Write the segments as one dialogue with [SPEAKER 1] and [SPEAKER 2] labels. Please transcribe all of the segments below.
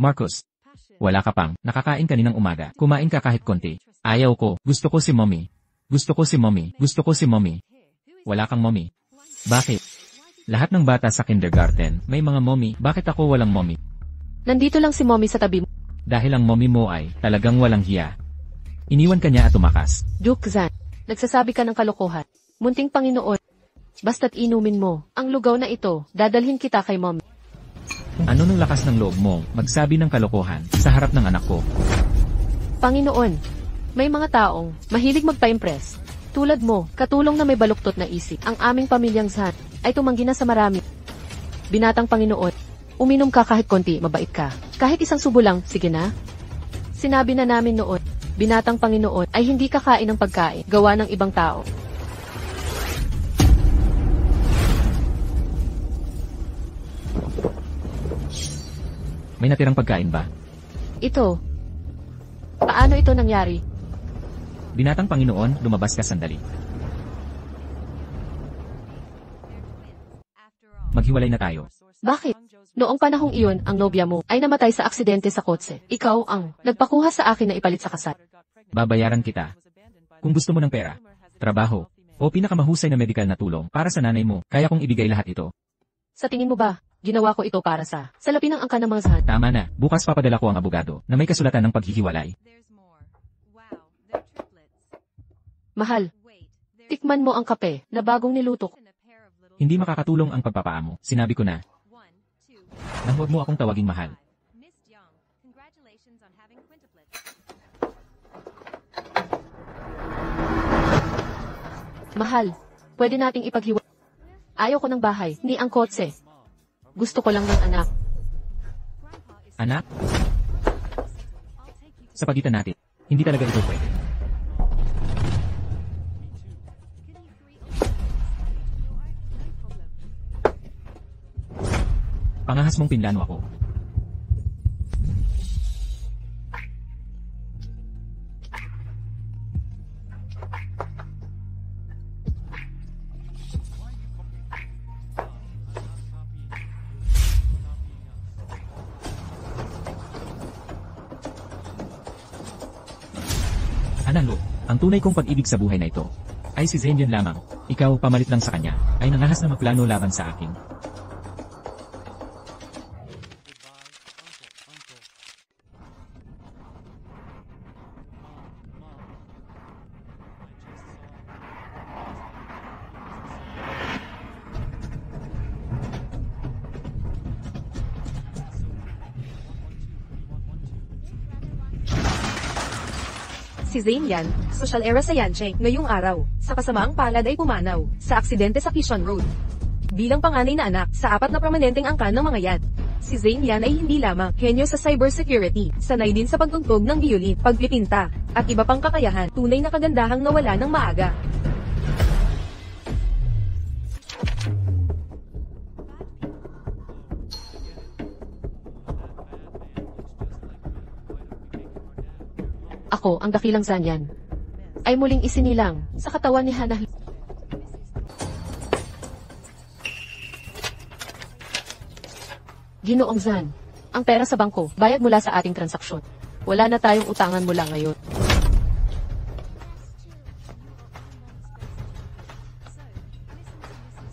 [SPEAKER 1] Marcus, wala ka pang, nakakain kaninang umaga. Kumain ka kahit konti. Ayaw ko, gusto ko si mommy. Gusto ko si mommy, gusto ko si mommy. Wala kang mommy. Bakit? Lahat ng bata sa kindergarten, may mga mommy, bakit ako walang mommy?
[SPEAKER 2] Nandito lang si mommy sa tabi mo.
[SPEAKER 1] Dahil ang mommy mo ay, talagang walang hiya. Iniwan ka niya at tumakas.
[SPEAKER 2] Duke Zan, nagsasabi ka ng kalokohan. Munting Panginoon. Basta't inumin mo, ang lugaw na ito, dadalhin kita kay mommy.
[SPEAKER 1] Ano nung lakas ng loob mo, magsabi ng kalokohan, sa harap ng anak ko?
[SPEAKER 2] Panginoon, may mga taong, mahilig magpa-impress. Tulad mo, katulong na may baluktot na isip. Ang aming pamilyang Zan, ay tumanggi na sa marami. Binatang Panginoon, uminom ka kahit konti, mabait ka. Kahit isang subo lang, sige na. Sinabi na namin noon, binatang Panginoon, ay hindi kakain ng pagkain, gawa ng ibang tao.
[SPEAKER 1] May natirang pagkain ba?
[SPEAKER 2] Ito. Paano ito nangyari?
[SPEAKER 1] Binatang Panginoon, lumabas ka sandali. Maghiwalay na tayo.
[SPEAKER 2] Bakit? Noong panahong iyon, ang nobya mo ay namatay sa aksidente sa kotse. Ikaw ang nagpakuha sa akin na ipalit sa kasal.
[SPEAKER 1] Babayaran kita. Kung gusto mo ng pera, trabaho, o pinakamahusay na medikal na tulong para sa nanay mo, kaya kong ibigay lahat ito.
[SPEAKER 2] Sa tingin mo ba, ginawa ko ito para sa salapi ng angka ng mga Zan?
[SPEAKER 1] Tama na, bukas papadala ko ang abogado na may kasulatan ng paghihiwalay.
[SPEAKER 2] Mahal, tikman mo ang kape na bagong niluto ko.
[SPEAKER 1] Hindi makakatulong ang pagpapaamo, sinabi ko na. Nang huwag mo akong tawaging mahal.
[SPEAKER 2] Mahal, pwede nating ipaghiwalay. Ayaw ko ng bahay, ni ang kotse. Gusto ko lang ng anak.
[SPEAKER 1] Anak? Sa pagitan natin, hindi talaga ito pwede. Pangahas mong pinlano ako. Hanalo, ang tunay kong pag-ibig sa buhay na ito ay si Zenyan lamang. Ikaw, pamalit lang sa kanya, ay nangahas na magplano laban sa akin.
[SPEAKER 3] Si Zane yan, social era sa Yanche, ngayong araw, sa kasamaang palad ay pumanaw, sa aksidente sa Kishon Road. Bilang panganay na anak, sa 4 na permanenteng angkan ng mga yan. Si Zane yan ay hindi lamang henyo sa cybersecurity, sanay din sa pagtugtog ng violin, pagpipinta, at iba pang kakayahan, tunay na kagandahang nawala ng maaga.
[SPEAKER 2] Ako, ang dakilang Zanyan, ay muling isinilang sa katawan ni Hannah. Ginoong Zan, ang pera sa bangko, bayad mula sa ating transaksyon. Wala na tayong utangan mula ngayon.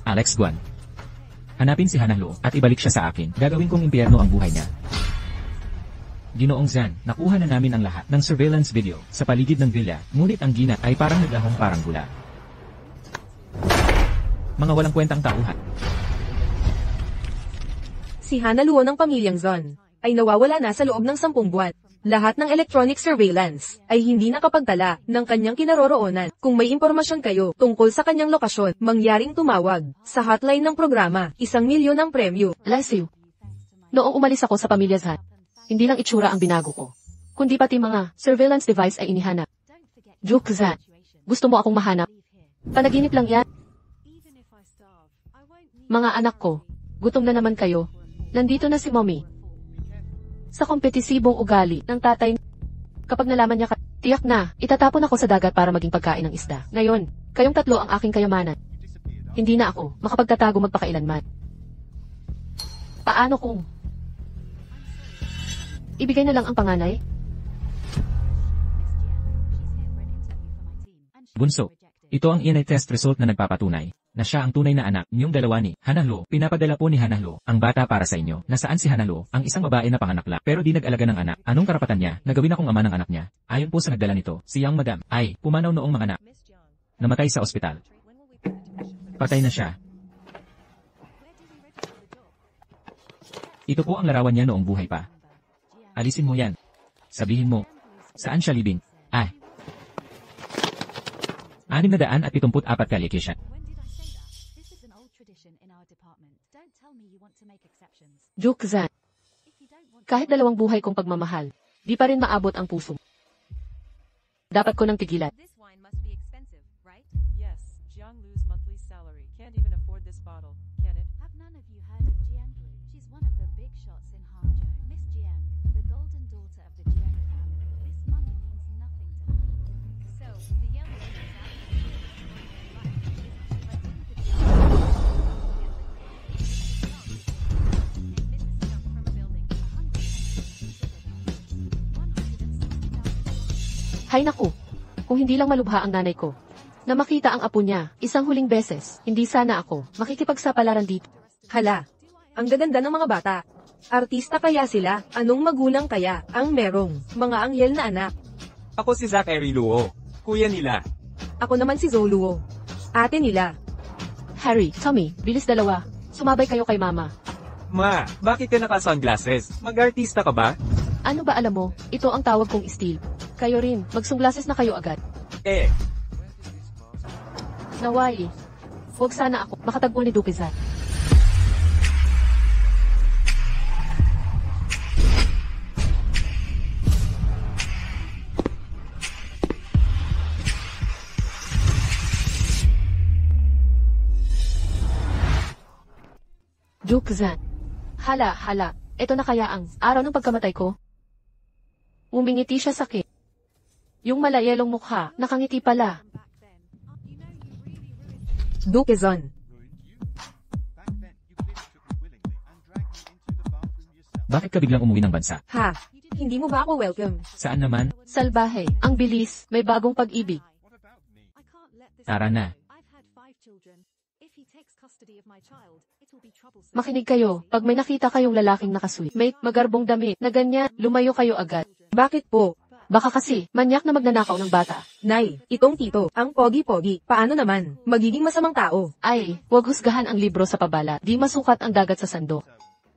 [SPEAKER 1] Alex Guan. Hanapin si Hannah Lo at ibalik siya sa akin. Gagawin kong impyerno ang buhay niya. Ginoong Zan, nakuha na namin ang lahat ng surveillance video sa paligid ng villa, ngunit ang gina ay parang naglahong parang bula. Mga walang kwentang tauhan.
[SPEAKER 3] Si Hannah Luo ng pamilyang Zon ay nawawala na sa loob ng 10 buwan. Lahat ng electronic surveillance ay hindi nakapagtala ng kanyang kinaroroonan. Kung may impormasyon kayo tungkol sa kanyang lokasyon, mangyaring tumawag sa hotline ng programa, 1 milyon ang premyo.
[SPEAKER 2] Leslie, noong umalis ako sa pamilya Zan, hindi lang itsura ang binago ko, kundi pati mga surveillance device ay inihanap. Duke Zan, gusto mo akong mahanap? Panaginip lang yan. Mga anak ko, gutom na naman kayo. Nandito na si Mommy. Sa kompetisibong ugali ng tatay, kapag nalaman niya tiyak na, itatapon ako sa dagat para maging pagkain ng isda. Ngayon, kayong tatlo ang aking kayamanan. Hindi na ako makapagtatago magpakailanman. Paano kung Ibigay na lang ang panganay?
[SPEAKER 1] Bunso, ito ang DNA test result na nagpapatunay na siya ang tunay na anak niyong dalawa ni Hanahlo. Pinapadala po ni Hanahlo ang bata para sa inyo. Nasaan si Hanahlo, ang isang babae na panganakla pero di nag-alaga ng anak. Anong karapatan niya na gawin akong ama ng anak niya? Ayon po sa nagdala nito, si Young Madam ay pumanaw noong mga anak. Namatay sa ospital. Patay na siya. Ito po ang larawan niya noong buhay pa. Alisin mo yan. Sabihin mo, saan siya libing? 674 kalikisan.
[SPEAKER 2] Jukzan. Kahit 2 buhay kong pagmamahal, di pa rin maabot ang puso. Dapat ko nang tigilan.
[SPEAKER 4] This wine must be expensive, right?
[SPEAKER 5] Yes, Jianglu's monthly salary can't even afford this bottle, can it?
[SPEAKER 6] Have none of you heard of Jianglu? She's one of the big shots in Hangzhou. Miss Jiang, the golden daughter of the Jiang family. This money means nothing to her.
[SPEAKER 4] So, the young lady is
[SPEAKER 2] Hay naku, kung hindi lang malubha ang nanay ko, na makita ang apo niya, isang huling beses, hindi sana ako makikipagsapalaran dito.
[SPEAKER 3] Hala, ang gaganda ng mga bata. Artista kaya sila, anong magulang kaya ang merong mga anghel na anak?
[SPEAKER 7] Ako si Zachary Luo, kuya nila.
[SPEAKER 3] Ako naman si Zoluo, ate nila.
[SPEAKER 2] Harry, Tommy, bilis dalawa. Sumabay kayo kay mama.
[SPEAKER 7] Ma, bakit ka naka-sunglasses? Mag-artista ka ba?
[SPEAKER 2] Ano ba alam mo, ito ang tawag kong steal. Kayo rin, magsunglases na kayo agad. Naway. Huwag sana ako makatagpo ni Dukizan. Dukizan. Hala. Ito na kaya ang araw ng pagkamatay ko? Umingiti siya sakit. Yung malayelong mukha, nakangiti pala.
[SPEAKER 3] Dukezon.
[SPEAKER 1] Bakit ka biglang umuwi ng bansa?
[SPEAKER 3] Ha, hindi mo ba ako welcome?
[SPEAKER 1] Saan naman?
[SPEAKER 2] Salbahe, ang bilis, may bagong pag-ibig.
[SPEAKER 1] Tara na.
[SPEAKER 2] Makinig kayo, pag may nakita kayong lalaking nakasweet, may magarbong damit na ganyan, lumayo kayo agad.
[SPEAKER 3] Bakit po?
[SPEAKER 2] Baka kasi, manyak na magnanakaw ng bata.
[SPEAKER 3] Nay, itong tito, ang pogi-pogi, paano naman? Magiging masamang tao.
[SPEAKER 2] Ay, huwag husgahan ang libro sa pabala, di masukat ang dagat sa sandok.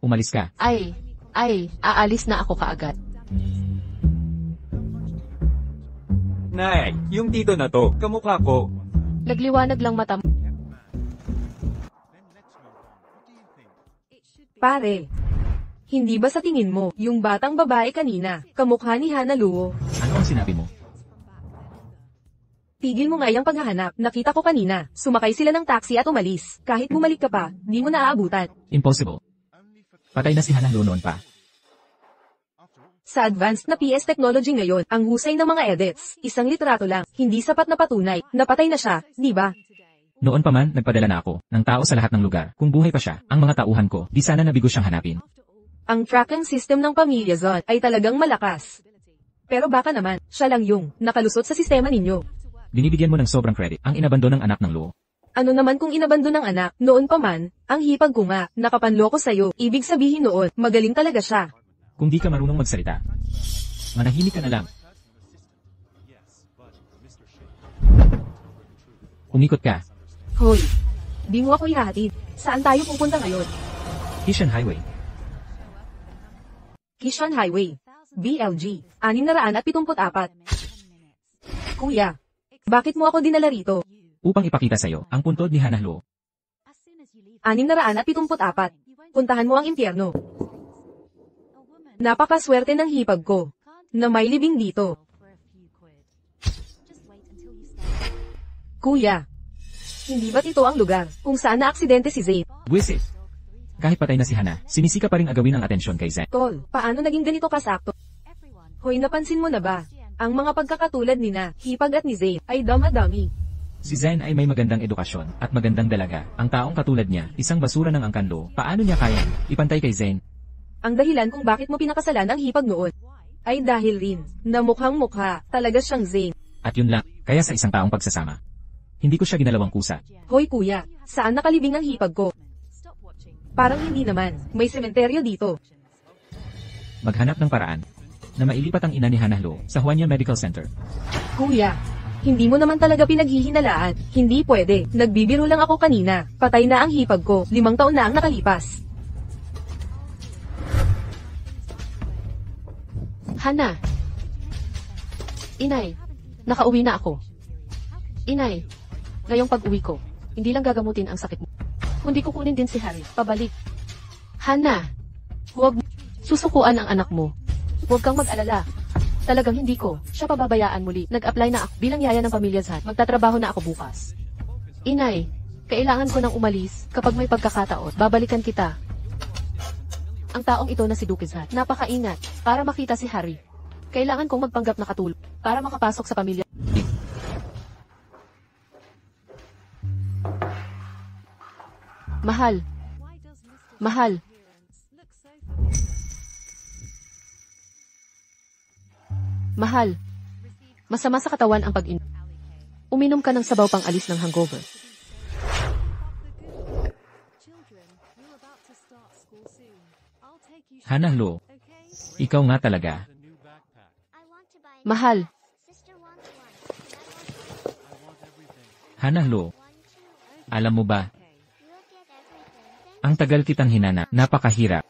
[SPEAKER 1] Umalis ka.
[SPEAKER 2] Ay, aalis na ako kaagad.
[SPEAKER 7] Nay, yung tito na to, kamukha ko.
[SPEAKER 2] Nagliwanag lang mata mo.
[SPEAKER 3] Pare, hindi ba sa tingin mo, yung batang babae kanina, kamukha ni Hana Luo?
[SPEAKER 1] Ano ang sinabi mo?
[SPEAKER 3] Tigil mo nga yung paghahanap, nakita ko kanina, sumakay sila ng taxi at umalis. Kahit bumalik ka pa, di mo naaabutan.
[SPEAKER 1] Impossible. Patay na si Hanahlo noon pa.
[SPEAKER 3] Sa advanced na PS technology ngayon, ang husay ng mga edits, isang litrato lang, hindi sapat na patunay, napatay na siya, di ba?
[SPEAKER 1] Noon pa man, nagpadala na ako ng tao sa lahat ng lugar. Kung buhay pa siya, ang mga tauhan ko, di sana nabigo siyang hanapin.
[SPEAKER 3] Ang tracking system ng pamilya Zon ay talagang malakas. Pero baka naman, siya lang yung nakalusot sa sistema ninyo.
[SPEAKER 1] Binibigyan mo ng sobrang credit ang inabandon ng anak ng Luo.
[SPEAKER 3] Ano naman kung inabandon ng anak, noon pa man, ang hipag ko nga, nakapanloko sa'yo, ibig sabihin noon, magaling talaga siya.
[SPEAKER 1] Kung di ka marunong magsalita, manahimik ka na lang. Umikot ka.
[SPEAKER 3] Hoy, di mo ako ihahatid. Saan tayo pupunta ngayon?
[SPEAKER 1] Kishan Highway.
[SPEAKER 3] Kishan Highway. BLG. 674. Kuya, bakit mo ako dinala rito?
[SPEAKER 1] Upang ipakita sa'yo ang puntod ni Hanahlo.
[SPEAKER 3] 674. Puntahan mo ang impyerno. Napakaswerte ng hipag ko, na may libing dito. Kuya, hindi ba't ito ang lugar kung saan na-aksidente si Zayn?
[SPEAKER 1] Buwisit. Kahit patay na si Hana, sinisika pa rin agawin ang atensyon kay Zayn.
[SPEAKER 3] Tol, paano naging ganito kasakto? Hoy, napansin mo na ba? Ang mga pagkakatulad ni na, hipag at ni Zayn, ay dama-dami.
[SPEAKER 1] Si Zayn ay may magandang edukasyon at magandang dalaga. Ang taong katulad niya, isang basura ng angkanlo, paano niya kayang ipantay kay Zayn?
[SPEAKER 3] Ang dahilan kung bakit mo pinakasalan ang hipag noon ay dahil rin na mukhang mukha talaga siyang Zane.
[SPEAKER 1] At yun lang, kaya sa isang taong pagsasama. Hindi ko siya ginalawang kusa.
[SPEAKER 3] Hoy kuya, saan nakalibing ang hipag ko?
[SPEAKER 5] Stop watching.
[SPEAKER 3] Parang hindi naman, may sementeryo dito.
[SPEAKER 1] Maghanap ng paraan na mailipat ang ina ni Hannah Lo sa Huanya Medical Center.
[SPEAKER 3] Kuya, hindi mo naman talaga pinaghihinalaan. Hindi pwede. Nagbibiro lang ako kanina. Patay na ang hipag ko. 5 taon na ang nakalipas.
[SPEAKER 2] Hana. Inay, nakauwi na ako. Inay, ngayong pag-uwi ko, hindi lang gagamutin ang sakit mo. Kundi kukunin din si Harry, pabalik. Hana, huwag susukuan ang anak mo. Huwag kang mag-alala. Talagang hindi ko siya pababayaan muli. Nag-apply na ako bilang yaya ng pamilya Zhan. Magtatrabaho na ako bukas. Inay, kailangan ko nang umalis. Kapag may pagkakataon, babalikan kita. Ang taong ito na si Duke Zhan. Napakaingat para makita si Harry. Kailangan kong magpanggap na katulong para makapasok sa pamilya. Mahal.
[SPEAKER 5] Why does Mr.
[SPEAKER 2] Mahal.
[SPEAKER 5] appearance look so familiar?
[SPEAKER 2] Mahal. Masama sa katawan ang pag-inom. Uminom ka ng sabaw pang alis ng hangover.
[SPEAKER 6] Children, you're about to start school soon. I'll take you
[SPEAKER 1] Hannah Lo,
[SPEAKER 6] okay?
[SPEAKER 1] ikaw nga talaga.
[SPEAKER 6] I want to buy
[SPEAKER 2] Mahal.
[SPEAKER 6] Sister wants one.
[SPEAKER 1] Hannah Lo, alam mo ba,
[SPEAKER 6] You'll get everything.
[SPEAKER 1] ang tagal kitang hinanap, napakahirap.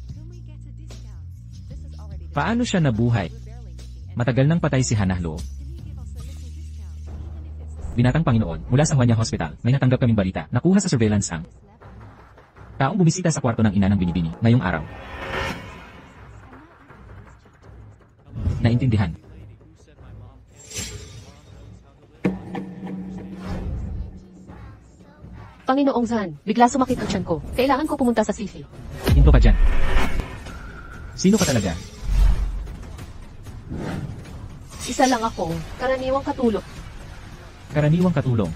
[SPEAKER 5] Can we get a discount? This is already the
[SPEAKER 1] Paano siya nabuhay?
[SPEAKER 5] we're barely making any.
[SPEAKER 1] Matagal nang patay si Hannah Lo.
[SPEAKER 5] Can you give us a little discount, even if it's
[SPEAKER 1] Binatang Panginoon, mula sa Huanya Hospital, may natanggap kaming balita, nakuha sa surveillance ang taong bumisita sa kwarto ng ina ng binibini, ngayong araw. Naintindihan.
[SPEAKER 2] Panginoong Zhan, bigla sumakit ang tiyan ko. Kailangan ko pumunta sa sisi.
[SPEAKER 1] Hinto ka dyan. Sino ka talaga?
[SPEAKER 2] Isa lang ako, karaniwang katulong.
[SPEAKER 1] Karaniwang katulong.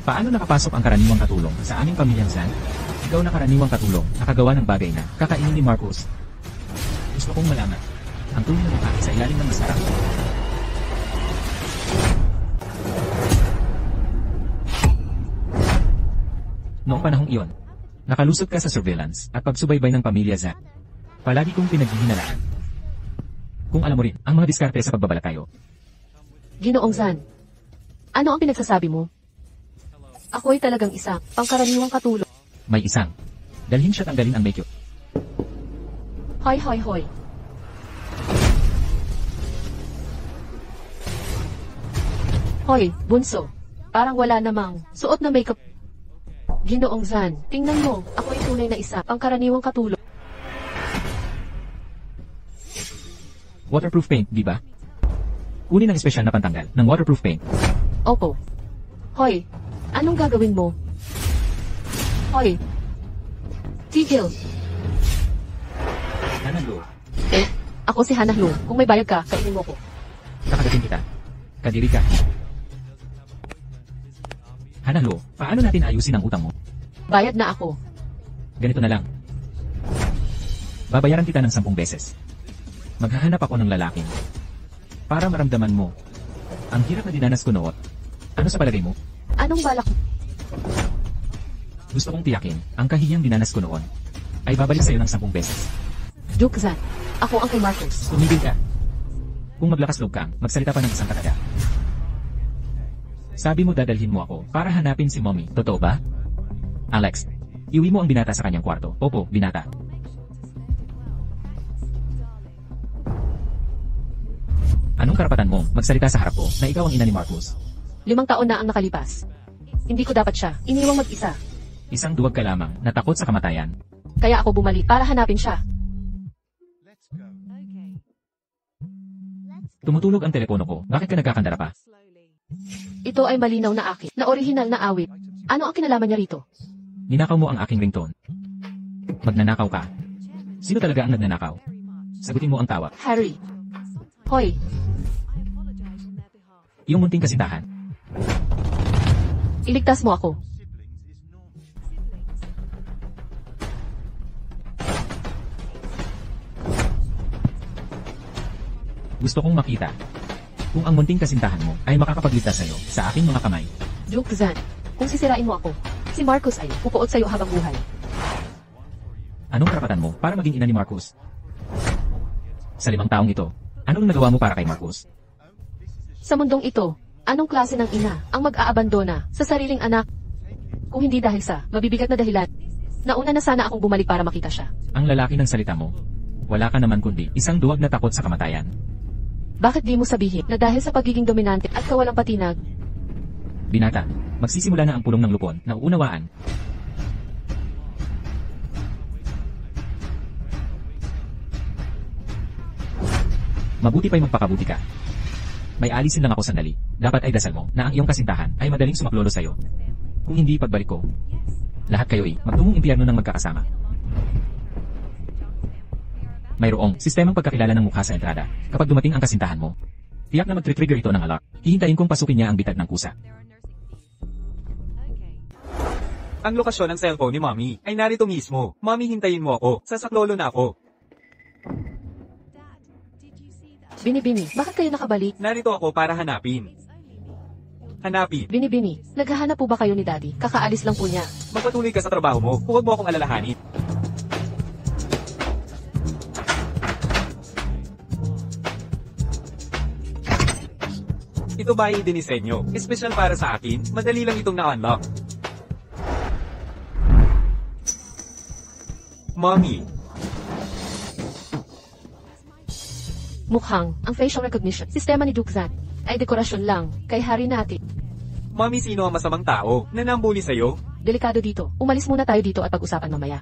[SPEAKER 1] Paano nakapasok ang karaniwang katulong sa aming pamilyang Zhan? Ikaw na karaniwang katulong, nakagawa ng bagay na kakainin ni Marcos. Gusto kong malaman ang tunay na mukha sa ilalim ng masarap. Noong panahong iyon, nakalusot ka sa surveillance at pagsubaybay ng pamilya Zhan. Palagi kong pinaghihinalaan. Kung alam mo rin, ang mga diskarte sa pagbabalakayo.
[SPEAKER 2] Ginoong Zhan, ano ang pinagsasabi mo? Ako'y talagang isa, pangkaraniwang katulong.
[SPEAKER 1] May isang. Dalhin siya tanggalin ang makeup.
[SPEAKER 2] Hoy, hoy, hoy. Hoy, bunso. Parang wala namang suot na makeup. Ginoong Zhan, tingnan mo, ako'y tunay na isa, pangkaraniwang katulong.
[SPEAKER 1] Waterproof paint, di ba? Kunin ang espesyal na pantanggal ng waterproof paint.
[SPEAKER 2] Opo. Hoy, anong gagawin mo? Hoy. Tigil.
[SPEAKER 1] Hannah Lo,
[SPEAKER 2] Ako si Hannah Lo. Kung may bayad ka, kainin mo ko.
[SPEAKER 1] kakagating kita. Kadiri ka. Hannah Lo, paano natin ayusin ang utang mo?
[SPEAKER 2] Bayad na ako.
[SPEAKER 1] Ganito na lang. Babayaran kita ng 10 beses. Maghahanap ako ng lalaking para maramdaman mo ang hirap na dinanas ko noon. Ano sa palagay mo?
[SPEAKER 2] Anong balak mo?
[SPEAKER 1] Gusto kong tiyakin, ang kahiyang dinanas ko noon ay babalik sa'yo ng 10 beses.
[SPEAKER 2] Duke Zhan. Ako ang kay Marcos.
[SPEAKER 1] Tumigil ka. Kung maglakas loob kang, magsalita pa ng isang kataga. Sabi mo dadalhin mo ako para hanapin si Mommy. Totoo ba? Alex, iwi mo ang binata sa kanyang kwarto. Opo, binata. Anong karapatan mo magsalita sa harap ko na ikaw ang ina ni Marcos?
[SPEAKER 2] 5 taon na ang nakalipas. Hindi ko dapat siya iniwang mag-isa.
[SPEAKER 1] Isang duwag ka lamang na takot sa kamatayan.
[SPEAKER 2] Kaya ako bumalik para hanapin siya.
[SPEAKER 5] Okay.
[SPEAKER 1] Tumutulog ang telepono ko. Bakit ka nagkakandara pa?
[SPEAKER 5] Slowly.
[SPEAKER 2] Ito ay malinaw na akin, na orihinal na awit. Ano ang kinalaman niya rito?
[SPEAKER 1] Ninakaw mo ang aking ringtone. Magnanakaw ka. Sino talaga ang nagnanakaw?
[SPEAKER 5] Very much.
[SPEAKER 1] Sagutin mo ang tawag.
[SPEAKER 2] Harry. Hoy,
[SPEAKER 5] I apologize.
[SPEAKER 1] iyong munting kasintahan.
[SPEAKER 2] Iligtas mo ako.
[SPEAKER 1] Gusto kong makita kung ang munting kasintahan mo ay makakapagligtas sa'yo sa aking mga kamay.
[SPEAKER 2] Duke Zan, kung sisirain mo ako, si Marcus ay pupuot sa'yo habang buhay.
[SPEAKER 1] Anong karapatan mo para maging ina ni Marcus? Sa 5 taong ito, anong nagawa mo para kay Marcus?
[SPEAKER 2] Sa mundong ito, anong klase ng ina ang mag-aabandona sa sariling anak? Kung hindi dahil sa mabibigat na dahilan, nauna na sana akong bumalik para makita siya.
[SPEAKER 1] Ang lalaki ng salita mo, wala ka naman kundi isang duwag na takot sa kamatayan.
[SPEAKER 2] Bakit di mo sabihin na dahil sa pagiging dominante at kawalang patinag,
[SPEAKER 1] Binata, magsisimula na ang pulong ng lupon na uunawaan. Mabuti pa'y magpakabuti ka. May alisin lang ako sandali. Dapat ay dasal mo na ang iyong kasintahan ay madaling sumaklolo sa'yo. Kung hindi pagbalik ko, lahat kayo'y magtungong impyerno ng magkakasama. Mayroong sistemang pagkakilala ng mukha sa entrada kapag dumating ang kasintahan mo. Tiyak na mag-trigger ito ng alarm. Hihintayin kong pasukin niya ang bitad ng kusa.
[SPEAKER 7] Ang lokasyon ng cellphone ni Mommy ay narito mismo. Mommy, hintayin mo ako. Sasaklolo na ako.
[SPEAKER 2] Bini-bini, bakit kayo nakabalik?
[SPEAKER 7] Narito ako para hanapin. Hanapin.
[SPEAKER 2] Bini-bini, naghahanap po ba kayo ni Daddy? Kakaalis lang po niya.
[SPEAKER 7] Magpatuloy ka sa trabaho mo. Huwag mo akong alalahanin. Ito ba ay dinisenyo? Espesyal para sa akin? Madali lang itong na-unlock. Mommy,
[SPEAKER 2] Mukhang, ang facial recognition sistema ni Duke Zan ay dekorasyon lang kay hari natin.
[SPEAKER 7] Mommy, sino ang masamang tao na nambuli sa'yo?
[SPEAKER 2] Delikado dito. Umalis muna tayo dito at pag-usapan mamaya.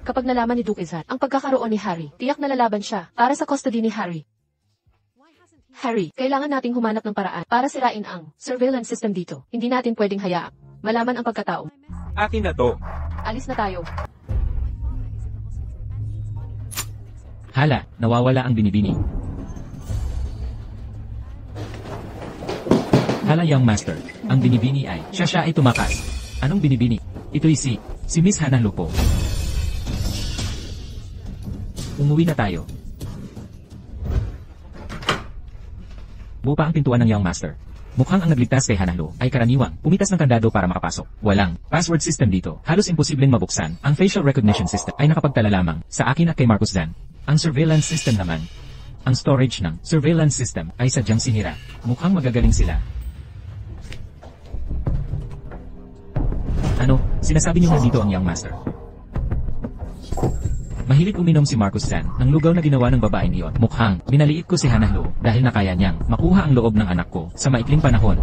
[SPEAKER 2] Kapag nalaman ni Duke Zan ang pagkakaroon ni Harry, tiyak na lalaban siya para sa custody ni Harry. Harry, kailangan nating humanap ng paraan para sirain ang surveillance system dito. Hindi natin pwedeng hayaan malaman ang pagkatao.
[SPEAKER 7] Akin na to.
[SPEAKER 2] Alis na tayo.
[SPEAKER 1] Hala, nawawala ang binibini. Hala, young master. Ang binibini ay, siya ay tumakas. Anong binibini? Ito'y si Miss Hannah Lupo. Umuwi na tayo. Bupa ang pintuan ng young master. Mukhang ang nagligtas kay Hannah Lu ay karaniwang pumitas ng kandado para makapasok. Walang password system dito. Halos imposibleng mabuksan. Ang facial recognition system ay nakapagtala lamang sa akin at kay Marcus Zan. Ang surveillance system naman, ang storage ng surveillance system ay sadyang sinira. Mukhang magagaling sila. Ano, sinasabi niyo nandito ang young master? Mahilig uminom si Marcus Zan ng lugaw na ginawa ng babaeng iyon. Mukhang binaliit ko si Hannah Lu dahil nakaya niyang makuha ang loob ng anak ko sa maikling panahon.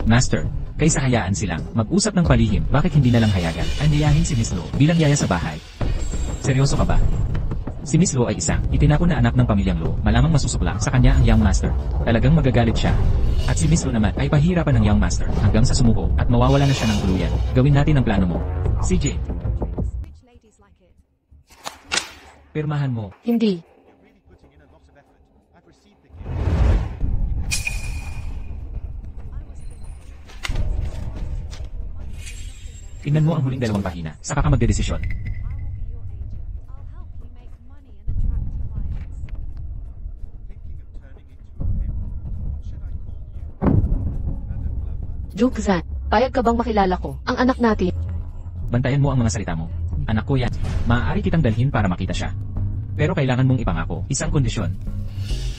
[SPEAKER 1] Master, kaysa hayaan silang mag-usap ng palihim, bakit hindi na lang hayagan? Anyayahin si Miss Lu bilang yaya sa bahay. Seryoso ka ba? Si Miss Lu ay isang itinapon na anak ng pamilyang Lu. Malamang masusok lang sa kanya ang young master. Talagang magagalit siya. At si Miss Lu naman ay pahihirapan ng young master hanggang sa sumuko at mawawala na siya ng tuluyan. Gawin natin ang plano mo. CJ, pirmahan mo.
[SPEAKER 2] Hindi.
[SPEAKER 1] Tingnan mo ang huling 2 pahina, saka ka magdedesisyon.
[SPEAKER 2] Duke Zan, payag ka bang makilala ko ang anak natin?
[SPEAKER 1] Bantayan mo ang mga salita mo. Anak ko yan. Maaari kitang dalhin para makita siya. Pero kailangan mong ipangako isang kondisyon.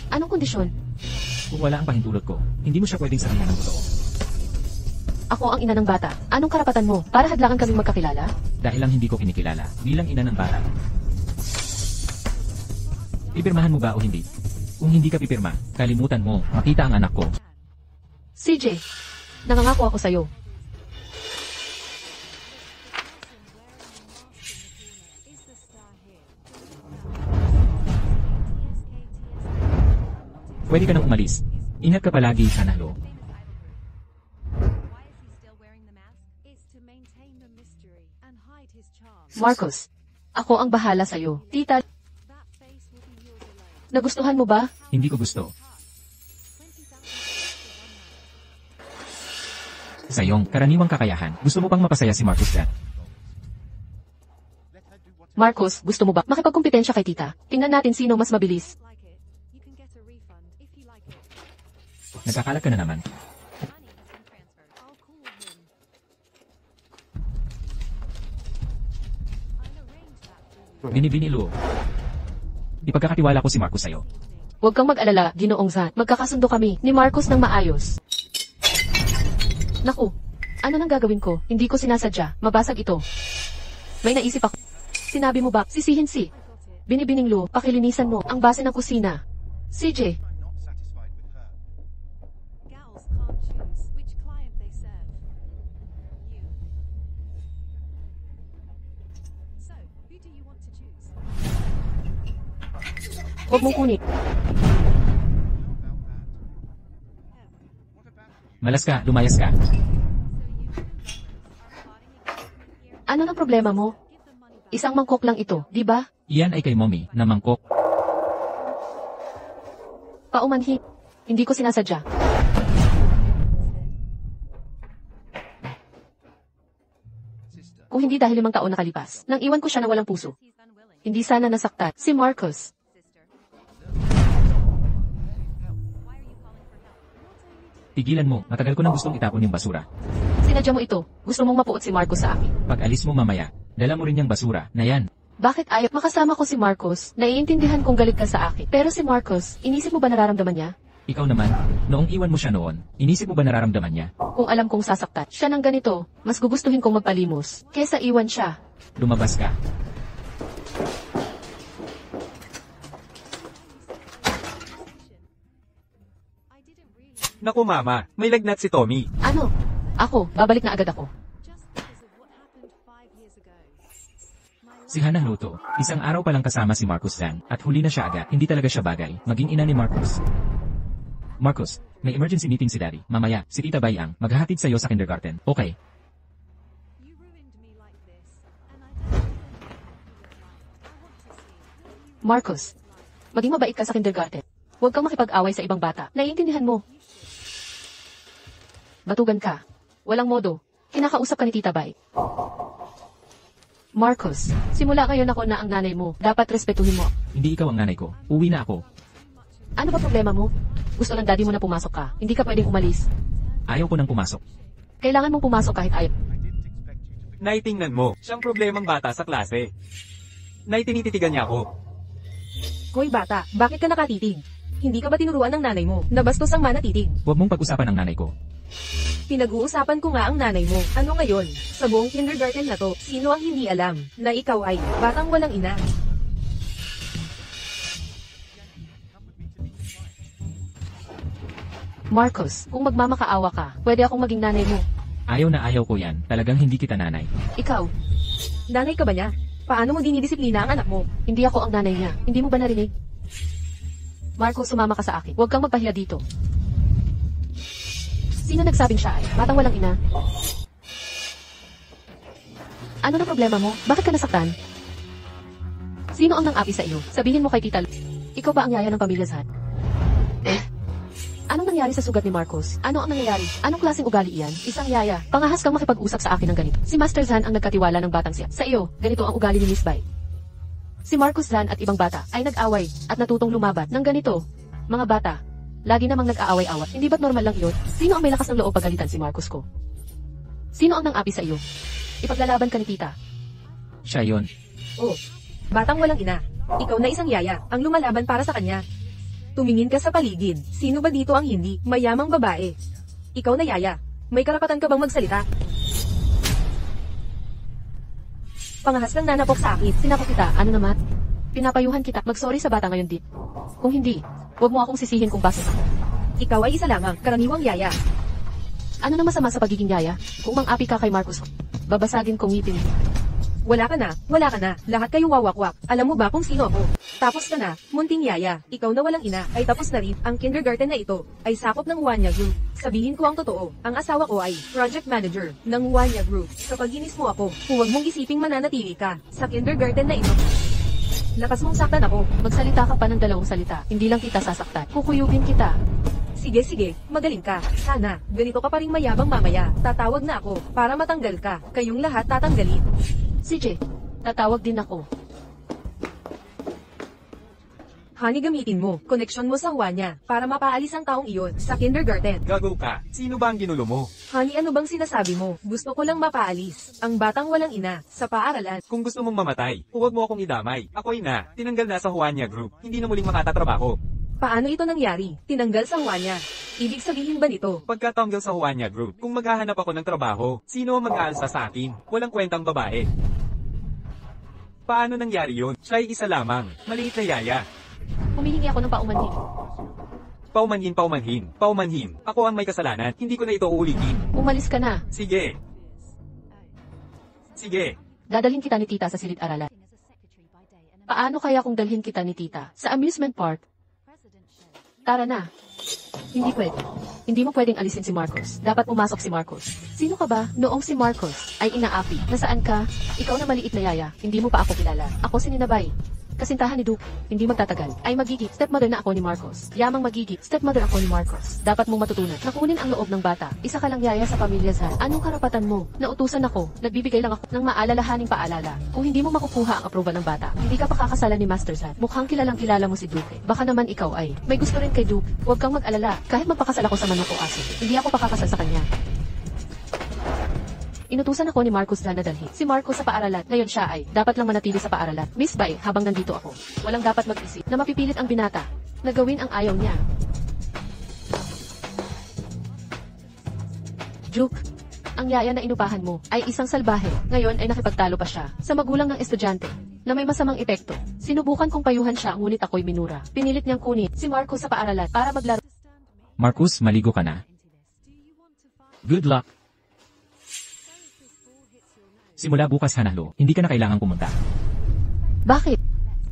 [SPEAKER 2] Anong kondisyon?
[SPEAKER 1] Kung wala ang pahintulot ko, hindi mo siya pwedeng sabihin ng totoo.
[SPEAKER 2] Ako ang ina ng bata. Anong karapatan mo para hadlangan kaming magkakilala?
[SPEAKER 1] Dahil lang hindi ko kinikilala bilang ina ng bata. Pipirmahan mo ba o hindi? Kung hindi ka pipirma, kalimutan mo, makita ang anak ko.
[SPEAKER 2] CJ, nangangako ako sa'yo.
[SPEAKER 1] Pwede ka nang umalis. Ingat ka palagi, Hannah Lu.
[SPEAKER 2] Marcus, ako ang bahala sa'yo. Tita, nagustuhan mo ba?
[SPEAKER 1] Hindi ko gusto. sa iyong karaniwang kakayahan. Gusto mo pang mapasaya si Marcus Zan?
[SPEAKER 2] Marcus, gusto mo ba makipagkumpetensya kay tita? Tingnan natin sino mas mabilis.
[SPEAKER 4] Like it. You can get a refund if you like it.
[SPEAKER 1] Nagkakalat ka na naman.
[SPEAKER 4] Money has been transferred. I'll call him. I'll arrange that for you.
[SPEAKER 1] Binibini Luo. Ipagkakatiwala ko si Marcus sa'yo.
[SPEAKER 2] Huwag kang mag-alala, Ginoong Zan. Magkakasundo kami ni Marcus ng maayos. Naku, ano nang gagawin ko? Hindi ko sinasadya. Mabasag ito. May naisip ako. Sinabi mo ba, sisihin si Binibining Lu, pakilinisan mo ang base ng kusina. CJ,
[SPEAKER 4] Gals can't choose which client they serve. You. So, who do you want to choose?
[SPEAKER 2] huwag mong kunin.
[SPEAKER 1] Malas ka, lumayas ka.
[SPEAKER 4] So you two lovers are plotting against me here?
[SPEAKER 2] Ano na problema mo?
[SPEAKER 4] Give the money back.
[SPEAKER 2] Isang mangkok lang ito, di ba?
[SPEAKER 1] Iyan ay kay Mommy, na mangkok.
[SPEAKER 2] Paumanhi. Hindi ko sinasadya. Kung hindi dahil 5 taon nakalipas, nang iwan ko siya na walang puso.
[SPEAKER 4] He's unwilling.
[SPEAKER 2] Hindi sana nasaktan si Marcus.
[SPEAKER 4] Sister. Why are you calling for help?
[SPEAKER 1] Tigilan mo, matagal ko nang gustong itapon yung basura.
[SPEAKER 2] Sinadya mo ito. Gusto mong mapuot si Marcus sa akin.
[SPEAKER 1] Pag alis mo mamaya, dala mo rin yung basura na yan.
[SPEAKER 2] Bakit ayaw makasama ko si Marcus? Naiintindihan kong galit ka sa akin. Pero si Marcus, inisip mo ba nararamdaman niya?
[SPEAKER 1] Ikaw naman, noong iwan mo siya noon, inisip mo ba nararamdaman niya?
[SPEAKER 2] Kung alam kong sasaktan siya ng ganito, mas gugustuhin kong magpalimos kesa iwan siya.
[SPEAKER 1] Lumabas ka.
[SPEAKER 4] I didn't really.
[SPEAKER 7] Naku mama, may lagnat si Tommy.
[SPEAKER 2] Ano? Ako, babalik na agad ako.
[SPEAKER 4] Just because of what happened 5 years ago.
[SPEAKER 1] Si Hannah Luto, isang araw pa lang kasama si Marcus Zan, at huli na siya agad, hindi talaga siya bagay, maging ina ni Marcus. Marcus, may emergency meeting si Daddy. Mamaya, si Tita Bayang, maghahatid sa'yo sa kindergarten. Okay.
[SPEAKER 4] You ruined me like this, and I don't even know what you look like. I want to see.
[SPEAKER 2] Marcus, maging mabait ka sa kindergarten. Huwag kang makipag-away sa ibang bata. Naiintindihan mo. Batugan ka. Walang modo. Kinakausap ka ni Tita Bay. Marcus, simula ngayon ako na ang nanay mo. Dapat respetuhin mo.
[SPEAKER 1] Hindi ikaw ang nanay ko. Uwi na ako.
[SPEAKER 2] Ano ba problema mo? Gusto ng daddy mo na pumasok ka. Hindi ka pwedeng umalis.
[SPEAKER 1] Ayaw ko nang pumasok.
[SPEAKER 2] Kailangan mong pumasok kahit ayaw.
[SPEAKER 7] Naitingnan mo, siyang problemang bata sa klase. Naitinititigan niya ako.
[SPEAKER 3] Hoy bata, bakit ka nakatitig? Hindi ka ba tinuruan ng nanay mo? Nabastos ang manatitig.
[SPEAKER 1] Huwag mong pag-usapan ang nanay ko.
[SPEAKER 3] Pinag-uusapan ko nga ang nanay mo. Ano ngayon? Sa buong kindergarten na to, sino ang hindi alam na ikaw ay batang walang ina?
[SPEAKER 2] Marcus, kung magmamakaawa ka, pwede akong maging nanay mo.
[SPEAKER 1] Ayaw na ayaw ko yan. Talagang hindi kita nanay.
[SPEAKER 2] Ikaw,
[SPEAKER 3] Nanay ka ba niya? Paano mo dinidisiplina ang anak mo?
[SPEAKER 2] hindi ako ang nanay niya. Hindi mo ba narinig? Marcus, sumama ka sa akin. Huwag kang magpahiya dito. Sino nagsabing siya ay batang walang ina? Ano na problema mo? Bakit ka nasaktan? Sino ang nang-api sa iyo? Sabihin mo kay Tita Lu. Ikaw ba ang yaya ng pamilya Zan? Anong nangyari sa sugat ni Marcos? Ano ang nangyayari? Anong klaseng ugali iyan? Isang yaya. Pangahas kang makipag-usap sa akin ng ganito. Si Master Zan ang nagkatiwala ng batang siya. Sa iyo, ganito ang ugali ni Miss Bai. Si Marcos Zan at ibang bata ay nag-away at natutong lumaban ng ganito. Mga bata, lagi namang nag-aaway-awat. Hindi ba't normal lang yun? Sino ang may lakas ng loob pagalitan si Marcos ko? Sino ang nang-api sa iyo? Ipaglalaban ka ni tita.
[SPEAKER 1] Siya yon.
[SPEAKER 3] Oh, batang walang ina. Ikaw na isang yaya, ang lumalaban para sa kanya. Tumingin ka sa paligid. Sino ba dito ang hindi mayamang babae? Ikaw na yaya. May karapatan ka bang magsalita? Pangahas ng nanapok sa akin.
[SPEAKER 2] Sinako kita, ano naman? Pinapayuhan kita, mag-sorry sa bata ngayon din. Kung hindi, huwag mo akong sisihin kung bakit.
[SPEAKER 3] Ikaw ay isa lamang, karaniwang yaya.
[SPEAKER 2] Ano na masama sa pagiging yaya? Kung mang-api ka kay Marcos, babasagin kong ngipin.
[SPEAKER 3] Wala ka na, wala ka na. Lahat kayo wawakwak. Alam mo ba kung sino ako? Tapos ka na, munting yaya. Ikaw na walang ina, ay tapos na rin. Ang kindergarten na ito, ay sakop ng Wanya Group. Sabihin ko ang totoo, ang asawa ko ay project manager ng Wanya Group. Kapag ginis mo ako, huwag mong isiping mananatili ka sa kindergarten na ito. Lakas mong saktan ako.
[SPEAKER 2] Magsalita ka pa ng 2 salita, hindi lang kita sasaktan. Kukuyugin kita.
[SPEAKER 3] Sige, magaling ka. Sana, ganito ka pa rin mayabang mamaya. Tatawag na ako, para matanggal ka. Kayong lahat tatanggalin.
[SPEAKER 2] CJ, tatawag din ako.
[SPEAKER 3] Honey, gamitin mo, koneksyon mo sa Huanya, para mapaalis ang taong iyon sa kindergarten.
[SPEAKER 7] Gago ka. Sino ba ang ginulo mo?
[SPEAKER 3] Honey, ano bang sinasabi mo? Gusto ko lang mapaalis. Ang batang walang ina, sa paaralan.
[SPEAKER 7] Kung gusto mong mamatay, huwag mo akong idamay. Ako'y tinanggal na sa Huanya Group. Hindi na muling makatatrabaho.
[SPEAKER 3] Paano ito nangyari? Tinanggal sa Huanya. Ibig sabihin ba nito?
[SPEAKER 7] Pagkatanggal sa Huanya Group, kung maghahanap ako ng trabaho, sino ang mag-aalsa sa akin? Walang kwentang babae. Paano nangyari yun? Siya'y isa lamang. Maliit na yaya.
[SPEAKER 2] Humihingi ako ng paumanhin.
[SPEAKER 7] Paumanhin. Ako ang may kasalanan. Hindi ko na ito uulitin.
[SPEAKER 2] Umalis ka na.
[SPEAKER 7] Sige.
[SPEAKER 2] Dadalhin kita ni tita sa silid-aralan. Paano kaya kung dalhin kita ni tita sa amusement park? Tara na. Hindi pwede. Hindi mo pwedeng alisin si Marcos. Dapat pumasok si Marcos. Sino ka ba noong si Marcos ay inaapi? Nasaan ka? Ikaw na maliit na yaya. Hindi mo pa ako kilala. Ako si Ninabay. Kasintahan ni Duke, hindi magtatagal, ay magiging stepmother na ako ni Marcos. Yamang magiging stepmother ako ni Marcos. Dapat mong matutunan na kunin ang loob ng bata. Isa ka lang yaya sa pamilya Zhan. Anong karapatan mo? Nautusan ako, nagbibigay lang ako ng maalalahaning paalala. Kung hindi mo makukuha ang approval ng bata, hindi ka pakakasalan ni Master Zhan. Mukhang kilalang kilala mo si Duke. Baka naman ikaw ay may gusto rin kay Duke. Huwag kang mag-alala, kahit magpakasal ako sa manok o aso, hindi ako pakakasal sa kanya. Inutusan ako ni Marcos na dalhin si Marcos sa paaralan. Ngayon siya ay dapat lang manatili sa paaralan. Miss Bai, habang nandito ako, walang dapat mag-isip na mapipilit ang binata na gawin ang ayaw niya. Duke, ang yaya na inupahan mo ay isang salbahe. Ngayon ay nakipagtalo pa siya sa magulang ng estudyante na may masamang epekto. Sinubukan kong payuhan siya ngunit ako'y minura. Pinilit niyang kunin si Marcos sa paaralan para maglaro.
[SPEAKER 1] Marcus, maligo ka na. Good luck. Simula bukas Hanahlo, hindi ka na kailangang pumunta.
[SPEAKER 2] Bakit?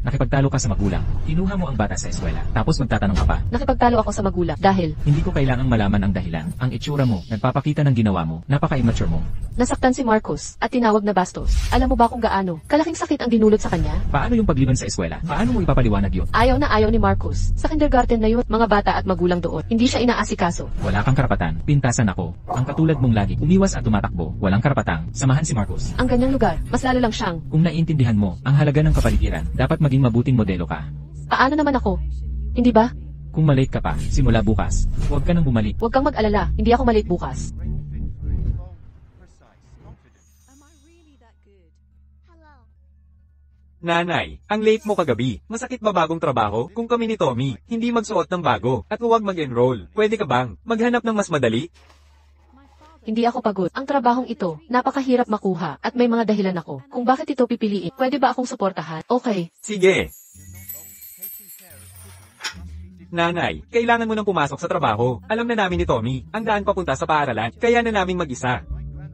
[SPEAKER 1] Nakipagtalo ka sa magulang. Kinuha mo ang bata sa eskwela. Tapos magtatanong ka pa.
[SPEAKER 2] Nakipagtalo ako sa magulang dahil
[SPEAKER 1] Hindi ko kailangang malaman ang dahilan. Ang itsura mo, nagpapakita ng ginawa mo. Napaka-immature mo.
[SPEAKER 2] nasaktan si Marcos at tinawag na bastos. Alam mo ba kung gaano kalaking sakit ang dinulot sa kanya?
[SPEAKER 1] Paano yung pagliban sa eskwela? Paano mo ipapaliwanag yun?
[SPEAKER 2] Ayaw na ayaw ni Marcos. Sa kindergarten na yun, mga bata at magulang doon. Hindi siya inaasikaso.
[SPEAKER 1] Wala kang karapatan. Pintasan ako. Ang katulad mong lagi umiwas at tumatakbo. Walang karapatang samahan si Marcos.
[SPEAKER 2] Ang ganyang lugar, mas lalo lang siyang,
[SPEAKER 1] Kung naiintindihan mo ang halaga ng kapaligiran, dapat maging mabuting modelo ka.
[SPEAKER 2] paano naman ako? Hindi ba?
[SPEAKER 1] Kung malate ka pa, simula bukas, huwag ka nang bumalik.
[SPEAKER 2] Huwag kang mag-alala, hindi ako malate bukas.
[SPEAKER 4] Am I really that good?
[SPEAKER 6] Hello.
[SPEAKER 7] Nanay, ang late mo kagabi. Masakit ba bagong trabaho? Kung kami ni Tommy, hindi magsuot ng bago, at huwag mag-enroll. Pwede ka bang maghanap ng mas madali?
[SPEAKER 2] Hindi ako pagod. Ang trabahong ito, napakahirap makuha, at may mga dahilan ako. Kung bakit ito pipiliin, pwede ba akong suportahan? Okay.
[SPEAKER 7] Sige. Nanay, kailangan mo nang pumasok sa trabaho. Alam na namin ni Tommy, ang daan papunta sa paaralan, kaya na naming mag-isa.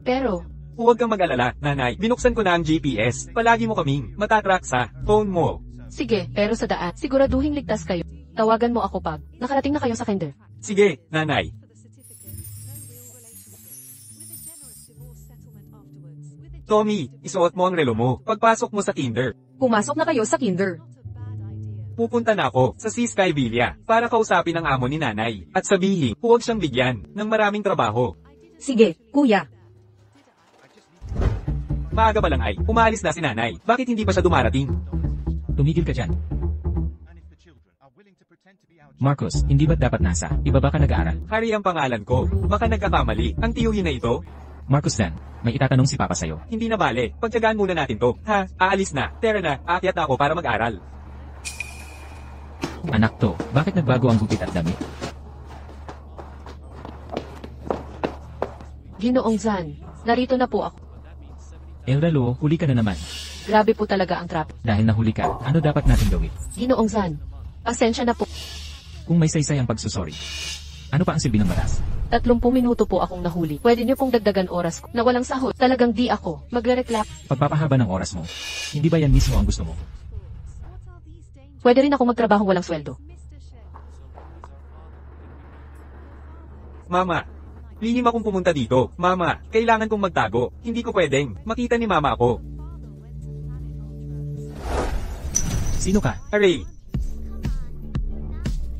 [SPEAKER 2] Pero,
[SPEAKER 7] Huwag kang mag-alala, nanay. Binuksan ko na ang GPS. Palagi mo kaming matatrack sa phone mo.
[SPEAKER 2] sige, pero sa daan, siguraduhin ligtas kayo. Tawagan mo ako pag nakarating na kayo sa kinder.
[SPEAKER 7] Sige, nanay.
[SPEAKER 4] For the certificate, no real relationship, with a generous divorce settlement afterwards, with a
[SPEAKER 7] Tommy, isuot mo ang relo mo. Pagpasok mo sa kinder,
[SPEAKER 3] Pumasok na kayo sa kinder.
[SPEAKER 4] not a bad idea.
[SPEAKER 7] pupunta na ako sa Sky Villa para kausapin ang amo ni nanay at sabihin, huwag siyang bigyan ng maraming trabaho.
[SPEAKER 3] Sige, kuya.
[SPEAKER 7] Maaga pa lang ay, umaalis na si nanay. Bakit hindi pa siya dumarating?
[SPEAKER 1] Tumigil ka dyan. Marcos, hindi ba't dapat nasa? Iba ba ka nag-aaral?
[SPEAKER 7] Harry ang pangalan ko. Baka nagkakamali. Ang tiyuhin na ito,
[SPEAKER 1] Marcos Dan, may itatanong si Papa sa'yo.
[SPEAKER 7] hindi na bale. Pagtyagaan muna natin to. Ha? Aalis na. Tara na. Aakyat na ako para mag-aral.
[SPEAKER 1] Anak to, bakit nagbago ang gupit at damit?
[SPEAKER 2] Ginoong Zan, narito na po ako.
[SPEAKER 1] Elralo, huli ka na naman.
[SPEAKER 2] Grabe po talaga ang traffic.
[SPEAKER 1] Dahil nahuli ka, ano dapat natin gawin?
[SPEAKER 2] Ginoong Zan, pasensya na po.
[SPEAKER 1] Kung may saysay ang pagsusori, ano pa ang silbi ng batas?
[SPEAKER 2] 30 minuto po akong nahuli. Pwede niyo pong dagdagan oras ko na walang sahod. Talagang di ako magre-reklamo.
[SPEAKER 1] Pagpapahaba ng oras mo, hindi ba yan mismo ang gusto mo?
[SPEAKER 4] What are these dangers,
[SPEAKER 2] Pwede rin ako magtrabaho walang sweldo.
[SPEAKER 4] Mr. Shen?
[SPEAKER 7] Mama, lihim akong pumunta dito. Mama, kailangan kong magtago. Hindi ko pwedeng makita ni mama ako.
[SPEAKER 1] Sino ka?
[SPEAKER 7] Hooray!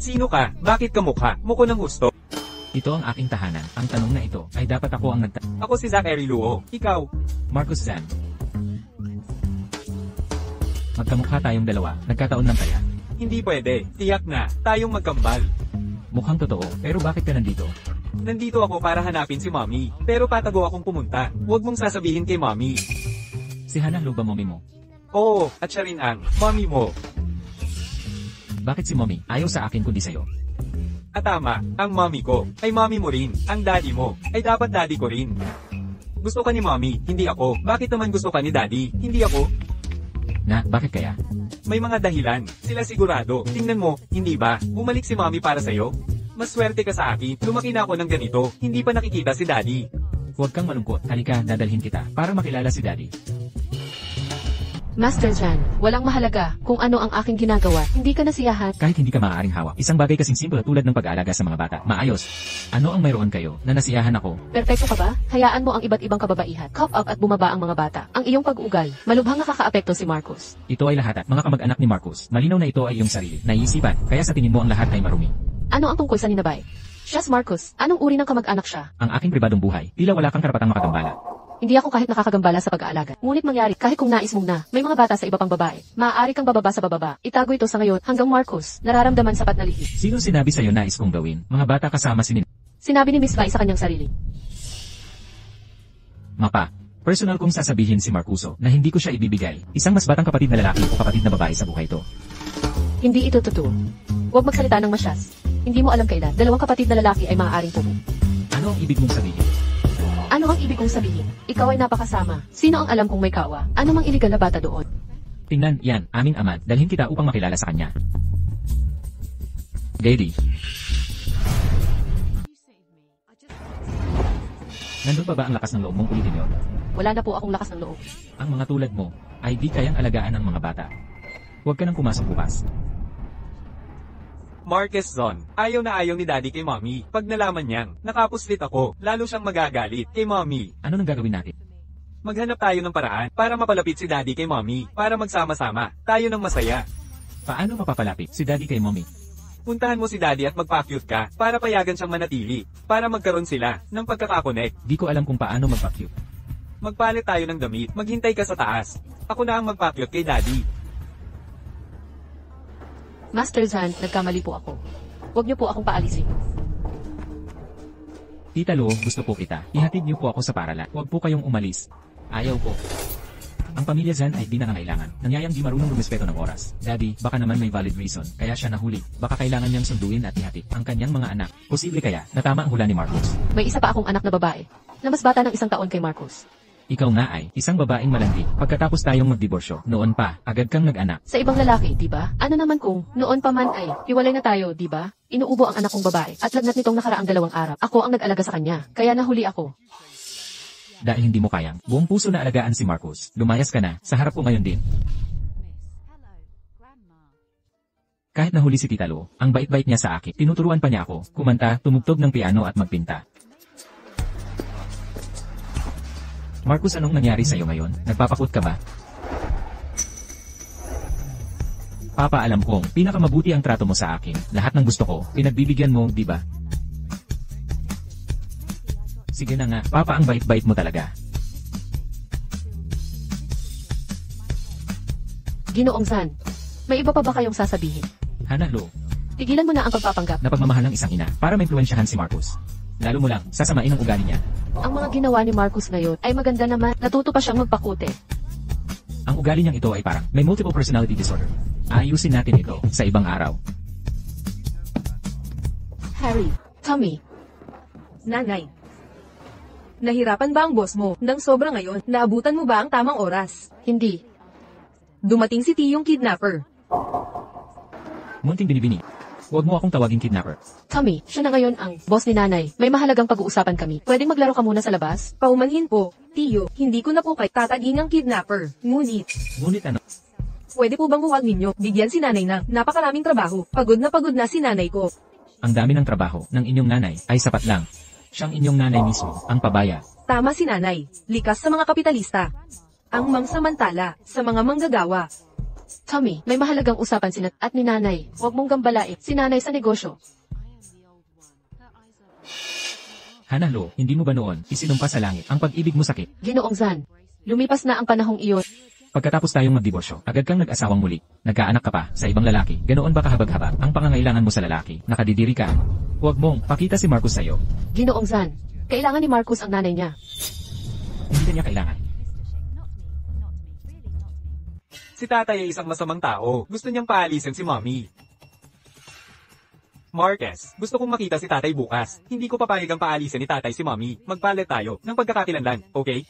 [SPEAKER 7] Sino ka? Bakit kamukha mo ko ng gusto?
[SPEAKER 1] Ito ang aking tahanan. Ang tanong na ito ay dapat ako ang
[SPEAKER 7] Ako si Zachary Luo. Ikaw?
[SPEAKER 1] Marcus Zan. Magkamukha tayong dalawa. Nagkataon lang kaya.
[SPEAKER 7] Hindi pwede. Tiyak na. Tayong magkambal.
[SPEAKER 1] Mukhang totoo. Pero bakit ka nandito?
[SPEAKER 7] Nandito ako para hanapin si Mommy. Pero patago akong pumunta. Huwag mong sasabihin kay Mommy.
[SPEAKER 1] Si Hannah Lo ba mommy mo?
[SPEAKER 7] Oo, at siya rin ang Mommy mo.
[SPEAKER 1] Bakit si mommy? Ayaw sa akin kundi sa'yo.
[SPEAKER 7] At tama, ang Mommy ko ay Mommy mo rin. Ang Daddy mo ay dapat Daddy ko rin. Gusto ka ni Mommy, hindi ako. Bakit naman gusto ka ni Daddy, hindi ako?
[SPEAKER 1] Na, bakit kaya?
[SPEAKER 7] May mga dahilan. Sila sigurado. Tingnan mo, hindi ba? Bumalik si Mommy para sa'yo. Mas swerte ka sa akin. Lumaki na ako ng ganito. Hindi pa nakikita si Daddy.
[SPEAKER 1] Huwag kang malungkot. Halika, dadalhin kita para makilala si Daddy.
[SPEAKER 2] Master Jan, walang mahalaga kung ano ang aking ginagawa. Hindi ka nasiyahan.
[SPEAKER 1] Kahit hindi ka maaaring hawak, isang bagay kasing simple tulad ng pag-aalaga sa mga bata. Maayos. Ano ang mayroon kayo na nasiyahan ako?
[SPEAKER 2] Perpekto ka ba? Hayaan mo ang iba't ibang kababaihan. Cough up at bumaba ang mga bata. Ang iyong pag-uugal. Malubhang nakakaapekto si Marcus.
[SPEAKER 1] Ito ay lahat at mga kamag-anak ni Marcus. Malinaw na ito ay iyong sarili. Naiisipan, kaya sa tingin mo ang lahat ay marumi.
[SPEAKER 2] Ano ang tungkol sa ninabay? Siya si Marcus. Anong uri ng kamag-anak siya?
[SPEAKER 1] Ang aking pribadong buhay, tila wala kang karapatang makagambala.
[SPEAKER 2] Hindi ako kahit nakakagambala sa pag-aalaga. Ngunit mangyari, kahit kung nais mong na, may mga bata sa iba pang babae. Maaari kang bababa sa bababa. Itago ito sa ngayon hanggang Marcus, nararamdaman sapat na lihim.
[SPEAKER 1] Sino sinabi sa'yo nais kong gawin? Mga bata kasama si
[SPEAKER 2] Sinabi ni Miss Vi sa kanyang sarili.
[SPEAKER 1] Mapa. Personal kong sasabihin si Marcuso na hindi ko siya ibibigay. Isang mas batang kapatid na lalaki o kapatid na babae sa buhay ito.
[SPEAKER 2] Hindi ito totoo. Huwag magsalita ng masyas. Hindi mo alam kailan, dalawang kapatid na lalaki ay maaaring tumo.
[SPEAKER 1] Ano ang ibig mong sabihin?
[SPEAKER 2] Ano ang ibig kong sabihin? Ikaw ay napakasama. Sino ang alam kong may kawa? Ano mang iligal na bata doon?
[SPEAKER 1] Tingnan, yan, aming ama, dalhin kita upang makilala sa kanya. Lady. Nandun pa ba ang lakas ng loob mong ulitin yun?
[SPEAKER 2] Wala na po akong lakas ng loob.
[SPEAKER 1] Ang mga tulad mo ay di kayang alagaan ng mga bata. Huwag ka nang pumasok bukas.
[SPEAKER 7] Marcus Zon, ayaw na ayaw ni Daddy kay Mommy. Pag nalaman niyang, nakapuslit ako, lalo siyang magagalit kay Mommy.
[SPEAKER 1] Ano nang gagawin natin?
[SPEAKER 7] Maghanap tayo ng paraan para mapalapit si Daddy kay Mommy, para magsama-sama, tayo ng masaya.
[SPEAKER 1] Paano mapapalapit si Daddy kay Mommy?
[SPEAKER 7] Puntahan mo si Daddy at magpa-cute ka, para payagan siyang manatili, para magkaroon sila ng pagkakakonek.
[SPEAKER 1] Di ko alam kung paano magpa-cute.
[SPEAKER 7] Magpalit tayo ng damit, maghintay ka sa taas. Ako na ang magpa-cute kay Daddy.
[SPEAKER 2] Master Zan, nagkamali po ako. Huwag niyo po akong paalisin.
[SPEAKER 1] Tita Lo, gusto po kita. Ihatid niyo po ako sa paralan. Huwag po kayong umalis. Ayaw po. Ang pamilya Zan ay di nangangailangan. Nangyayang di marunong rumispeto ng oras. Daddy, baka naman may valid reason, kaya siya nahuli. Baka kailangan niyang sunduin at ihatid ang kanyang mga anak. Posible kaya na tama ang hula ni Marcus.
[SPEAKER 2] May isa pa akong anak na babae, na mas bata ng 1 taon kay Marcus.
[SPEAKER 1] Ikaw nga ay isang babaeng malandi. Pagkatapos tayong magdiborsyo, noon pa, agad kang nag-anak.
[SPEAKER 2] Sa ibang lalaki, di ba? Ano naman kung, noon pa man ay, hiwalay na tayo, di ba? Inuubo ang anak kong babae, at lagnat nitong nakaraang 2 araw. Ako ang nag-alaga sa kanya, kaya nahuli ako.
[SPEAKER 1] Dahil hindi mo kayang, buong puso na alagaan si Marcus. Lumayas ka na, sa harap ko ngayon din.
[SPEAKER 6] Hello, Grandma.
[SPEAKER 1] Kahit nahuli si Tita Lo, ang bait-bait niya sa akin. Tinuturuan pa niya ako, kumanta, tumugtog ng piano at magpinta. Marcus, anong nangyari sa'yo ngayon? Nagpapakot ka ba? Papa, alam kong pinakamabuti ang trato mo sa akin. Lahat ng gusto ko, pinagbibigyan mo, di ba? Sige na nga, Papa, ang bait-bait mo talaga.
[SPEAKER 2] Ginoong Zan, may iba pa ba kayong sasabihin?
[SPEAKER 1] Hannah Lo,
[SPEAKER 2] Tigilan mo na ang pagpapanggap.
[SPEAKER 1] na pagmamahal ng isang ina para maimpluwensyahan si Marcus. Lalo mo lang, sasamain ang ugali niya.
[SPEAKER 2] Ang mga ginawa ni Marcus ngayon ay maganda naman, natuto pa siyang magpakute.
[SPEAKER 1] Ang ugali niyang ito ay parang may multiple personality disorder. Ayusin natin ito sa ibang araw.
[SPEAKER 2] Harry, Tommy,
[SPEAKER 3] Nanay. Nahirapan ba ang boss mo nang sobra ngayon? Naabutan mo ba ang tamang oras?
[SPEAKER 2] hindi.
[SPEAKER 3] Dumating si Tiyong kidnapper.
[SPEAKER 1] Munting binibini. Huwag mo akong tawaging kidnapper.
[SPEAKER 2] Tommy, siya na ngayon ang boss ni nanay. May mahalagang pag-uusapan kami. Pwedeng maglaro ka muna sa labas?
[SPEAKER 3] Paumanhin po, Tiyo, hindi ko na po kay tataging ang kidnapper. Ngunit,
[SPEAKER 1] Ngunit ano?
[SPEAKER 3] pwede po bang huwag ninyo bigyan si nanay ng napakaraming trabaho? Pagod na si nanay ko.
[SPEAKER 1] Ang dami ng trabaho ng inyong nanay ay sapat lang. Siyang inyong nanay mismo, ang pabaya.
[SPEAKER 3] Tama si nanay, likas sa mga kapitalista. Ang mangsamantala sa mga manggagawa.
[SPEAKER 2] Tommy, may mahalagang usapan sinat at ni nanay. Huwag mong gambalain. Si nanay sa negosyo.
[SPEAKER 1] Hanalo, hindi mo ba noon isinumpa sa langit ang pag-ibig mo sakit?
[SPEAKER 2] Ginoong Zan, lumipas na ang panahong iyon.
[SPEAKER 1] Pagkatapos tayong magdiborsyo, agad kang nag-asawang muli. Nagkaanak ka pa sa ibang lalaki. Ganoon ba kahabag-habag ang pangangailangan mo sa lalaki? Nakadidiri ka. Huwag mong pakita si Marcus sa'yo.
[SPEAKER 2] Ginoong Zan, kailangan ni Marcus ang nanay niya.
[SPEAKER 1] Hindi ka niya kailangan.
[SPEAKER 7] Si tatay ay isang masamang tao. Gusto niyang paalisin si mommy. Marquez, gusto kong makita si tatay bukas. Hindi ko papayag ang paalisin ni tatay si mommy. Magpalit tayo ng pagkakakilanlan, okay?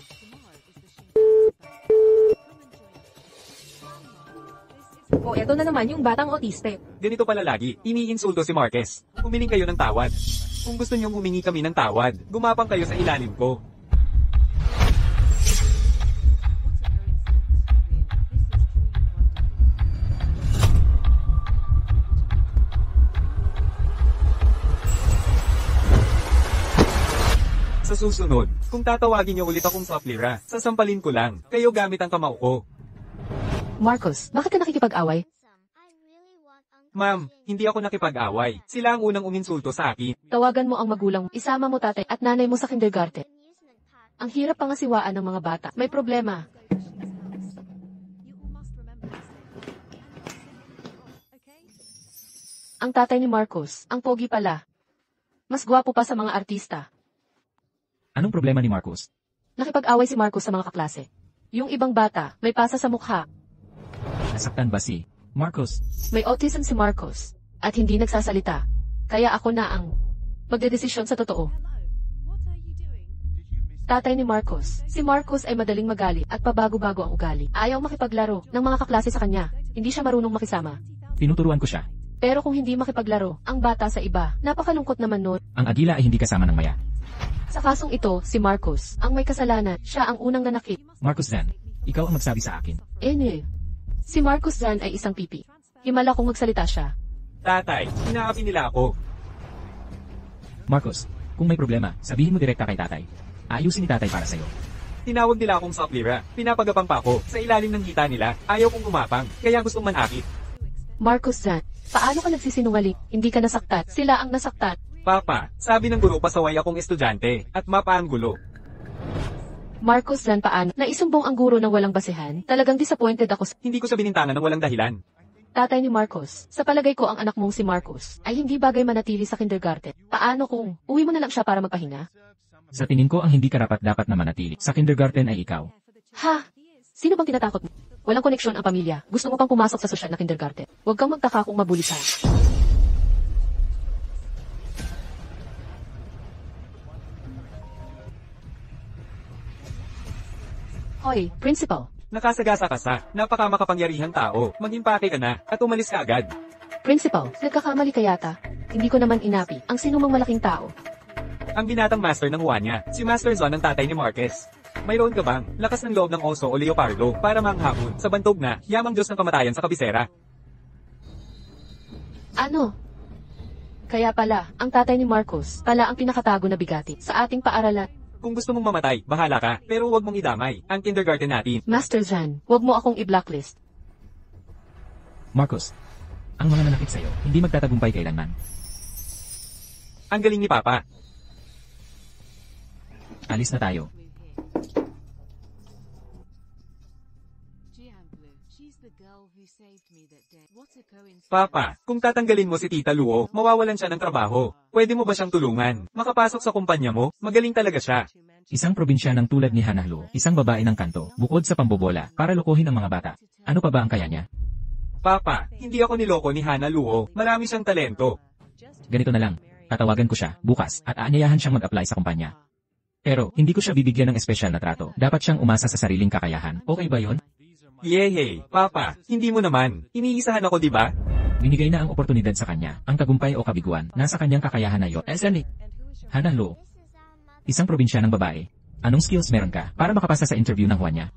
[SPEAKER 3] O eto na naman yung batang otiste.
[SPEAKER 7] Ganito pala lagi, iniinsulto si Marquez. Humiling kayo ng tawad. Kung gusto niyong humingi kami ng tawad, gumapang kayo sa ilalim ko. Sa susunod, kung tatawagin niyo ulit akong Soplira, sasampalin ko lang. Kayo gamit ang kamao ko.
[SPEAKER 2] Marcus, bakit ka nakikipag-away?
[SPEAKER 7] Ma'am, hindi ako nakipag-away. Sila ang unang uminsulto sa akin.
[SPEAKER 2] Tawagan mo ang magulang, isama mo tatay at nanay mo sa kindergarten. Ang hirap pangasiwaan ng mga bata. May problema.
[SPEAKER 4] You all must remember this. Okay?
[SPEAKER 2] Ang tatay ni Marcus, ang pogi pala. Mas gwapo pa sa mga artista.
[SPEAKER 1] Anong problema ni Marcus?
[SPEAKER 2] Nakipag-away si Marcus sa mga kaklase. Yung ibang bata, may pasa sa mukha.
[SPEAKER 1] Nasaktan ba si Marcus?
[SPEAKER 2] May autism si Marcus. At hindi nagsasalita. Kaya ako na ang magdedesisyon sa totoo.
[SPEAKER 4] Hello. What are you doing?
[SPEAKER 2] Tatay ni Marcus. Si Marcus ay madaling magalit at pabago-bago ang ugali. Ayaw makipaglaro ng mga kaklase sa kanya. Hindi siya marunong makisama.
[SPEAKER 1] Tinuturuan ko siya.
[SPEAKER 2] Pero kung hindi makipaglaro, ang bata sa iba, napakalungkot naman nun.
[SPEAKER 1] Ang agila ay hindi kasama ng maya.
[SPEAKER 2] Sa kasong ito, si Marcus, ang may kasalanan, siya ang unang nanakit.
[SPEAKER 1] Marcus Zan, ikaw ang magsabi sa akin.
[SPEAKER 2] Si Marcus Zan ay isang pipi. Himala kung magsalita siya.
[SPEAKER 7] Tatay, inaapi nila ako.
[SPEAKER 1] Marcus, kung may problema, sabihin mo direkta kay tatay. Ayusin ni tatay para sa'yo.
[SPEAKER 7] Tinawag nila akong Soplira. Pinapagapang pa ako. Sa ilalim ng hita nila, ayaw kong gumapang. Kaya gustong manakit.
[SPEAKER 2] Marcus Zan, paano ka nagsisinungaling? Hindi ka nasaktan. Sila ang nasaktan.
[SPEAKER 7] Papa, sabi ng guro pasaway akong estudyante at mapa ang gulo.
[SPEAKER 2] Marcus Zan, paano? Naisumbong ang guro ng walang basehan? Talagang disappointed ako sa
[SPEAKER 7] Hindi ko sa binintangan ng walang dahilan.
[SPEAKER 2] tatay ni Marcus. Sa palagay ko ang anak mong si Marcus ay hindi bagay manatili sa kindergarten. Paano kung uwi mo na lang siya para magpahinga?
[SPEAKER 1] Sa tingin ko ang hindi karapat-dapat na manatili sa kindergarten ay ikaw.
[SPEAKER 2] Ha? Sino bang tinatakot mo? Walang koneksyon ang pamilya. Gusto mo pang pumasok sa sosyal na kindergarten. Huwag kang magtaka kung mabuli siya. Hoy, principal.
[SPEAKER 7] Nakasagasa ka sa napakamakapangyarihang tao. Mag-impake ka na at umalis ka agad.
[SPEAKER 2] Principal, nagkakamali ka yata. Hindi ko naman inapi ang sinumang malaking tao.
[SPEAKER 7] Ang binatang master ng Juania, si Master Zon ang tatay ni Marquez. Mayroon ka bang lakas ng loob ng oso o leopardo para manghapon sa bantog na yamang Diyos ng kamatayan sa kabisera?
[SPEAKER 2] Ano? Kaya pala, ang tatay ni Marcus pala ang pinakatago na bigati sa ating paaralan.
[SPEAKER 7] Kung gusto mong mamatay, bahala ka. Pero huwag mong idamay ang kindergarten natin.
[SPEAKER 2] Master Zan, huwag mo akong i-blacklist.
[SPEAKER 1] Marcus, ang mga nanakit sa'yo, hindi magtatagumpay kailanman.
[SPEAKER 7] Ang galing ni Papa.
[SPEAKER 1] Alis na tayo.
[SPEAKER 7] Papa, kung tatanggalin mo si Tita Luo, mawawalan siya ng trabaho. Pwede mo ba siyang tulungan? Makapasok sa kumpanya mo? Magaling talaga siya.
[SPEAKER 1] Isang probinsyanang tulad ni Hanahlo, isang babae ng kanto, bukod sa pambobola, para lokohin ang mga bata. Ano pa ba ang kaya niya?
[SPEAKER 7] Papa, hindi ako niloko ni Hana Luo. Marami siyang talento.
[SPEAKER 1] Ganito na lang, tatawagan ko siya, bukas, at aanyayahan siyang mag-apply sa kumpanya. Pero, hindi ko siya bibigyan ng espesyal na trato. Dapat siyang umasa sa sariling kakayahan. Okay ba yon?
[SPEAKER 7] Yehey, Papa, hindi mo naman. Iniisahan ako, di ba?
[SPEAKER 1] Binigay na ang oportunidad sa kanya. Ang tagumpay o kabiguan, nasa kanyang kakayahan na yon. Hanahlo, isang probinsyanang babae. Anong skills meron ka para makapasa sa interview ng Juania?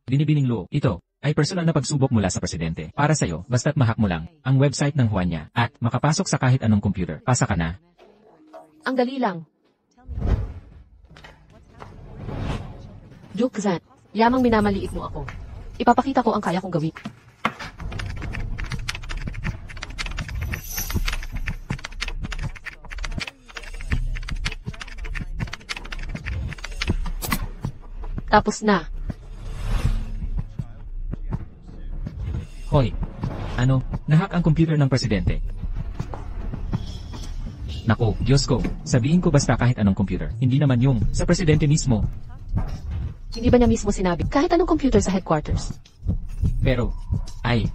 [SPEAKER 1] Binibining Lo, ito ay personal na pagsubok mula sa presidente. Para sa'yo, basta't mahack mo lang ang website ng Juania at makapasok sa kahit anong computer. Pasa ka na.
[SPEAKER 2] Ang dali lang. Duke Zan, yamang minamaliit mo ako. Ipapakita ko ang kaya kong gawin. Tapos na.
[SPEAKER 1] Hoy. Ano, nahack ang computer ng presidente. Nako, Diyos ko, sabihin ko basta kahit anong computer. Hindi naman yung sa presidente mismo.
[SPEAKER 2] Hindi ba niya mismo sinabi? Kahit anong computer sa headquarters.
[SPEAKER 1] Pero, ay.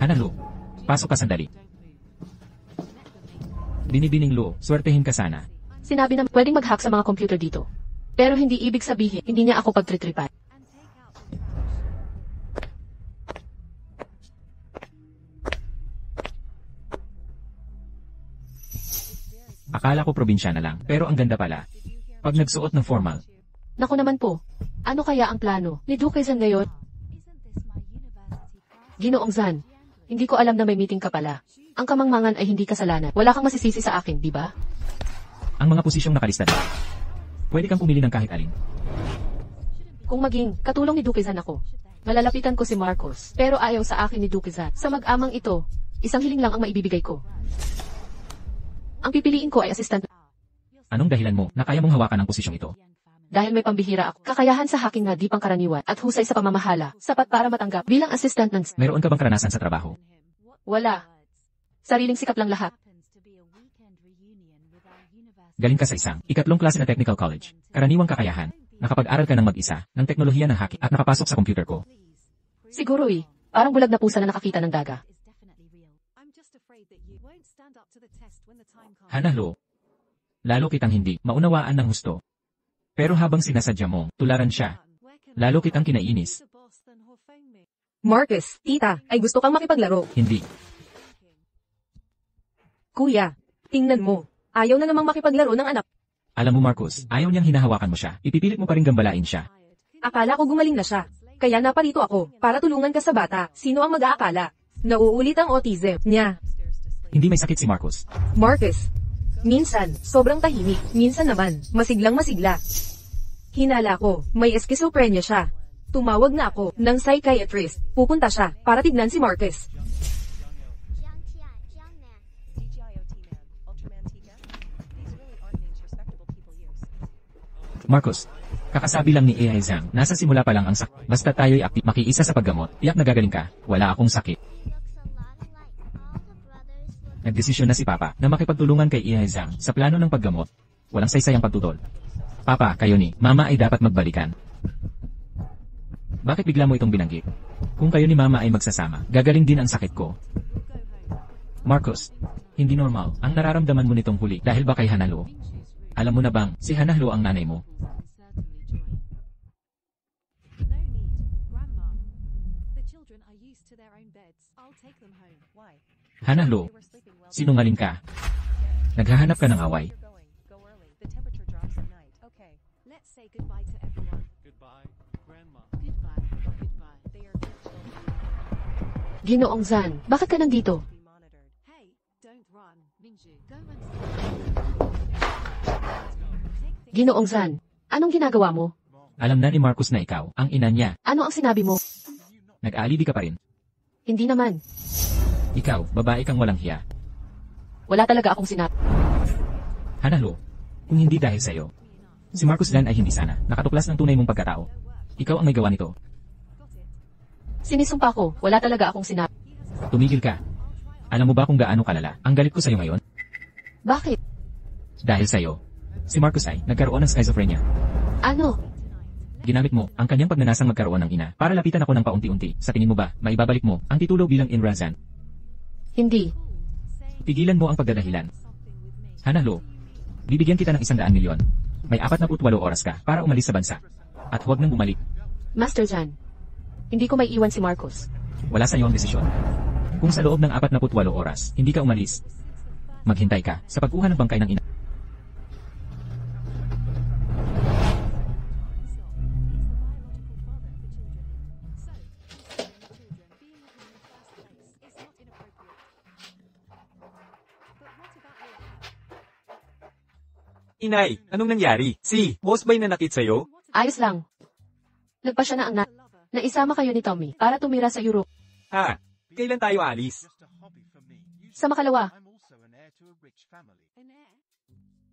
[SPEAKER 1] Hana Lu, pasok ka sandali. Binibining Lu, swertehin ka sana.
[SPEAKER 2] Sinabi na pwedeng mag-hack sa mga computer dito. Pero hindi ibig sabihin, hindi niya ako pagtritripan.
[SPEAKER 1] Akala ko probinsya na lang, pero ang ganda pala. Pag nagsuot ng formal,
[SPEAKER 2] Naku naman po. Ano kaya ang plano ni Duque Zan ngayon? Ginoong Zan, hindi ko alam na may meeting ka pala. Ang kamangmangan ay hindi kasalanan. Wala kang masisisi sa akin, di ba?
[SPEAKER 1] ang mga posisyong nakalista doon. Pwede kang pumili ng kahit alin.
[SPEAKER 2] Kung maging katulong ni Duque Zan ako, malalapitan ko si Marcos. Pero ayaw sa akin ni Duque Zan. Sa mag-amang ito, isang hiling lang ang maibibigay ko. Ang pipiliin ko ay assistant.
[SPEAKER 1] Anong dahilan mo na kaya mong hawakan ang posisyong ito?
[SPEAKER 2] Dahil may pambihira ako, kakayahan sa hacking na di pangkaraniwan at husay sa pamamahala, sapat para matanggap bilang assistant ng
[SPEAKER 1] Meron ka bang karanasan sa trabaho?
[SPEAKER 2] Wala. Sariling sikap lang lahat.
[SPEAKER 1] Galing ka sa ikatlong klase na technical college. Karaniwang kakayahan. Nakapag-aral ka ng mag-isa, ng teknolohiya ng hacking at nakapasok sa computer ko.
[SPEAKER 2] Siguro parang bulag na pusa na nakakita ng daga.
[SPEAKER 4] I'm just afraid that you won't stand up to the test when the time comes.
[SPEAKER 1] Hana Lu, lalo kitang hindi maunawaan ng husto. Pero habang sinasadya mong tularan siya, lalo kitang kinainis.
[SPEAKER 3] Marcus, tita, ay gusto kang makipaglaro.
[SPEAKER 1] Hindi.
[SPEAKER 3] Kuya, tingnan mo. Ayaw na namang makipaglaro ng anak.
[SPEAKER 1] Alam mo Marcos, ayaw niyang hinahawakan mo siya. Ipipilit mo pa rin gambalain siya.
[SPEAKER 3] Akala ko gumaling na siya. Kaya naparito ako, para tulungan ka sa bata. Sino ang mag-aakala? Nauulit ang autism niya.
[SPEAKER 1] Hindi may sakit si Marcos.
[SPEAKER 3] Marcus, minsan, sobrang tahimik. Minsan naman, masiglang masigla. Hinala ko, may schizophrenia siya. Tumawag na ako ng psychiatrist. Pupunta siya para tignan si Marcus.
[SPEAKER 1] Marcos, kakasabi lang ni AI Zhang, nasa simula pa lang ang sakit. Basta tayo'y aktif makiisa sa paggamot, tiyak na gagaling ka, wala akong sakit. Nagdesisyon na si Papa na makipagtulungan kay AI Zhang sa plano ng paggamot. Walang saysayang pagtutol. Papa, kayo ni Mama ay dapat magbalikan. Bakit bigla mo itong binanggit? Kung kayo ni Mama ay magsasama, gagaling din ang sakit ko. Marcos, hindi normal ang nararamdaman mo nitong huli dahil ba kay Hana Lu? Alam mo na bang si Hana Lu ang nanay mo?
[SPEAKER 4] No need, Grandma. The children are used to their own beds. I'll take them home. Why?
[SPEAKER 1] Hana Lu,
[SPEAKER 5] They were sleeping well.
[SPEAKER 1] sinungaling ka. Naghahanap ka ng away.
[SPEAKER 5] You're going. Go early. The temperature drops at night. Okay.
[SPEAKER 4] Let's say goodbye to everyone.
[SPEAKER 8] Goodbye, Grandma.
[SPEAKER 6] Goodbye. Goodbye.
[SPEAKER 5] They are good children.
[SPEAKER 2] Ginoong Zan, bakit ka nandito?
[SPEAKER 5] Be monitored.
[SPEAKER 4] Hey, don't run.
[SPEAKER 6] Mingju, go and
[SPEAKER 2] Ginoong Zan, anong ginagawa mo?
[SPEAKER 1] Alam na ni Marcos na ikaw, ang ina niya.
[SPEAKER 2] Ano ang sinabi mo?
[SPEAKER 1] Nag-aalibi ka pa rin.
[SPEAKER 2] Hindi naman.
[SPEAKER 1] Ikaw, babae kang walang hiya.
[SPEAKER 2] Wala talaga akong sinabi.
[SPEAKER 1] Hana Lu, kung hindi dahil sa'yo, si Marcos Lan ay hindi sana nakatuklas ng tunay mong pagkatao. Ikaw ang may gawa nito.
[SPEAKER 2] Sinisumpa ko, wala talaga akong sinabi.
[SPEAKER 1] Tumigil ka. Alam mo ba kung gaano kalala ang galit ko sa'yo ngayon?
[SPEAKER 2] Bakit?
[SPEAKER 1] Dahil sa'yo, si Marcos ay nagkaroon ng schizophrenia.
[SPEAKER 2] Ano?
[SPEAKER 1] Ginamit mo ang kanyang pagnanasang magkaroon ng ina para lapitan ako ng paunti-unti. Sa tingin mo ba, maibabalik mo ang titulo bilang Inrazan?
[SPEAKER 2] Hindi.
[SPEAKER 1] Pigilan mo ang pagdadahilan. Hana Lu, bibigyan kita ng 100 milyon. May 48 oras ka para umalis sa bansa. At huwag nang bumalik.
[SPEAKER 2] Master Jan, hindi ko may iwan si Marcos.
[SPEAKER 1] Wala sa iyo ang desisyon. Kung sa loob ng 48 oras, hindi ka umalis, maghintay ka sa pagkuha ng bangkay ng ina.
[SPEAKER 7] Inay, anong nangyari? Si, boss ba'y nanakit sa'yo?
[SPEAKER 2] Ayos lang. Nagpa siya na ang naisama kayo ni Tommy para tumira sa Europe.
[SPEAKER 7] Ha? Kailan tayo alis?
[SPEAKER 8] Just a hobby for me.
[SPEAKER 2] Sa makalawa.
[SPEAKER 8] I'm also an heir to a rich family.
[SPEAKER 4] An heir?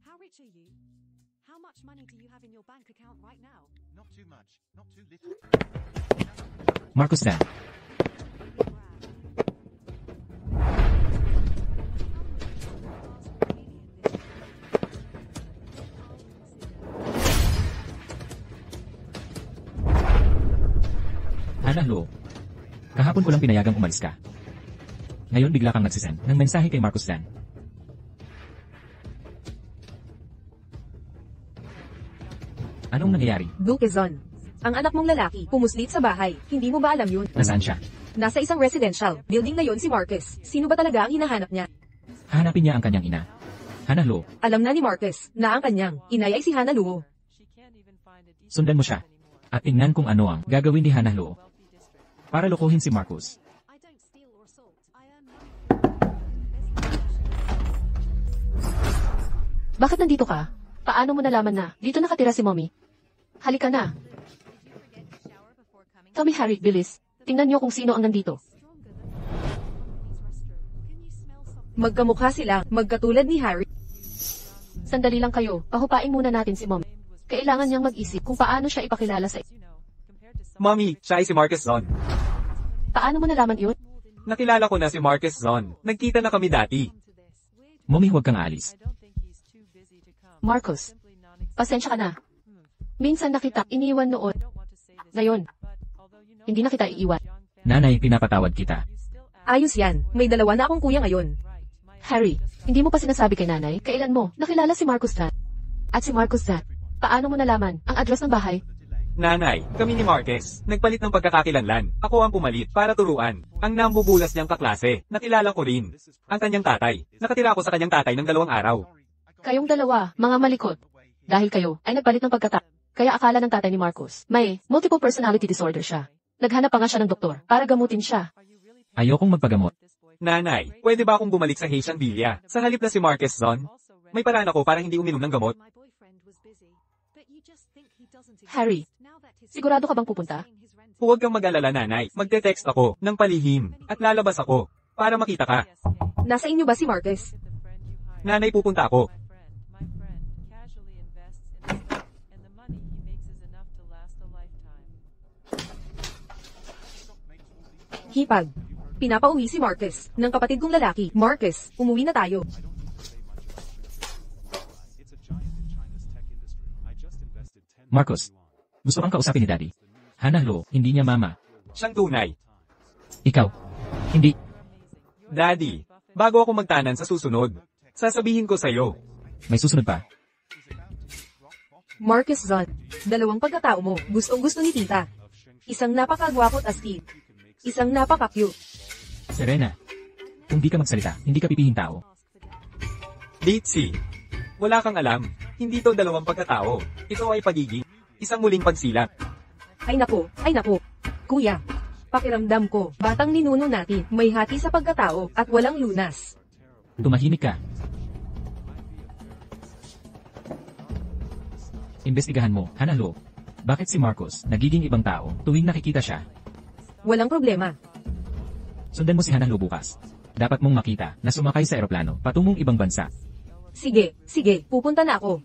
[SPEAKER 4] How rich are you? How much money do you have in your bank account right now?
[SPEAKER 8] Not too much, not too little.
[SPEAKER 1] Marcos Dan. Hana Lo. Kahapon ko lang pinayagang umalis ka. Ngayon bigla kang nagsisend ng mensahe kay Marcos Dan. Anong nangyayari?
[SPEAKER 3] Duke Zon. Ang anak mong lalaki, pumuslit sa bahay. Hindi mo ba alam yun?
[SPEAKER 1] Nasaan siya?
[SPEAKER 3] Nasa isang residential building na yon si Marcus. Sino ba talaga ang hinahanap niya?
[SPEAKER 1] Hahanapin niya ang kanyang ina. Hana Lo,
[SPEAKER 3] Alam na ni Marcus na ang kanyang inay ay si Hana Luo.
[SPEAKER 5] She can't even find a decent
[SPEAKER 1] sundan mo siya. At tingnan kung ano ang gagawin ni Hana Lo
[SPEAKER 5] wealthy district.
[SPEAKER 1] para lokohin si Marcos.
[SPEAKER 4] I don't steal or assault. I earn money.
[SPEAKER 2] Bakit nandito ka? Paano mo nalaman na dito nakatira si Mommy? Halika na. Tommy, Harry, bilis. Tingnan niyo kung sino ang nandito.
[SPEAKER 4] Can you smell something?
[SPEAKER 3] Magkamukha sila, magkatulad ni Harry.
[SPEAKER 2] Sandali lang kayo. Pahupain muna natin si Mommy. Kailangan niyang mag-isip kung paano siya ipakilala sa
[SPEAKER 5] You know, compared to some
[SPEAKER 7] Mommy, siya ay si Marcus Zon.
[SPEAKER 2] Paano mo nalaman yun?
[SPEAKER 7] Nakilala ko na si Marcus Zon. Nagkita na kami dati.
[SPEAKER 1] Mommy, huwag kang aalis.
[SPEAKER 5] I don't think he's too busy to come.
[SPEAKER 2] Marcos,
[SPEAKER 5] Simply non-existent.
[SPEAKER 2] pasensya ka na. Minsan na kita iniwan noon.
[SPEAKER 5] I don't want to say this,
[SPEAKER 2] Ngayon,
[SPEAKER 5] but although you know
[SPEAKER 2] hindi na kita iiwan.
[SPEAKER 5] young family,
[SPEAKER 1] Nanay, pinapatawad kita.
[SPEAKER 5] you still act
[SPEAKER 3] Ayos yan, may dalawa na akong kuya ngayon.
[SPEAKER 5] right. My
[SPEAKER 2] Harry, hindi mo pa sinasabi kay nanay, kailan mo nakilala si Marcos Dan? At si Marcos Dan, paano mo nalaman ang address ng bahay?
[SPEAKER 7] Nanay, kami ni Marquez. Nagpalit ng pagkakakilanlan. Ako ang pumalit para turuan. Ang nambubulas niyang kaklase. Nakilala ko rin. Ang kanyang tatay. Nakatira ako sa kanyang tatay ng 2 araw.
[SPEAKER 2] Kayong dalawa, mga malikot. Dahil kayo ay nagpalit ng kaya akala ng tatay ni Marcos, may multiple personality disorder siya. Naghanap pa nga siya ng doktor para gamutin siya.
[SPEAKER 1] Ayokong magpagamot.
[SPEAKER 7] Nanay, pwede ba akong bumalik sa Haitian Villa? Sa halip na si Marquez Zon? May paraan ako para hindi uminom ng gamot.
[SPEAKER 4] My boyfriend was busy. But you just think he doesn't exist.
[SPEAKER 2] Harry,
[SPEAKER 4] Now that his
[SPEAKER 2] sigurado ka bang pupunta?
[SPEAKER 4] paying his rent.
[SPEAKER 7] Huwag kang mag-alala, nanay. Magte-text ako ng palihim at lalabas ako para makita ka.
[SPEAKER 3] Nasa inyo ba si Marcus?
[SPEAKER 5] the friend you hired.
[SPEAKER 7] Nanay, pupunta ako.
[SPEAKER 5] My friend casually invests in the stock, and the money he makes is enough to last a lifetime.
[SPEAKER 3] Hipag. Pinapauwi si Marcus ng kapatid kong lalaki. Marcus, umuwi na tayo.
[SPEAKER 8] It's a giant in China's tech industry. I just invested 10
[SPEAKER 1] Marcos,
[SPEAKER 8] million yuan.
[SPEAKER 1] gusto kang kausapin ni Daddy. Hana Lo, hindi niya mama.
[SPEAKER 7] Siyang tunay.
[SPEAKER 1] Ikaw. Hindi.
[SPEAKER 7] Daddy, bago ako magtanan sa susunod, sasabihin ko sa'yo.
[SPEAKER 1] May susunod pa.
[SPEAKER 3] Marcus Zon. 2 pagkatao mo. Gustong gusto ni tita. Isang napakagwapo't astig. Isang napaka-cute.
[SPEAKER 1] Serena. Kung di ka magsalita, hindi ka pipihing tao.
[SPEAKER 7] Ditzy, wala kang alam. Hindi to 2 pagkatao. Ito ay pagiging isang muling pagsilap.
[SPEAKER 3] Ay nako, ay nako. Kuya, pakiramdam ko, batang ninuno natin, may hati sa pagkatao, at walang lunas.
[SPEAKER 1] Tumahimik ka. Imbestigahan mo, Hana Lo. Bakit si Marcos nagiging ibang tao tuwing nakikita siya?
[SPEAKER 3] Walang problema.
[SPEAKER 1] Sundan mo si Hana Lo bukas. Dapat mong makita na sumakay sa eroplano patungong ibang bansa.
[SPEAKER 3] Sige, sige, pupunta na ako.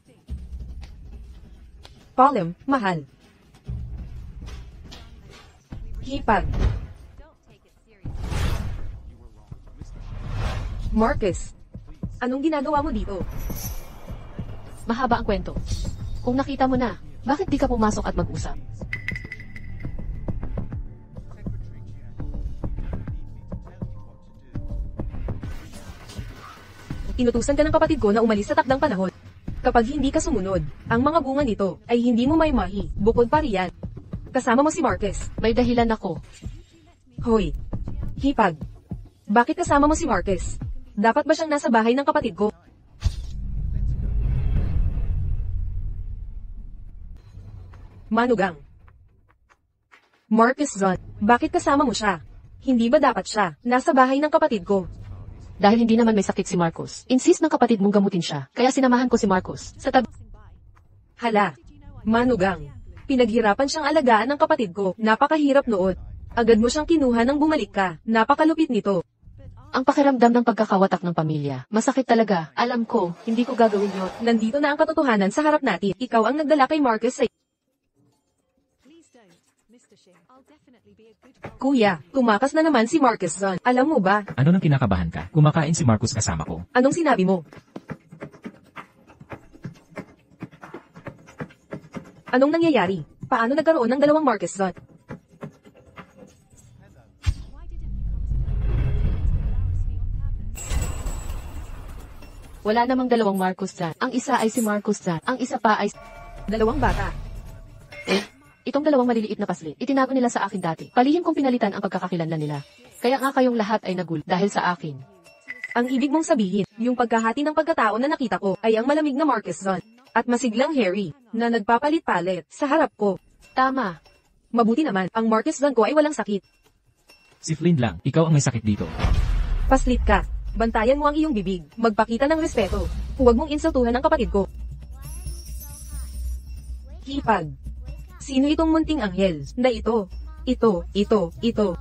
[SPEAKER 3] Palem, mahal. Hipag. Marcus, anong ginagawa mo dito?
[SPEAKER 2] Mahaba ang kwento. Kung nakita mo na, bakit di ka pumasok at mag-usap?
[SPEAKER 3] Inutusan ka ng kapatid ko na umalis sa takdang panahon. Kapag hindi ka sumunod, ang mga bunga nito ay hindi mo may mahi, bukod pa riyan. Kasama mo si Marcus.
[SPEAKER 2] May dahilan ako.
[SPEAKER 3] Hoy, Hipag. Bakit kasama mo si Marcus? Dapat ba siyang nasa bahay ng kapatid ko? Manugang. Marcus Zon, bakit kasama mo siya? Hindi ba dapat siya nasa bahay ng kapatid ko?
[SPEAKER 2] Dahil hindi naman may sakit si Marcos, insist ng kapatid mong gamutin siya. Kaya sinamahan ko si Marcos sa tabi.
[SPEAKER 3] Hala, Manugang. Pinaghirapan siyang alagaan ng kapatid ko. Napakahirap noon. Agad mo siyang kinuha nang bumalik ka. Napakalupit nito.
[SPEAKER 2] Ang pakiramdam ng pagkakawatak ng pamilya. Masakit talaga. Alam ko, hindi ko gagawin yun.
[SPEAKER 3] Nandito na ang katotohanan sa harap natin. Ikaw ang nagdala kay Marcus sa...
[SPEAKER 4] Please don't, Mr. Shing. I'll definitely be a good father.
[SPEAKER 3] Kuya, tumakas na naman si Marcus Zon. Alam mo ba,
[SPEAKER 1] Ano nang kinakabahan ka? Kumakain si Marcus kasama ko.
[SPEAKER 3] anong sinabi mo? Anong nangyayari? Paano nagkaroon ng dalawang Marcus Zon?
[SPEAKER 4] Why didn't you come to me? To embarrass me on purpose.
[SPEAKER 2] Wala namang dalawang Marcus Zan. Ang isa ay si Marcus Zan. Ang isa pa ay...
[SPEAKER 3] Dalawang bata.
[SPEAKER 2] Itong dalawang maliliit na paslit, itinago nila sa akin dati. Palihim kong pinalitan ang pagkakakilanlan nila. Kaya nga kayong lahat ay nagul dahil sa akin.
[SPEAKER 3] Ang ibig mong sabihin, yung pagkahati ng pagkatao na nakita ko ay ang malamig na Marcus Zon. At masiglang Harry, na nagpapalit-palit sa harap ko.
[SPEAKER 2] Tama.
[SPEAKER 3] Mabuti naman, ang Marcus Zon ko ay walang sakit.
[SPEAKER 1] Si Flynn lang, ikaw ang may sakit dito.
[SPEAKER 3] Paslit ka. Bantayan mo ang iyong bibig. Magpakita ng respeto. Huwag mong insultuhan ang kapatid ko. Hipag. Sino itong munting anghel na ito? Ito.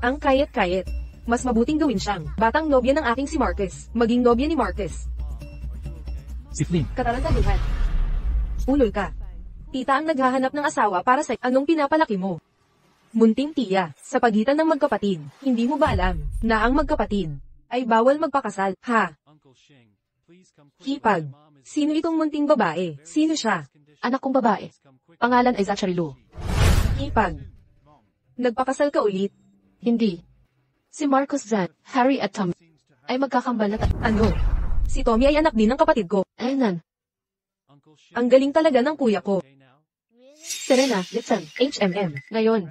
[SPEAKER 3] Ang kayat-kayat. Mas mabuting gawin siyang batang nobya ng aking si Marcus. Maging nobya ni Marcus.
[SPEAKER 1] Si Flynn,
[SPEAKER 3] Katarantaduhan. Ulol ka. Tita ang naghahanap ng asawa para sa anong pinapalaki mo. Munting tiya, sa pagitan ng magkapatid, hindi mo ba alam na ang magkapatid ay bawal magpakasal, ha?
[SPEAKER 8] Uncle Shing, please come quick.
[SPEAKER 3] Hipag.
[SPEAKER 8] My mom is
[SPEAKER 3] Sino itong munting babae? Sino siya?
[SPEAKER 2] Anak kong babae.
[SPEAKER 8] Please come quick.
[SPEAKER 2] Pangalan ay Zachary Lu.
[SPEAKER 3] Hipag. Nagpakasal ka ulit?
[SPEAKER 2] Hindi. Si Marcus Zan, Harry at Tom ay magkakambal na
[SPEAKER 3] Ano? Si Tommy ay anak din ng kapatid ko.
[SPEAKER 2] Ayun.
[SPEAKER 8] Uncle Shing,
[SPEAKER 3] Ang galing talaga ng kuya ko.
[SPEAKER 8] okay now?
[SPEAKER 2] Serena, Litsan.
[SPEAKER 3] HMM.
[SPEAKER 2] Ngayon,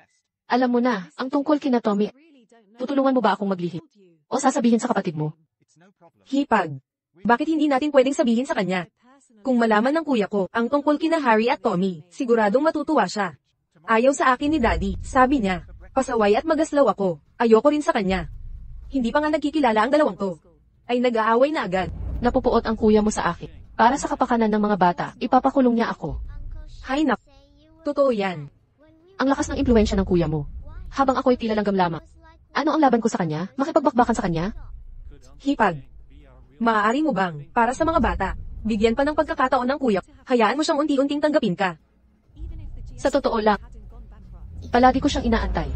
[SPEAKER 2] alam mo na, ang tungkol kina Tommy,
[SPEAKER 4] Really don't know.
[SPEAKER 2] tutulungan mo ba akong maglihim?
[SPEAKER 4] Told you.
[SPEAKER 2] O sasabihin sa kapatid mo?
[SPEAKER 8] It's no problem.
[SPEAKER 3] Hipag. Bakit hindi natin pwedeng sabihin sa kanya? Kung malaman ng kuya ko ang tungkol kina Harry at Tommy, siguradong matutuwa siya. Ayaw sa akin ni Daddy, sabi niya. Pasaway at magaslaw ako. Ayoko rin sa kanya. Hindi pa nga nagkikilala ang dalawang to. Ay nag-aaway na agad.
[SPEAKER 2] Napupuot ang kuya mo sa akin. Para sa kapakanan ng mga bata, ipapakulong niya ako.
[SPEAKER 3] Hay nak. Totoo yan.
[SPEAKER 2] Ang lakas ng impluensya ng kuya mo. Habang ako'y tila langgam lamang. Ano ang laban ko sa kanya? Makipagbakbakan sa kanya?
[SPEAKER 3] Hipag. Maaari mo bang, para sa mga bata, bigyan pa ng pagkakataon ng kuya, hayaan mo siyang unti-unting tanggapin ka.
[SPEAKER 4] Even if the GM
[SPEAKER 2] Sa totoo lang,
[SPEAKER 4] hadn't gone bankrupt.
[SPEAKER 2] palagi ko siyang inaantay.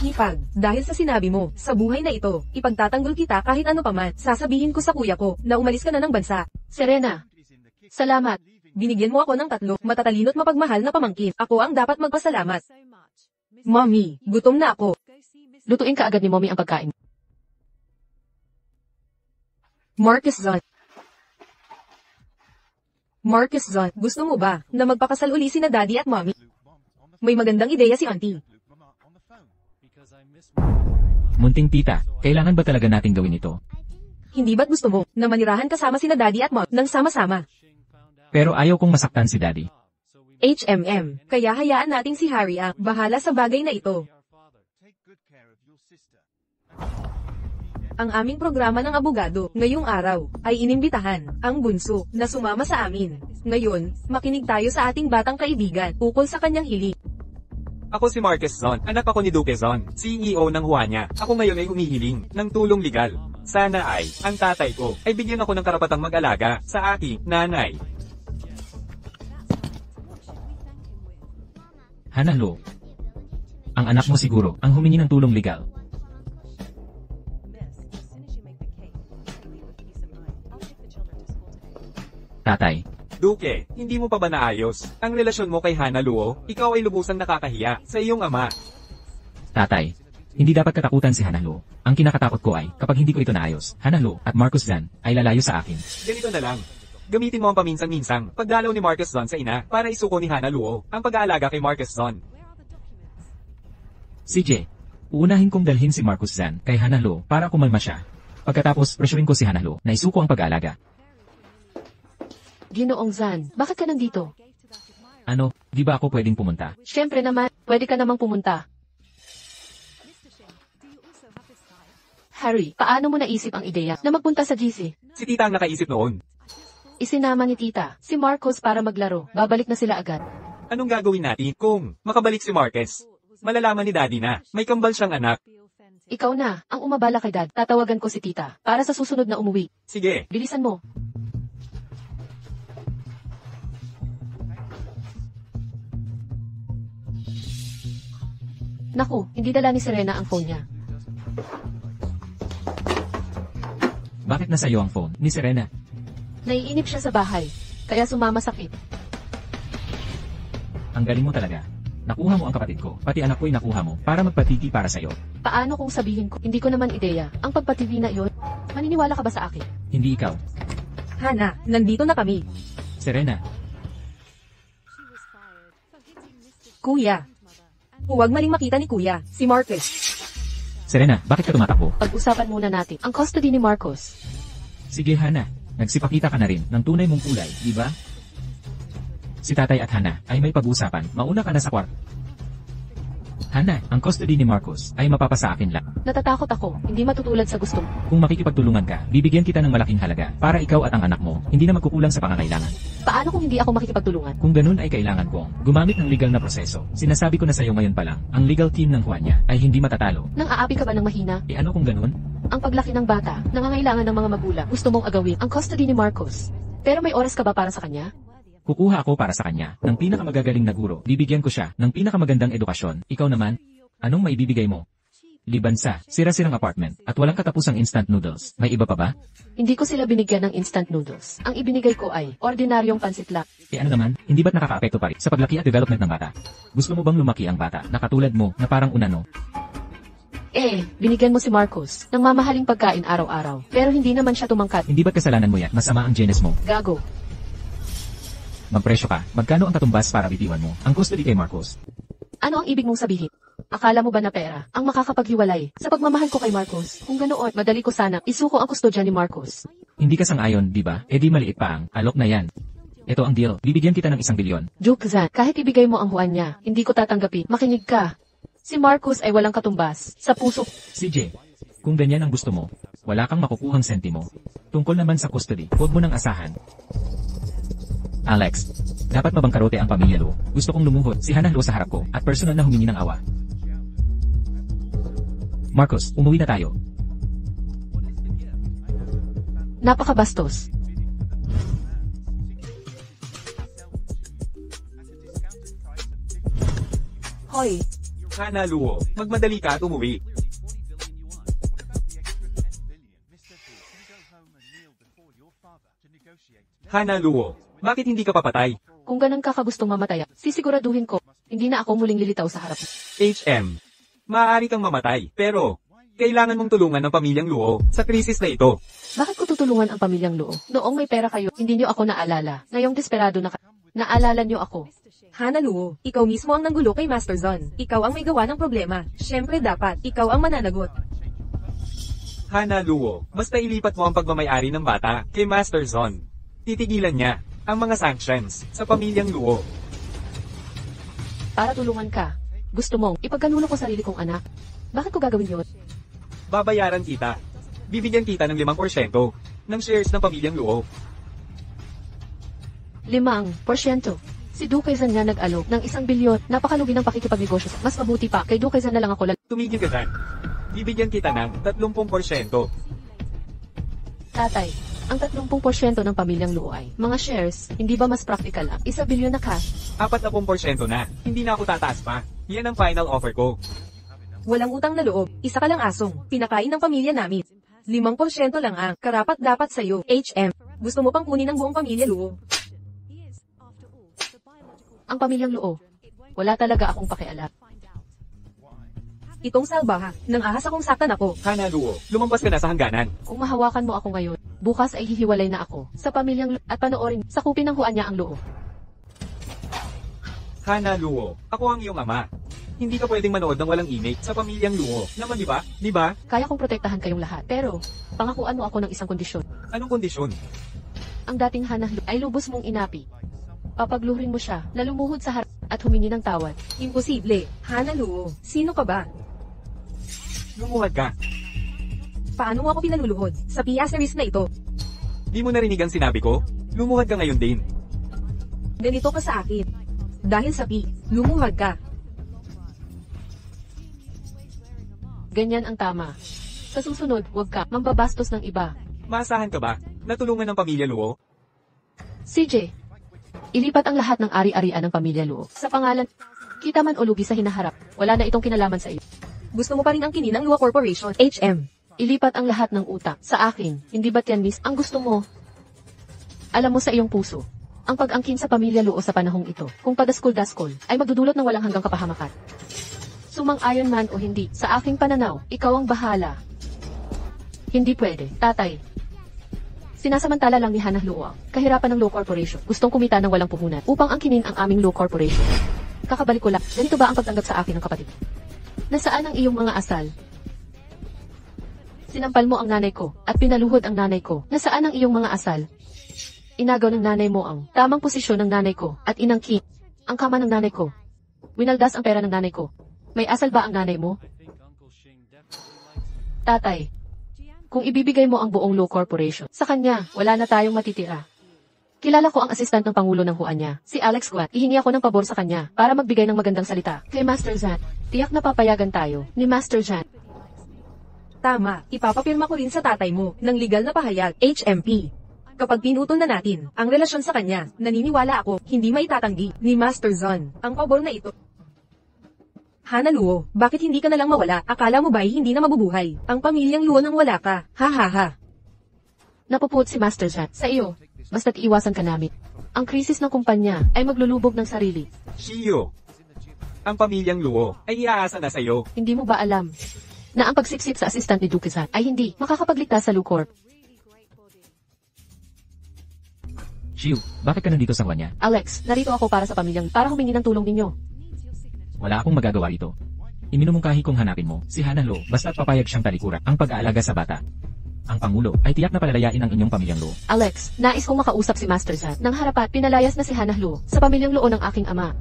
[SPEAKER 3] Hipag, dahil sa sinabi mo, sa buhay na ito, ipagtatanggol kita kahit ano paman, sasabihin ko sa kuya ko, na umalis ka na ng bansa.
[SPEAKER 2] Serena, salamat.
[SPEAKER 3] Binigyan mo ako ng 3 matatalino't mapagmahal na pamangkin. Ako ang dapat magpasalamat.
[SPEAKER 4] So much. Mr.
[SPEAKER 3] Mommy, gutom na ako.
[SPEAKER 4] Go see Mr.
[SPEAKER 2] Lutuin ka agad ni Mommy ang pagkain.
[SPEAKER 3] Marcus Zon. Marcus Zon, gusto mo ba na magpakasal uli sina Daddy at Mommy? May magandang ideya si Auntie.
[SPEAKER 8] Because I miss my very much.
[SPEAKER 1] munting tita, kailangan ba talaga nating gawin ito?
[SPEAKER 3] Hindi ba't gusto mo na manirahan kasama sina Daddy at Mom nang sama-sama?
[SPEAKER 8] Shing found out
[SPEAKER 1] Pero ayaw kong masaktan si daddy.
[SPEAKER 8] so we
[SPEAKER 3] HMM. Kaya hayaan nating si Harry ang bahala sa bagay na ito.
[SPEAKER 8] our father. Take good care of your sister.
[SPEAKER 3] Ang aming programa ng abogado ngayong araw ay inimbitahan ang bunso na sumama sa amin. Ngayon, makinig tayo sa ating batang kaibigan ukol sa kanyang hilig.
[SPEAKER 7] Ako si Marcus Zon, anak ako ni Duque Zon, CEO ng Huanya. Ako ngayon ay humihiling ng tulong legal. Sana ay, ang tatay ko, ay bigyan ako ng karapatang mag-alaga sa aking nanay.
[SPEAKER 1] Hanalo. Ang anak mo siguro, ang humingi ng tulong legal.
[SPEAKER 5] Miss, as soon as you make the cake, leave with peace of mind. I'll take the children to school today.
[SPEAKER 1] Tatay,
[SPEAKER 7] Duque, hindi mo pa ba naayos ang relasyon mo kay Hana Luo? Ikaw ay lubusang nakakahiya sa iyong ama.
[SPEAKER 1] tatay. Hindi dapat katakutan si Hanalo. Ang kinakatakot ko ay, kapag hindi ko ito naayos, Hanalo at Marcus Zan ay lalayo sa akin.
[SPEAKER 7] Ganito na lang. Gamitin mo ang paminsan-minsang pagdalaw ni Marcus Zon sa ina para isuko ni Hana Luo ang pag-aalaga kay Marcus Zon.
[SPEAKER 5] Where are the documents?
[SPEAKER 1] CJ, uunahin kong dalhin si Marcus Zan kay Hanalo para kumalma siya. Pagkatapos, presyuin ko si Hanalo na isuko ang pag-aalaga.
[SPEAKER 2] Ginoong Zan, bakit ka nandito?
[SPEAKER 5] Gave to that admirer.
[SPEAKER 1] Ano, di ba ako pwedeng pumunta?
[SPEAKER 2] Siyempre naman, pwede ka namang pumunta.
[SPEAKER 5] Mr. Shing, do you also have this side?
[SPEAKER 2] Harry, paano mo naisip ang ideya na magpunta sa GC?
[SPEAKER 7] Si tita ang nakaisip noon.
[SPEAKER 2] Isinama ni tita, si Marcos para maglaro. Babalik na sila agad.
[SPEAKER 7] Anong gagawin natin kung makabalik si Marcus? Malalaman ni daddy na may kambal siyang anak.
[SPEAKER 5] Be authentic.
[SPEAKER 2] Ikaw na, ang umabala kay Dad. Tatawagan ko si Tita, para sa susunod na umuwi.
[SPEAKER 7] Sige.
[SPEAKER 2] Bilisan mo. Naku, hindi dala ni Serena ang phone niya.
[SPEAKER 1] Bakit nasa iyo ang phone ni Serena?
[SPEAKER 2] Naiinip siya sa bahay, kaya sumamasakit.
[SPEAKER 1] Ang galing mo talaga. Nakuha mo ang kapatid ko, pati anak ko'y nakuha mo, para magpatiti para sa'yo.
[SPEAKER 2] Paano kung sabihin ko, hindi ko naman ideya, ang pagpativi na iyon? Maniniwala ka ba sa akin?
[SPEAKER 1] Hindi ikaw.
[SPEAKER 3] Hana, nandito na kami.
[SPEAKER 1] Serena,
[SPEAKER 4] She was fired for hitting Mr.
[SPEAKER 3] Kuya.
[SPEAKER 4] grandmother and
[SPEAKER 3] Huwag maling makita ni Kuya, si Marcus.
[SPEAKER 1] Serena, bakit ka tumatakbo?
[SPEAKER 2] Pag-usapan muna natin ang custody ni Marcos.
[SPEAKER 1] Sige Hana, nagsipakita ka na rin ng tunay mong kulay, di ba? Si Tatay at Hana ay may pag-usapan, mauna ka na sa kwarto. Hana, ang custody ni Marcos ay mapapasa akin lang.
[SPEAKER 2] Natatakot ako, hindi matutulad sa gusto mo.
[SPEAKER 1] Kung makikipagtulungan ka, bibigyan kita ng malaking halaga para ikaw at ang anak mo hindi na magkukulang sa pangangailangan.
[SPEAKER 2] Paano kung hindi ako makikipagtulungan?
[SPEAKER 1] Kung ganun ay kailangan kong gumamit ng legal na proseso. Sinasabi ko na sa iyo ngayon pa lang, ang legal team ng Juania ay hindi matatalo.
[SPEAKER 2] Nang aapi ka ba ng mahina?
[SPEAKER 1] E ano kung ganun?
[SPEAKER 2] Ang paglaki ng bata, nangangailangan ng mga magulang, gusto mong agawin ang custody ni Marcos. Pero may oras ka ba para sa kanya?
[SPEAKER 1] Kukuha ako para sa kanya ng pinakamagagaling na guro. Bibigyan ko siya ng pinakamagandang edukasyon. Ikaw naman, anong maibibigay mo? Liban sa sira-sirang apartment at walang katapusang instant noodles. May iba pa ba?
[SPEAKER 2] Hindi ko sila binigyan ng instant noodles. Ang ibinigay ko ay ordinaryong pansit lang.
[SPEAKER 1] E ano naman, hindi ba't nakakaapekto pa rin sa paglaki at development ng bata? Gusto mo bang lumaki ang bata na katulad mo na parang unano?
[SPEAKER 2] Binigyan mo si Marcos ng mamahaling pagkain araw-araw. Pero hindi naman siya tumangkat.
[SPEAKER 1] Hindi ba't kasalanan mo yan? Masama ang genes mo.
[SPEAKER 2] Gago.
[SPEAKER 1] Magpresyo ka. Magkano ang katumbas para bitiwan mo ang custody kay Marcos?
[SPEAKER 2] Ano ang ibig mong sabihin? Akala mo ba na pera ang makakapaghiwalay sa pagmamahal ko kay Marcos? Kung ganoon, madali ko sana isuko ang kustodya ni Marcos.
[SPEAKER 1] Hindi ka sang-ayon, di ba? E di maliit pa ang alok na yan. Ito ang deal. Bibigyan kita ng 1 bilyon.
[SPEAKER 2] Joke Zan, kahit ibigay mo ang huwan niya, hindi ko tatanggapin. Makinig ka. Si Marcos ay walang katumbas sa puso.
[SPEAKER 1] CJ, kung ganyan ang gusto mo, wala kang makukuhang sentimo. Tungkol naman sa custody, huwag mo nang asahan. Alex, dapat mabangkarote ang pamilya Lo. Gusto kong lumuhod si Hana Lo sa harap ko at personal na humingi ng awa. Marcos, umuwi na tayo.
[SPEAKER 2] Napakabastos. Hoy,
[SPEAKER 7] Hana Luo, magmadali ka at umuwi. Hana Luo, bakit hindi ka papatay?
[SPEAKER 2] kung ganun ka kagustong mamatay, sisiguraduhin ko, hindi na ako muling lilitaw sa harap mo.
[SPEAKER 7] HM, maaari kang mamatay, pero kailangan mong tulungan ng pamilyang Luo sa krisis na ito.
[SPEAKER 2] Bakit ko tutulungan ang pamilyang Luo? Noong may pera kayo, hindi niyo ako naalala. Ngayong desperado na naalala niyo ako.
[SPEAKER 3] Hana Luo, ikaw mismo ang nanggulo kay Master Zon. Ikaw ang may gawa ng problema. Siyempre dapat, ikaw ang mananagot.
[SPEAKER 7] Hana Luo, basta ilipat mo ang pagmamayari ng bata kay Master Zon. Titigilan niya ang mga sanctions sa pamilyang Luo.
[SPEAKER 2] Para tulungan ka. Gusto mong ipagkanulo ko sarili kong anak. Bakit ko gagawin yun?
[SPEAKER 7] Babayaran kita. Bibigyan kita ng 5% ng shares ng pamilyang Luo.
[SPEAKER 2] 5%. Si Duquesne nga nag-alok ng 1 bilyon. Napakalugi ng pakikipagnegosyo. Mas mabuti pa, kay Duquesne na lang ako
[SPEAKER 7] Tumigil ka dyan. Bibigyan kita ng 30%.
[SPEAKER 2] Tatay, ang 30% ng pamilyang Luo ay mga shares. Hindi ba mas practical ang 1 bilyon na cash?
[SPEAKER 7] 40% na. Hindi na ako tataas pa. Yan ang final offer ko.
[SPEAKER 3] Walang utang na loob. Isa ka lang asong. Pinakain ng pamilya namin. 5% lang ang karapat-dapat sa'yo. HM, gusto mo pang kunin ang buong pamilya Luo.
[SPEAKER 4] He is, after all, the biological
[SPEAKER 2] Ang pamilyang Luo, wala talaga akong pakialam.
[SPEAKER 4] find out.
[SPEAKER 3] Itong salbaha, nang ahas akong saktan ako.
[SPEAKER 7] Hana Luo, lumampas ka na sa hangganan.
[SPEAKER 2] Kung mahawakan mo ako ngayon, bukas ay hihiwalay na ako sa pamilyang Luo at panoorin sa kupin ng huan niya ang Luo.
[SPEAKER 7] Hana Luo, ako ang iyong ama. Hindi ka pwedeng manood ng walang imik sa pamilyang Luo. Naman di ba? Di ba?
[SPEAKER 2] Kaya kong protektahan kayong lahat. Pero, pangakuan mo ako ng isang kondisyon.
[SPEAKER 7] Anong kondisyon?
[SPEAKER 2] Ang dating Hana Luo ay lubos mong inapi. Papagluhin mo siya na lumuhod sa harap at humingi ng tawad.
[SPEAKER 3] Imposible. Hana Luo, sino ka ba?
[SPEAKER 7] Lumuhad ka.
[SPEAKER 3] Paano mo ako pinaluluhod? Sa PIA series na ito.
[SPEAKER 7] Di mo narinig ang sinabi ko? Lumuhad ka ngayon din.
[SPEAKER 3] Ganito ka sa akin. Dahil sa P, lumuhad ka.
[SPEAKER 2] Ganyan ang tama. Sa susunod, huwag ka mambabastos ng iba.
[SPEAKER 7] Maasahan ka ba? Natulungan ng pamilya Luo?
[SPEAKER 2] CJ, ilipat ang lahat ng ari-arian ng pamilya Luo sa pangalan, kita man o lugi sa hinaharap, wala na itong kinalaman sa iyo.
[SPEAKER 3] Gusto mo pa rin ang kinin ng Luo Corporation, HM.
[SPEAKER 2] Ilipat ang lahat ng utak sa akin, hindi ba't yan miss ang gusto mo? Alam mo sa iyong puso, ang pag-angkin sa pamilya Luo sa panahong ito, kung padaskol-daskol, ay magdudulot ng walang hanggang kapahamakan. Sumang-ayon man o hindi, sa aking pananaw, ikaw ang bahala. Hindi pwede, tatay. Sinasamantala lang ni Hannah Luo ang kahirapan ng Luo Corporation. Gustong kumita ng walang puhunan upang angkinin ang aming Luo Corporation. Kakabalik ko lang, ganito ba ang pagtanggap sa akin ng kapatid? Nasaan ang iyong mga asal? Sinampal mo ang nanay ko at pinaluhod ang nanay ko. Nasaan ang iyong mga asal? Inagaw ng nanay mo ang tamang posisyon ng nanay ko at inangkin ang kama ng nanay ko. Winaldas ang pera ng nanay ko. May asal ba ang nanay mo? Tatay, kung ibibigay mo ang buong Luo Corporation sa kanya, wala na tayong matitira. Kilala ko ang asistant ng Pangulo ng Huan niya, si Alex Guat. Ihingi ako ng pabor sa kanya para magbigay ng magandang salita kay Master Zan. Tiyak na papayagan tayo ni Master Zan.
[SPEAKER 3] Tama, ipapapirma ko rin sa tatay mo ng legal na pahayag, HMP. Kapag pinutol na natin ang relasyon sa kanya, naniniwala ako, hindi maitatanggi ni Master Zan ang pabor na ito. Hannah Luo, bakit hindi ka na lang mawala? Akala mo ba'y hindi na mabubuhay ang pamilyang Luo nang wala ka? Ha ha ha.
[SPEAKER 2] Napuput si Master Zan sa iyo, basta't iwasan ka namin. Ang krisis ng kumpanya ay maglulubog ng sarili.
[SPEAKER 7] Shio! Ang pamilyang Luo ay iaasa na sa'yo.
[SPEAKER 2] Hindi mo ba alam na ang pagsipsip sa assistant ni Duke Zan ay hindi makakapagligtas sa Luo Corp?
[SPEAKER 1] Shiu, bakit ka nandito sa Huan niya?
[SPEAKER 2] Alex, narito ako para sa pamilyang para humingi ng tulong ninyo.
[SPEAKER 1] Wala akong magagawa rito. Iminumungkahi kong hanapin mo, si Hannah Luo, basta't papayag siyang talikuran ang pag-aalaga sa bata. Ang Pangulo ay tiyak na palalayain ang inyong pamilyang Luo.
[SPEAKER 2] Alex, nais kong makausap si Master Zan. Nang harapat, pinalayas na si Hannah Luo sa pamilyang Luo ng aking ama.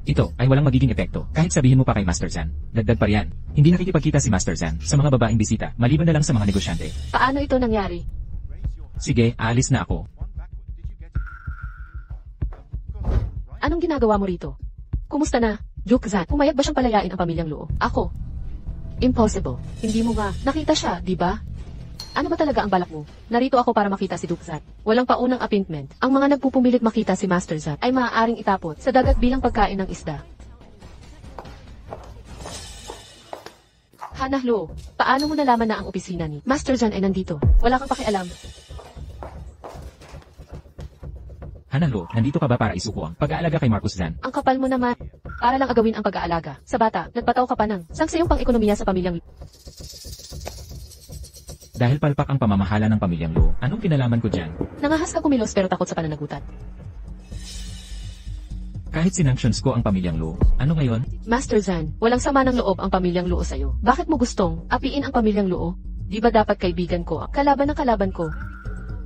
[SPEAKER 1] Ito ay walang magiging epekto, kahit sabihin mo pa kay Master Zan. Dagdag pa riyan, hindi nakikipagkita si Master Zan sa mga babaeng bisita, maliban na lang sa mga negosyante.
[SPEAKER 2] Paano ito nangyari?
[SPEAKER 1] Sige, aalis na ako.
[SPEAKER 2] Anong ginagawa mo rito? Kumusta na, Duke Zan? Pumayag ba siyang palayain ang pamilyang Luo? Ako? Impossible. Hindi mo nga nakita siya, di ba? Ano ba talaga ang balak mo? Narito ako para makita si Duke Zan. Walang paunang appointment. Ang mga nagpupumilit makita si Master Zan ay maaaring itapot sa dagat bilang pagkain ng isda. Hannah Luo, paano mo nalaman na ang opisina ni Master Zan ay nandito? Wala kang pakialam.
[SPEAKER 1] Hannah Luo, nandito ka ba para isuko ang pag-aalaga kay Marcus Zan?
[SPEAKER 2] Ang kapal mo naman. Para lang agawin ang pag-aalaga. Sa bata, nagpataw ka pa ng sangsayong pang-ekonomiya sa pamilyang Luo.
[SPEAKER 1] Dahil palpak ang pamamahala ng pamilyang Luo, anong kinalaman ko dyan?
[SPEAKER 2] Nangahas ka kumilos pero takot sa pananagutan.
[SPEAKER 1] Kahit sinanctions ko ang pamilyang Luo, ano ngayon?
[SPEAKER 2] Master Zan, walang sama ng loob ang pamilyang Luo sa'yo. Bakit mo gustong apiin ang pamilyang Luo? Di ba dapat kaibigan ko? Kalaban ng kalaban ko.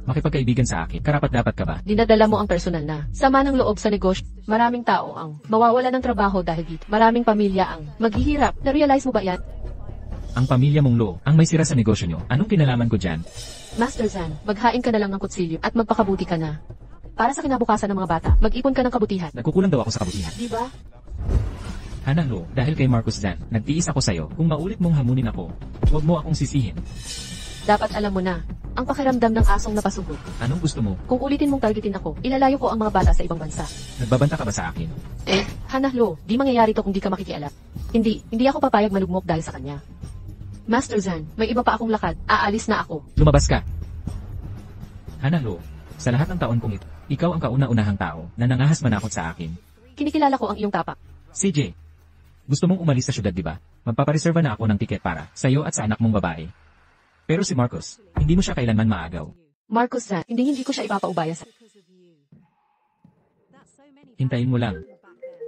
[SPEAKER 1] Makipagkaibigan sa akin, karapat-dapat ka ba?
[SPEAKER 2] Dinadala mo ang personal na sama ng loob sa negosyo. Maraming tao ang mawawala ng trabaho dahil dito. Maraming pamilya ang maghihirap. Na-realize mo ba yan?
[SPEAKER 1] Ang pamilya mong Luo, ang may sira sa negosyo nyo, anong kinalaman ko dyan?
[SPEAKER 2] Master Zan, maghain ka na lang ng kutsilyo at magpakabuti ka na. Para sa kinabukasan ng mga bata, mag-ipon ka ng kabutihan.
[SPEAKER 1] Nagkukulang daw ako sa kabutihan.
[SPEAKER 2] Di ba?
[SPEAKER 1] Hannah Luo, dahil kay Marcus Zan, nagtiis ako sa'yo. Kung maulit mong hamunin ako, huwag mo akong sisihin.
[SPEAKER 2] Dapat alam mo na, ang pakiramdam ng asong napasugod.
[SPEAKER 1] Anong gusto mo?
[SPEAKER 2] Kung ulitin mong targetin ako, ilalayo ko ang mga bata sa ibang bansa.
[SPEAKER 1] Nagbabanta ka ba sa akin?
[SPEAKER 2] Hannah Luo, di mangyayari to kung di ka makikialam. Hindi ako papayag malugmok dahil sa kanya. Master Zan, may iba pa akong lakad, aalis na ako.
[SPEAKER 1] Lumabas ka! Hannah Luo, sa lahat ng taon kong ito, ikaw ang kauna-unahang tao na nangahas manakot sa akin.
[SPEAKER 2] Kinikilala ko ang iyong tapak.
[SPEAKER 1] CJ, gusto mong umalis sa syudad, di ba? Magpapareserva na ako ng tiket para sa'yo at sa anak mong babae. Pero si Marcus, hindi mo siya kailanman maagaw.
[SPEAKER 2] Marcus Zan, hindi ko siya ipapaubaya sa...
[SPEAKER 4] Because of you. That's so many
[SPEAKER 1] Hintayin mo lang.
[SPEAKER 4] back then.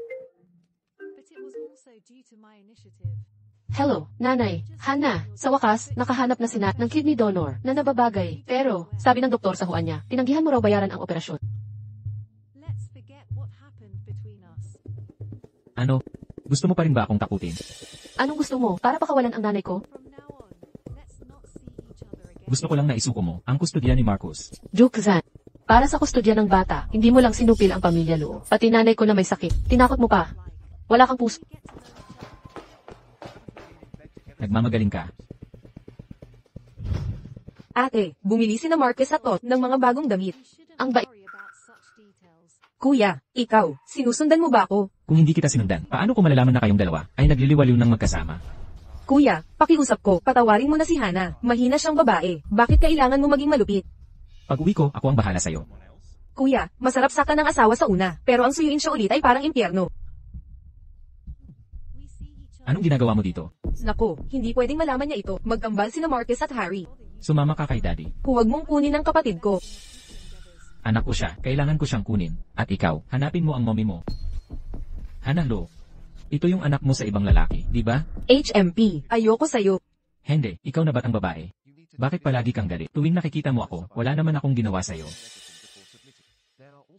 [SPEAKER 4] But it was also due to my initiative.
[SPEAKER 2] Hello, nanay. Hannah, sa wakas, nakahanap na sina ng kidney donor na nababagay. Pero, sabi ng doktor sa Huan niya, tinanggihan mo raw bayaran ang operasyon.
[SPEAKER 4] Let's forget what happened between us.
[SPEAKER 1] Ano? Gusto mo pa rin ba akong takutin?
[SPEAKER 2] Anong gusto mo? Para pakawalan ang nanay ko?
[SPEAKER 4] From now on, let's not see each other again.
[SPEAKER 1] Gusto ko lang na isuko mo ang kustodya ni Marcus.
[SPEAKER 2] Duke Zan, para sa kustodya ng bata, hindi mo lang sinupil ang pamilya Luo. Pati nanay ko na may sakit. Tinakot mo pa. Wala kang puso.
[SPEAKER 1] Mamagaling ka.
[SPEAKER 3] Ate, bumili si na Marquez at Tot ng mga bagong damit.
[SPEAKER 2] Ang bait.
[SPEAKER 4] Worry about such details.
[SPEAKER 3] Kuya, ikaw, sinusundan mo ba ako?
[SPEAKER 1] Kung hindi kita sinundan, paano ko malalaman na kayong dalawa ay nagliliwaliw ng magkasama?
[SPEAKER 3] Kuya, pakiusap ko, patawarin mo na si Hana. Mahina siyang babae. Bakit kailangan mo maging malupit?
[SPEAKER 1] Pag uwi ko, ako ang bahala sa'yo.
[SPEAKER 3] Kuya, masarap saktan ng asawa sa una, pero ang suyuin siya ulit ay parang impyerno.
[SPEAKER 4] We see each other.
[SPEAKER 1] Anong ginagawa mo dito?
[SPEAKER 3] Nako, hindi pwedeng malaman niya ito. Magkambal si na Marquez at Harry.
[SPEAKER 1] Sumama ka kay daddy.
[SPEAKER 3] Huwag mong kunin ang kapatid ko.
[SPEAKER 1] Anak ko siya, kailangan ko siyang kunin. At ikaw, hanapin mo ang mommy mo. Hanalo. Ito yung anak mo sa ibang lalaki, di ba?
[SPEAKER 3] HMP, ayoko sa'yo.
[SPEAKER 1] Hindi, ikaw na ba't ang babae? Bakit palagi kang galit? Tuwing nakikita mo ako, wala naman akong ginawa sa'yo.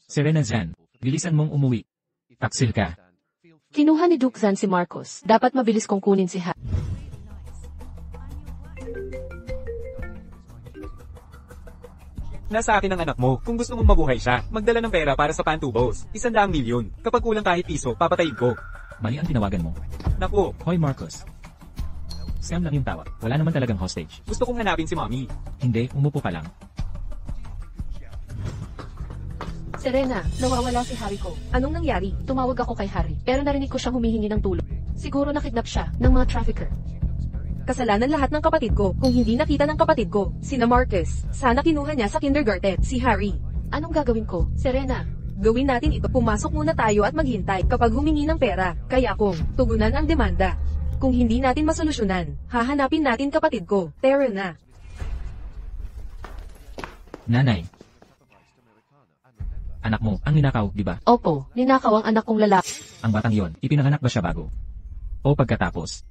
[SPEAKER 1] Serena Zan, bilisan mong umuwi. Taksil ka.
[SPEAKER 2] Kinuha ni Duke Zan si Marcos. Dapat mabilis kong kunin si Harry.
[SPEAKER 7] Nasa akin ang anak mo. Kung gusto mong mabuhay siya, magdala ng pera para sa pantubos. 100 milyon. Kapag kulang kahit piso, papatayin ko.
[SPEAKER 1] Mali ang tinawagan mo.
[SPEAKER 7] Naku,
[SPEAKER 1] Hoy Marcos. Scam lang yung tawag. Wala naman talagang hostage.
[SPEAKER 7] gusto kong hanapin si mommy.
[SPEAKER 1] Hindi, umupo ka lang.
[SPEAKER 2] Serena, nawawala si Harry ko.
[SPEAKER 3] Anong nangyari?
[SPEAKER 2] Tumawag ako kay Harry, pero narinig ko siyang humihingi ng tulong. Siguro nakidnap siya ng mga trafficker.
[SPEAKER 3] Kasalanan lahat ng kapatid ko. Kung hindi nakita ng kapatid ko, si na Marquez, sana kinuha niya sa kindergarten, si Harry.
[SPEAKER 2] Anong gagawin ko? Serena,
[SPEAKER 3] Gawin natin ito. Pumasok muna tayo at maghintay kapag humingi ng pera. Kaya kung tugunan ang demanda. Kung hindi natin masolusyonan, hahanapin natin kapatid ko. Tara na.
[SPEAKER 1] Nanay. Anak mo, ang ninakaw, di ba?
[SPEAKER 2] opo, ninakaw ang anak kong lalaki.
[SPEAKER 1] Ang batang yon, ipinanganak ba siya bago? O pagkatapos?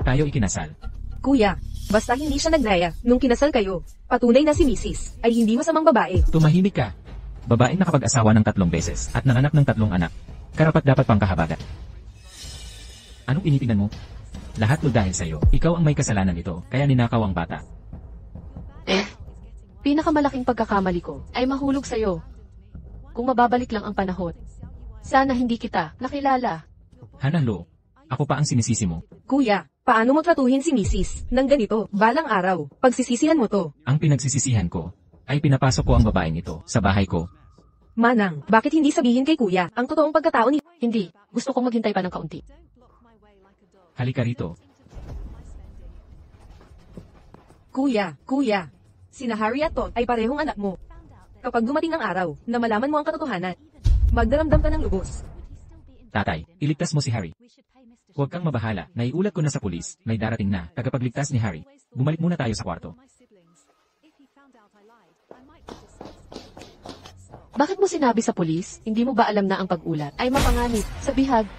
[SPEAKER 1] Tayo ikinasal.
[SPEAKER 3] Kuya, basta hindi siya nagnaya nung kinasal kayo. Patunay na si Mrs. ay hindi masamang babae.
[SPEAKER 1] Tumahimik ka. Babaeng nakapag-asawa ng 3 beses at nanganak ng 3 anak. Karapat dapat pang kahabagan. Anong tinitingnan mo? Lahat mo dahil sa'yo. Ikaw ang may kasalanan nito, kaya ninakaw ang bata.
[SPEAKER 2] Pinakamalaking pagkakamali ko ay mahulog sa'yo. Kung mababalik lang ang panahon. Sana hindi kita nakilala.
[SPEAKER 1] Hanalo, ako pa ang sinisisi mo.
[SPEAKER 3] Kuya, paano mo tratuhin si Mrs. nang ganito, balang araw? Pagsisisihan mo to.
[SPEAKER 1] Ang pinagsisisihan ko ay pinapasok ko ang babaeng ito sa bahay ko.
[SPEAKER 3] Manang, bakit hindi sabihin kay kuya ang totoong pagkatao ni...
[SPEAKER 2] Hindi, gusto kong maghintay pa ng kaunti.
[SPEAKER 1] Halika rito.
[SPEAKER 3] Kuya, sina Harry at Tot ay parehong anak mo. Kapag dumating ang araw na malaman mo ang katotohanan, magdaramdam ka ng lubos.
[SPEAKER 1] Tatay, iligtas mo si Harry. Huwag kang mabahala, naiulat ko na sa pulis, may darating na, tagapagligtas ni Harry. Bumalik muna tayo sa kwarto.
[SPEAKER 2] Bakit mo sinabi sa pulis? Hindi mo ba alam na ang pag-ulat ay mapanganib sa bihag?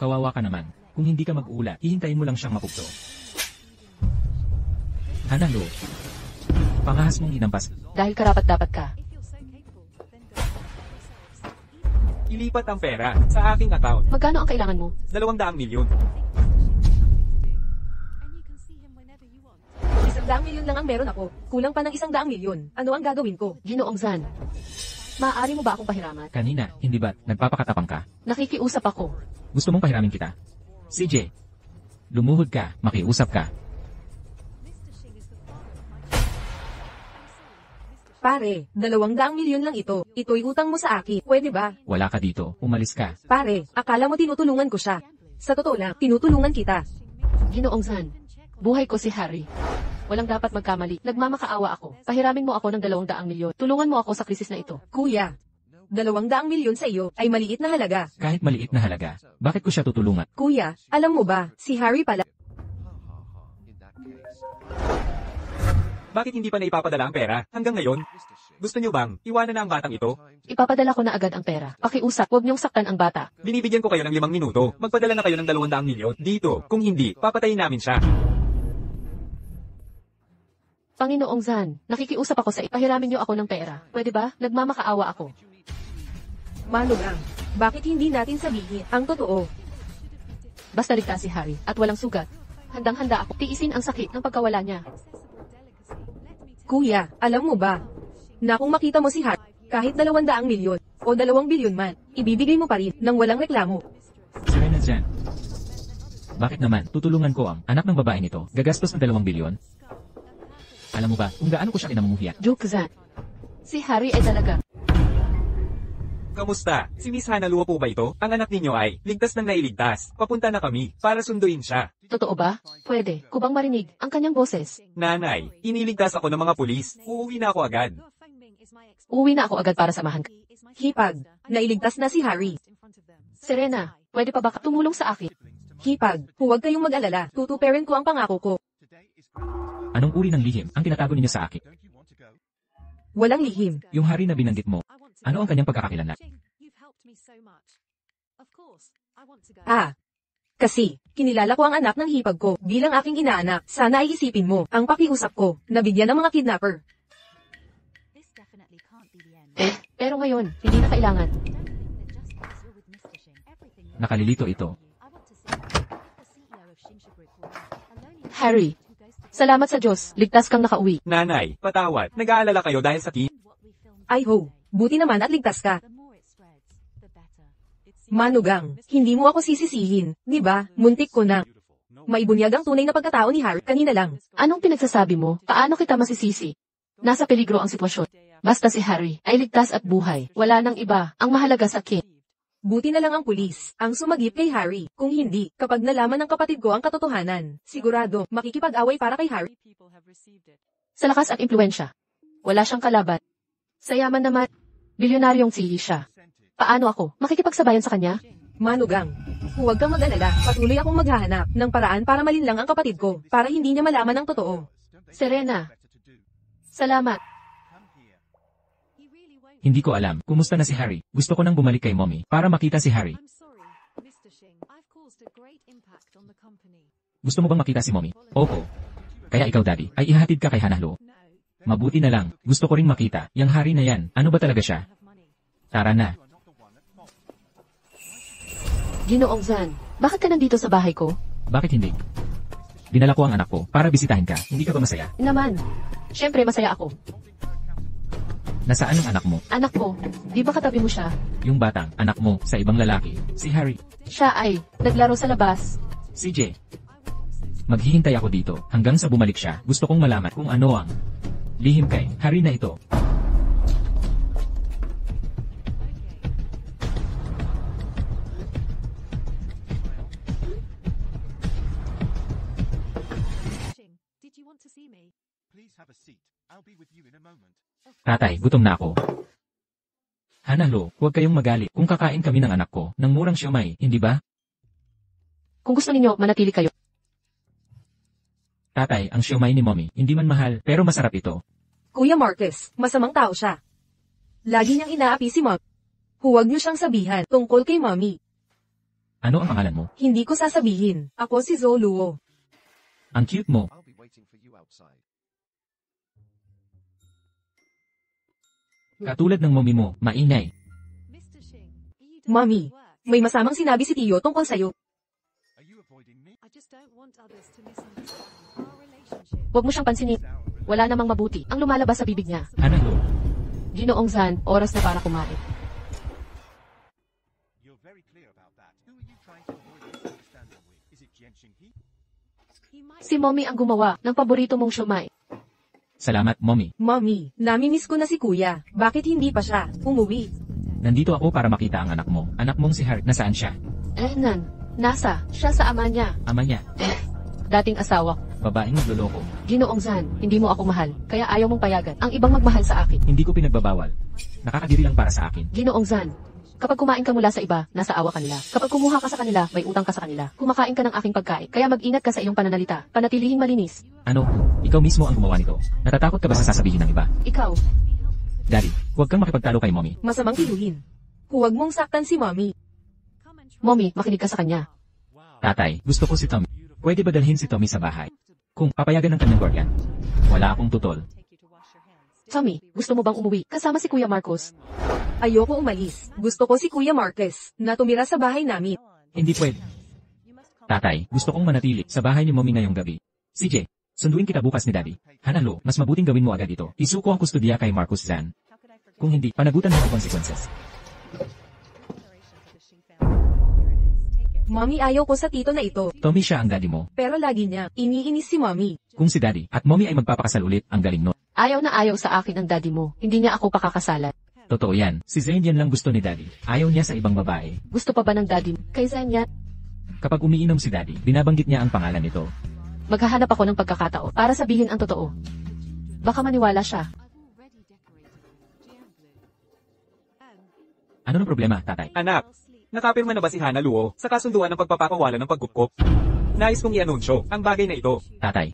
[SPEAKER 1] Kawawa ka naman. Kung hindi ka mag-ulat, hihintayin mo lang siyang mapugto. Hanalo. Pangahas mong inampas.
[SPEAKER 2] Dahil karapat-dapat ka.
[SPEAKER 7] Ilipat ang pera sa aking account.
[SPEAKER 2] Magkano ang kailangan mo?
[SPEAKER 7] 200 milyon.
[SPEAKER 3] 100 milyon lang ang meron ako. Kulang pa ng 100 milyon. Ano ang gagawin ko?
[SPEAKER 2] Ginoong Zan. Maaari mo ba akong pahiraman?
[SPEAKER 1] Kanina, hindi ba't nagpapakatapang ka?
[SPEAKER 2] Nakikiusap ako.
[SPEAKER 1] Gusto mong pahiramin kita? CJ, lumuhod ka, makiusap ka.
[SPEAKER 3] Pare, 200 milyon lang ito. Ito'y utang mo sa akin. Pwede ba?
[SPEAKER 1] Wala ka dito, umalis ka.
[SPEAKER 3] Pare, akala mo tinutulungan ko siya. Sa totoo lang, tinutulungan kita.
[SPEAKER 2] Ginoong Zan. Buhay ko si Harry. Walang dapat magkamali. Nagmamakaawa ako. Pahiramin mo ako ng 200 milyon. Tulungan mo ako sa krisis na ito.
[SPEAKER 3] Kuya, 200 milyon sa iyo ay maliit na halaga.
[SPEAKER 1] Kahit maliit na halaga, bakit ko siya tutulungan?
[SPEAKER 3] Kuya, alam mo ba, si Harry pala.
[SPEAKER 7] Bakit hindi pa naipapadala ang pera hanggang ngayon? Gusto niyo bang iwanan na ang batang ito?
[SPEAKER 2] Ipapadala ko na agad ang pera. Pakiusap, huwag niyong saktan ang bata.
[SPEAKER 7] Binibigyan ko kayo ng 5 minuto. Magpadala na kayo ng 200 milyon dito. Kung hindi, papatayin namin siya.
[SPEAKER 2] Panginoong Zan, nakikiusap ako sa ipahiramin niyo ako ng pera. Pwede ba? Nagmamakaawa ako.
[SPEAKER 3] Manugang, bakit hindi natin sabihin ang totoo?
[SPEAKER 2] Basta ligtas si Harry at walang sugat. Handang-handa ako tiisin ang sakit ng pagkawala niya.
[SPEAKER 3] Kuya, alam mo ba, na kung makita mo si Harry, kahit 200 milyon o 2 bilyon man, ibibigay mo pa rin nang walang reklamo.
[SPEAKER 1] Serena Jan. Bakit naman, tutulungan ko ang anak ng babaeng ito, gagastos ng 2 bilyon? Alam mo ba, kung gaano ko siya kinamumuhiya?
[SPEAKER 2] Joke Zan. Si Harry ay talaga.
[SPEAKER 7] Kamusta? Si Miss Hana Luo po ba ito? Ang anak ninyo ay, ligtas nang nailigtas. Papunta na kami, para sunduin siya.
[SPEAKER 2] Totoo ba? Pwede. Kubang marinig ang kanyang boses.
[SPEAKER 7] Nanay, iniligtas ako ng mga pulis. Uuwi na ako agad.
[SPEAKER 2] Uuwi na ako agad para samahan ka.
[SPEAKER 3] Hipag, nailigtas na si Harry.
[SPEAKER 2] Serena, pwede pa ba tumulong sa akin?
[SPEAKER 3] Hipag, huwag kayong mag-alala. Tutuperin ko ang pangako ko.
[SPEAKER 1] Anong uri ng lihim ang tinatago ninyo sa akin?
[SPEAKER 3] Walang lihim.
[SPEAKER 1] Yung hari na binanggit mo, ano ang kanyang pagkakakilanlan?
[SPEAKER 3] Ah. Kasi, kinilala ko ang anak ng hipag ko bilang aking inaanak. Sana ay isipin mo ang pakiusap ko na bigyan ng mga kidnapper.
[SPEAKER 6] This definitely can't be the end.
[SPEAKER 2] Pero ngayon, hindi na kailangan.
[SPEAKER 6] Don't think that just because you're with Mr. Shing, everything will
[SPEAKER 1] Nakalilito ito.
[SPEAKER 6] I want to see the CEO of Shingsha Group will a lonely
[SPEAKER 2] Harry,
[SPEAKER 6] who goes to
[SPEAKER 2] salamat sa Diyos, ligtas kang nakauwi.
[SPEAKER 7] Nanay, patawad. Nag-aalala kayo dahil sa
[SPEAKER 6] what we filmed.
[SPEAKER 3] Ay ho, buti naman at ligtas ka.
[SPEAKER 6] The more it spreads, the better.
[SPEAKER 3] Manugang, hindi mo ako sisisihin, di ba? Muntik ko na. Maibunyag ang tunay na pagkatao ni Harry kanina lang.
[SPEAKER 2] Anong pinagsasabi mo? Paano kita masisisi? Nasa peligro ang sitwasyon. Basta si Harry ay ligtas at buhay. Wala nang iba. Ang mahalaga sa akin.
[SPEAKER 3] Buti na lang ang pulis ang sumagip kay Harry. Kung hindi, kapag nalaman ng kapatid ko ang katotohanan, sigurado makikipag-away para kay Harry.
[SPEAKER 5] People have received it.
[SPEAKER 2] Sa lakas at impluensya. Wala siyang kalaban. Sa yaman naman, bilyonaryong sihi siya. Paano ako? Makikipagsabayan sa kanya?
[SPEAKER 3] Manugang, huwag kang mag-alala. Patuloy akong maghahanap ng paraan para malinlang ang kapatid ko, para hindi niya malaman ang totoo.
[SPEAKER 2] Serena, salamat.
[SPEAKER 4] He really won't.
[SPEAKER 1] Hindi ko alam, kumusta na si Harry? Gusto ko nang bumalik kay mommy, para makita si Harry.
[SPEAKER 4] I'm sorry, Mr. Shing. I've caused a great impact on the company.
[SPEAKER 1] Gusto mo bang makita si mommy? Opo. Kaya ikaw daddy, ay ihatid ka kay Hanahlo.
[SPEAKER 4] No,
[SPEAKER 1] Mabuti na lang, gusto ko ring makita, yang hari na yan, ano ba talaga siya?
[SPEAKER 4] have money.
[SPEAKER 1] Tara na.
[SPEAKER 2] Ginoong Zan, bakit ka nandito sa bahay ko?
[SPEAKER 1] Bakit hindi? Dinala ko ang anak ko, para bisitahin ka, hindi ka ba masaya?
[SPEAKER 2] Naman. Siyempre masaya ako.
[SPEAKER 1] Nasaan ang anak mo?
[SPEAKER 2] Anak mo, di ba katabi mo siya?
[SPEAKER 1] Yung batang, anak mo, sa ibang lalaki. Si Harry.
[SPEAKER 2] Siya ay naglaro sa labas.
[SPEAKER 1] CJ. Maghihintay ako dito, hanggang sa bumalik siya, gusto kong malaman kung ano ang lihim kay Harry na ito.
[SPEAKER 4] Shing, did you want to see me?
[SPEAKER 8] Please have a seat. I'll be with you in a moment.
[SPEAKER 1] Tatay, gutom na ako. Hanahlo, huwag kayong magalit kung kakain kami ng anak ko ng murang siomay, hindi ba?
[SPEAKER 2] Kung gusto ninyo, manatili kayo.
[SPEAKER 1] Tatay, ang siomay ni mommy, hindi man mahal, pero masarap ito.
[SPEAKER 3] Kuya Marcus, masamang tao siya. Lagi niyang inaapi si Mom. Huwag niyo siyang sabihan tungkol kay Mommy.
[SPEAKER 1] Ano ang pangalan mo?
[SPEAKER 3] Hindi ko sasabihin. Ako si Zoluo.
[SPEAKER 1] Ang cute mo.
[SPEAKER 8] I'll be waiting for you outside.
[SPEAKER 1] Katulad ng mommy mo, maingay.
[SPEAKER 4] Mr. Shing, you don't
[SPEAKER 3] Mommy,
[SPEAKER 4] work.
[SPEAKER 3] may masamang sinabi si Tio tungkol sa'yo.
[SPEAKER 8] Are you avoiding me?
[SPEAKER 4] I just don't want others to misunderstand our relationship.
[SPEAKER 2] Huwag mo siyang pansinin. Wala namang mabuti ang lumalabas sa bibig niya.
[SPEAKER 1] Hanahlo,
[SPEAKER 2] Ginoong Zan, oras na para kumain.
[SPEAKER 8] You're very clear about that. Who are you trying to avoid misunderstanding with? Is it Jian Xinghe?
[SPEAKER 4] He might
[SPEAKER 2] Si Mommy ang gumawa ng paborito mong siomay.
[SPEAKER 1] salamat mommy.
[SPEAKER 3] Mommy, namimiss ko na si Kuya. Bakit hindi pa siya umuwi?
[SPEAKER 1] Nandito ako para makita ang anak mo. Anak mong si Harry, nasaan siya?
[SPEAKER 2] Nasa, siya sa ama niya.
[SPEAKER 1] Ama niya,
[SPEAKER 2] Dating asawa.
[SPEAKER 1] babaeng nagloloko.
[SPEAKER 2] Ginoong Zan, hindi mo ako mahal, kaya ayaw mong payagan ang ibang magmahal sa akin.
[SPEAKER 1] Hindi ko pinagbabawal. Nakakadiri lang para sa akin.
[SPEAKER 2] Ginoong Zan, kapag kumain ka mula sa iba, nasa awa kanila. Kapag kumuha ka sa kanila, may utang ka sa kanila. Kumakain ka ng aking pagkain, kaya mag-ingat ka sa iyong pananalita. Panatilihing malinis.
[SPEAKER 1] Ano? Ikaw mismo ang gumawa nito. Natatakot ka ba sa sasabihin ng iba?
[SPEAKER 2] Ikaw,
[SPEAKER 1] Daddy, huwag kang makipagtalo kay mommy.
[SPEAKER 3] Masamang tiluhin. Huwag mong saktan si Mommy.
[SPEAKER 4] come and try.
[SPEAKER 2] Mommy, makinig ka sa kanya.
[SPEAKER 1] Tatay, gusto ko si Tommy. Pwede ba dalhin si Tommy sa bahay? Kung papayagan ng kanyang guardian. Wala akong tutol.
[SPEAKER 5] Take you to wash your hands.
[SPEAKER 2] Tommy, gusto mo bang umuwi kasama si Kuya Marcos?
[SPEAKER 3] Ayoko umalis. Gusto ko si Kuya Marcus na tumira sa bahay namin.
[SPEAKER 1] Hindi pwede. Tatay, gusto kong manatili sa bahay ni mommy ngayong gabi. CJ, sunduin kita bukas ni Daddy. Hanahlo, mas mabuting gawin mo agad ito. Isuko ang kustodiya kay Marcus Zan. Kung hindi, panagutan mo ang consequences.
[SPEAKER 5] Declaration for the Shing family. Here it is. Take it.
[SPEAKER 3] Mommy, ayaw ko sa tito na ito.
[SPEAKER 1] Tommy siya ang daddy mo.
[SPEAKER 3] Pero lagi niya, iniinis si Mommy.
[SPEAKER 1] Kung si daddy at mommy ay magpapakasal ulit, ang galing no.
[SPEAKER 2] Ayaw na ayaw sa akin ang daddy mo. Hindi niya ako pakakasalan.
[SPEAKER 1] Totoo yan. Si Zayn yan lang gusto ni daddy. Ayaw niya sa ibang babae.
[SPEAKER 2] Gusto pa ba ng daddy mo? Kay Zanya,
[SPEAKER 1] Kapag umiinom si daddy, binabanggit niya ang pangalan nito.
[SPEAKER 2] maghahanap ako ng pagkakataon para sabihin ang totoo. Baka maniwala siya.
[SPEAKER 1] Ano ng problema, tatay?
[SPEAKER 7] Anak, nakapirma na ba si Hana Luo sa kasunduan ng pagpapakawalan ng pagkupkop? Nais kong i-anunsyo ang bagay na ito.
[SPEAKER 1] Tatay.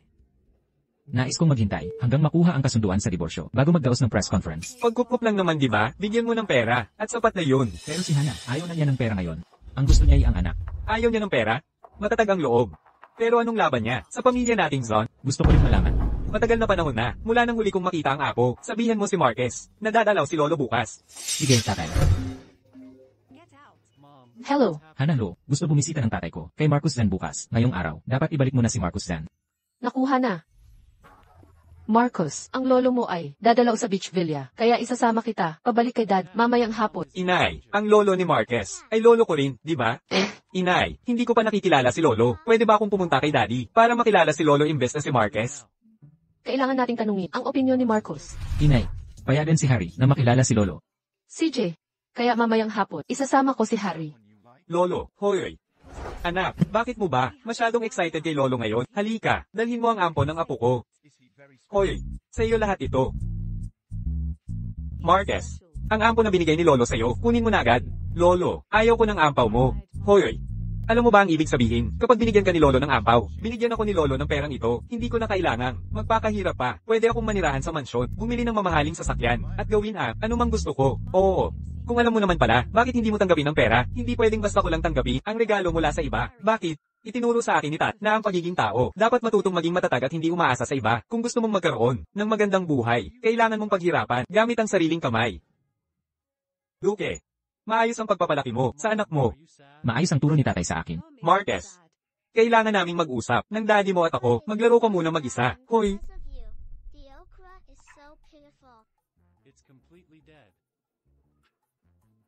[SPEAKER 1] Nais kong maghintay hanggang makuha ang kasunduan sa diborsyo bago magdaos ng press conference.
[SPEAKER 7] Pagkupkop lang naman, di ba? Bigyan mo ng pera at sapat na yun.
[SPEAKER 1] Pero si Hana, ayaw na niya ng pera ngayon. Ang gusto niya ay ang anak.
[SPEAKER 7] Ayaw niya ng pera? Matatag ang loob. Pero anong laban niya? Sa pamilya nating Zon?
[SPEAKER 1] Gusto ko rin malaman.
[SPEAKER 7] Matagal na panahon na, mula nang huli kong makita ang apo. Sabihan mo si Marquez, nadadalaw si Lolo bukas.
[SPEAKER 1] Sige, tatay.
[SPEAKER 2] Hello,
[SPEAKER 1] Hana Lo, gusto bumisita ng tatay ko kay Marcus Zan bukas. Ngayong araw, dapat ibalik mo na si Marcus Zan.
[SPEAKER 2] nakuha na. Marcos, ang lolo mo ay dadalaw sa beach villa, kaya isasama kita, pabalik kay dad, mamayang hapon.
[SPEAKER 7] Inay, ang lolo ni Marquez, ay lolo ko rin, di ba? Inay, hindi ko pa nakikilala si Lolo. Pwede ba akong pumunta kay Daddy para makilala si Lolo imbes na si Marquez?
[SPEAKER 2] Kailangan nating tanungin ang opinyon ni Marcos.
[SPEAKER 1] Inay, payagan si Harry na makilala si Lolo.
[SPEAKER 2] CJ, kaya mamayang hapon, isasama ko si Harry.
[SPEAKER 7] Lolo, hoy. Anak, bakit mo ba masyadong excited kay Lolo ngayon? Halika, dalhin mo ang ampon ng apo ko. Hoy, sa iyo lahat ito. Marquez, ang ampon na binigay ni Lolo sa'yo, kunin mo na agad. Lolo, ayaw ko ng ampaw mo. Hoy, alam mo ba ang ibig sabihin? Kapag binigyan ka ni Lolo ng ampaw, binigyan ako ni Lolo ng perang ito, hindi ko na kailangan. Magpakahirap pa. Pwede akong manirahan sa mansyon, bumili ng mamahaling sasakyan, at gawin anumang gusto ko. Oo. Kung alam mo naman pala, bakit hindi mo tanggapin ang pera? Hindi pwedeng basta ko lang tanggapin ang regalo mula sa iba. Bakit? Itinuro sa akin ni Tat na ang pagiging tao, dapat matutong maging matatag at hindi umaasa sa iba. Kung gusto mong magkaroon ng magandang buhay, kailangan mong paghirapan gamit ang sariling kamay. Duque, maayos ang pagpapalaki mo sa anak mo.
[SPEAKER 1] Maayos ang turo ni tatay sa akin.
[SPEAKER 7] Marquez, kailangan naming mag-usap ng daddy mo at ako. Maglaro ka muna mag-isa. Hoy,
[SPEAKER 6] The okra is so pitiful.
[SPEAKER 8] It's completely dead.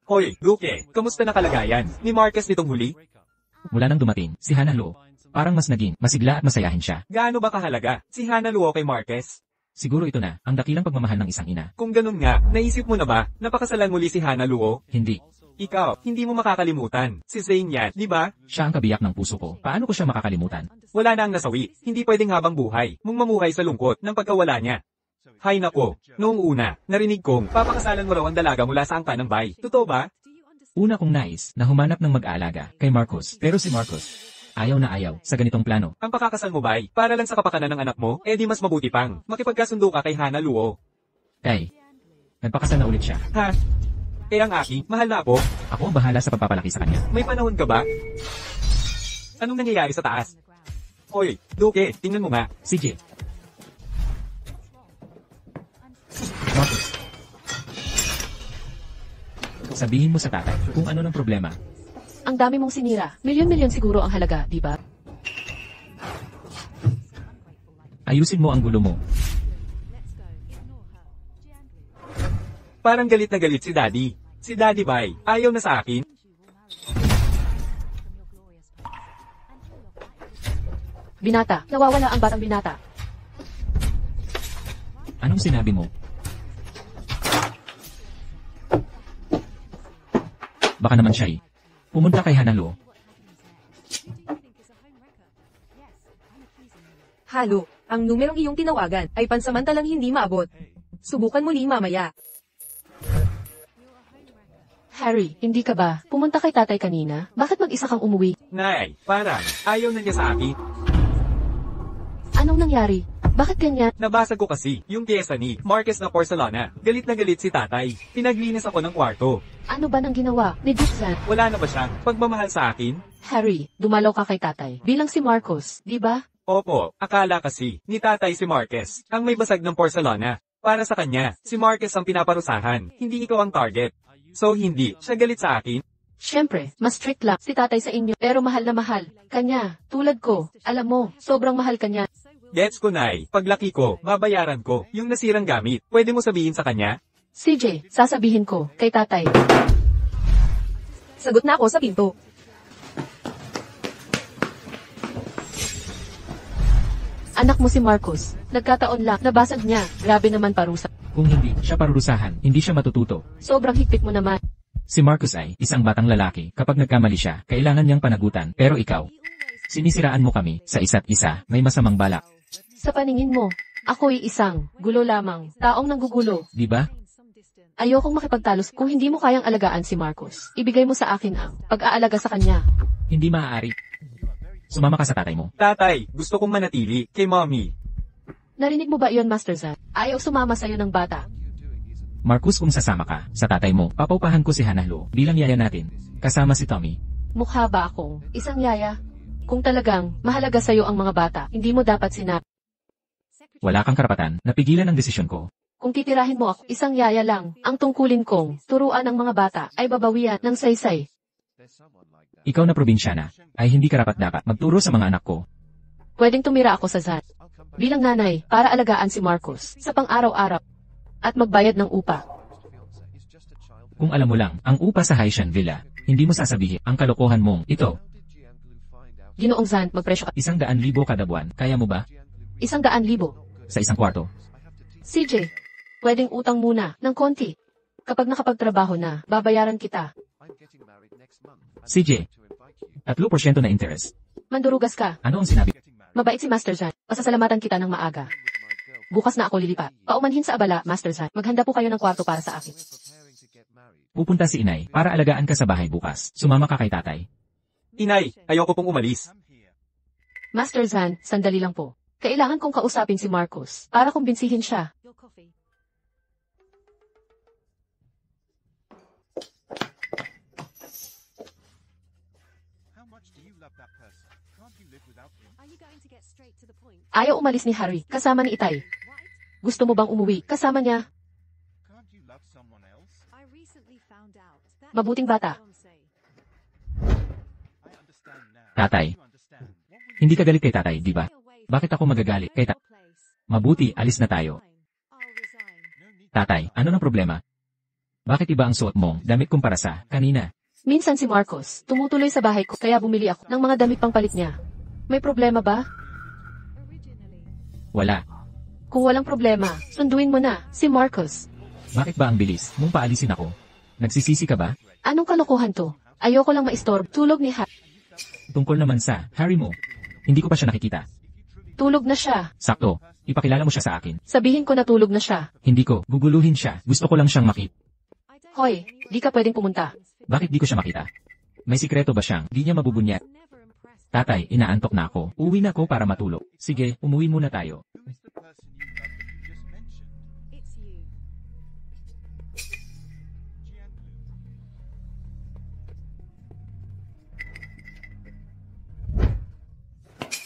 [SPEAKER 7] hoy, Duque, kamusta na kalagayan ni Marquez nitong huli?
[SPEAKER 8] Break up.
[SPEAKER 1] Mula nang dumating, si Hana Lo, parang mas naging masigla at masayahin siya.
[SPEAKER 7] Gaano ba kahalaga si Hana Luo kay Marquez?
[SPEAKER 1] Siguro ito na, ang dakilang pagmamahal ng isang ina.
[SPEAKER 7] Kung ganun nga, naisip mo na ba, napakasalan muli si Hana Luo?
[SPEAKER 1] Hindi.
[SPEAKER 7] Ikaw, hindi mo makakalimutan. Si Zayn yan, di ba?
[SPEAKER 1] Siya ang kabiyak ng puso ko. Paano ko siya makakalimutan?
[SPEAKER 7] Wala na ang nasawi. Hindi pwedeng habang buhay mong mamuhay sa lungkot ng pagkawala niya. Hay nako, noong una, narinig kong papakasalan mo raw ang dalaga mula sa angka ng bay. Totoo ba?
[SPEAKER 1] Una kong nais na humanap ng mag-aalaga kay Marcos. Pero si Marcos, ayaw na ayaw sa ganitong plano.
[SPEAKER 7] Ang pakakasal mo bay, para lang sa kapakanan ng anak mo, di mas mabuti pang makipagkasundo ka kay Hana Luo.
[SPEAKER 1] Kay, nagpakasal na ulit siya.
[SPEAKER 7] Ha? Ang aking, mahal na po,
[SPEAKER 1] Ako ang bahala sa pagpapalaki sa kanya.
[SPEAKER 7] may panahon ka ba? Anong nangyayari sa taas? Hoy, Duque, tingnan mo nga.
[SPEAKER 1] CJ. Marcos. Sabihin mo sa tatay kung ano ng problema.
[SPEAKER 2] Ang dami mong sinira. Milyon-milyon siguro ang halaga, di ba?
[SPEAKER 1] Ayusin mo ang gulo mo.
[SPEAKER 7] Parang galit na galit si Daddy. Si Daddy bay, ayaw na sa akin.
[SPEAKER 2] Binata, nawawala ang batang binata.
[SPEAKER 1] Anong sinabi mo? Baka naman siya pumunta kay Hana Lo.
[SPEAKER 3] Halo, ang numerong iyong tinawagan ay pansamantalang hindi maabot. Subukan muli mamaya.
[SPEAKER 2] Harry, hindi ka ba? Pumunta kay tatay kanina? Bakit mag-isa kang umuwi?
[SPEAKER 7] Nay, parang, ayaw na niya sa akin.
[SPEAKER 2] Anong nangyari? Bakit ganyan?
[SPEAKER 7] Nabasa ko kasi, yung pyesa ni Marquez na Porcelana. Galit na galit si tatay. Pinaglinis ako ng kwarto.
[SPEAKER 2] Ano ba nang ginawa ni Dixon?
[SPEAKER 7] Wala na ba siyang pagmamahal sa akin?
[SPEAKER 2] Harry, dumalaw ka kay tatay. Bilang si Marcos, di ba?
[SPEAKER 7] Opo, akala kasi, ni tatay si Marquez, ang may basag ng porcelana. Para sa kanya, si Marquez ang pinaparusahan, hindi ikaw ang target. So hindi, siya galit sa akin.
[SPEAKER 2] Siyempre, mas strict lang si tatay sa inyo, pero mahal na mahal. Kanya, tulad ko, alam mo, sobrang mahal kanya.
[SPEAKER 7] Gets ko, Nay. Paglaki ko, babayaran ko. Yung nasirang gamit, pwede mo sabihin sa kanya?
[SPEAKER 2] CJ, sasabihin ko, kay tatay.
[SPEAKER 3] Sagot na ako sa pinto.
[SPEAKER 2] Anak mo si Marcos. Nagkataon lang, nabasag niya. Grabe naman parusa.
[SPEAKER 1] Kung hindi siya parurusahan, hindi siya matututo.
[SPEAKER 2] Sobrang higpit mo naman.
[SPEAKER 1] Si Marcus ay isang batang lalaki. Kapag nagkamali siya, kailangan niyang panagutan. Pero ikaw, sinisiraan mo kami sa isa't isa. May masamang balak.
[SPEAKER 2] Sa paningin mo, ako'y isang gulo lamang. Taong nanggugulo.
[SPEAKER 1] Di ba?
[SPEAKER 2] Ayokong makipagtalos kung hindi mo kayang alagaan si Marcos. Ibigay mo sa akin ang pag-aalaga sa kanya.
[SPEAKER 1] Hindi maaari. Sumama ka sa tatay mo.
[SPEAKER 7] Tatay, gusto kong manatili kay mommy.
[SPEAKER 2] Narinig mo ba iyon, Master Zan? Ayaw sumama sa'yo ng bata.
[SPEAKER 1] Marcus, kung sasama ka sa tatay mo, papaupahan ko si Hanahlo bilang yaya natin. Kasama si Tommy.
[SPEAKER 2] Mukha ba akong isang yaya? Kung talagang mahalaga sa'yo ang mga bata, hindi mo dapat sinabi.
[SPEAKER 1] Wala kang karapatan na pigilan ang desisyon ko.
[SPEAKER 2] Kung titirahin mo ako, isang yaya lang, ang tungkulin kong turuan ang mga bata ay babawian ng saysay.
[SPEAKER 1] Ikaw na probinsyana ay hindi karapat-dapat magturo sa mga anak ko.
[SPEAKER 2] Pwedeng tumira ako sa Zan bilang nanay para alagaan si Marcos sa pang-araw-araw at magbayad ng upa.
[SPEAKER 1] Kung alam mo lang, ang upa sa Haitian Villa, hindi mo sasabihin ang kalokohan mong ito.
[SPEAKER 2] Ginoong Zan, magpresyo ka.
[SPEAKER 1] 100,000 kada buwan, kaya mo ba?
[SPEAKER 2] 100,000.
[SPEAKER 1] Sa isang kwarto.
[SPEAKER 2] CJ, pwedeng utang muna ng konti. Kapag nakapagtrabaho na, babayaran kita.
[SPEAKER 1] CJ, 3% na interest.
[SPEAKER 2] Mandurugas ka.
[SPEAKER 1] Ano ang sinabi?
[SPEAKER 2] Mabait si Master Zan. Pasasalamatan kita ng maaga. Bukas na ako lilipat. Paumanhin sa abala, Master Zan. Maghanda po kayo ng kwarto para sa akin.
[SPEAKER 1] Pupunta si inay para alagaan ka sa bahay bukas. Sumama ka kay tatay.
[SPEAKER 7] Inay, ayoko pong umalis.
[SPEAKER 2] Master Zan, sandali lang po. Kailangan kong kausapin si Marcos para kumbinsihin siya.
[SPEAKER 4] Your coffee.
[SPEAKER 8] How much do you love that person? Can't you live without him?
[SPEAKER 4] Are you going to get straight to the point?
[SPEAKER 2] Ayaw umalis ni Harry, kasama ni Itay.
[SPEAKER 4] What?
[SPEAKER 2] Gusto mo bang umuwi, kasama niya?
[SPEAKER 8] Can't you love someone else?
[SPEAKER 4] I recently found out that
[SPEAKER 2] Mabuting bata.
[SPEAKER 4] fiancé.
[SPEAKER 8] I understand now.
[SPEAKER 1] Tatay,
[SPEAKER 8] You understand. What will
[SPEAKER 1] hindi ka galit kay tatay, di ba?
[SPEAKER 4] Stay away from
[SPEAKER 1] Bakit ako magagalit kay tatay?
[SPEAKER 4] your place.
[SPEAKER 1] Mabuti, alis na tayo.
[SPEAKER 4] Fine. I'll resign.
[SPEAKER 8] no need
[SPEAKER 1] Tatay, ano ng problema? Bakit iba ang suot mong damit kumpara sa kanina?
[SPEAKER 2] Minsan si Marcos, tumutuloy sa bahay ko kaya bumili ako ng mga damit pang palit niya. May problema ba?
[SPEAKER 4] Originally,
[SPEAKER 1] Wala.
[SPEAKER 2] Kung walang problema, sunduin mo na, si Marcos.
[SPEAKER 1] Bakit ba ang bilis mong paalisin ako? Nagsisisi ka ba?
[SPEAKER 2] Anong kalokohan to? Ayoko lang maistorb, tulog ni Harry.
[SPEAKER 1] Tungkol naman sa Harry mo. Hindi ko pa siya nakikita.
[SPEAKER 2] Tulog na siya.
[SPEAKER 1] Sakto, ipakilala mo siya sa akin.
[SPEAKER 2] Sabihin ko na tulog na siya.
[SPEAKER 1] Hindi ko, guguluhin siya. Gusto ko lang siyang makita.
[SPEAKER 4] I don't
[SPEAKER 2] Hoy,
[SPEAKER 4] have any
[SPEAKER 2] di ka pwedeng pumunta.
[SPEAKER 1] Bakit di ko siya makita? May sikreto ba siyang di niya mabubunyat?
[SPEAKER 4] never impressed.
[SPEAKER 1] Tatay, inaantok na ako. Uwi na ako para matulog. Sige, umuwi muna tayo.
[SPEAKER 8] Who is the person you love that you just mentioned?
[SPEAKER 4] It's you.
[SPEAKER 8] Jianlu.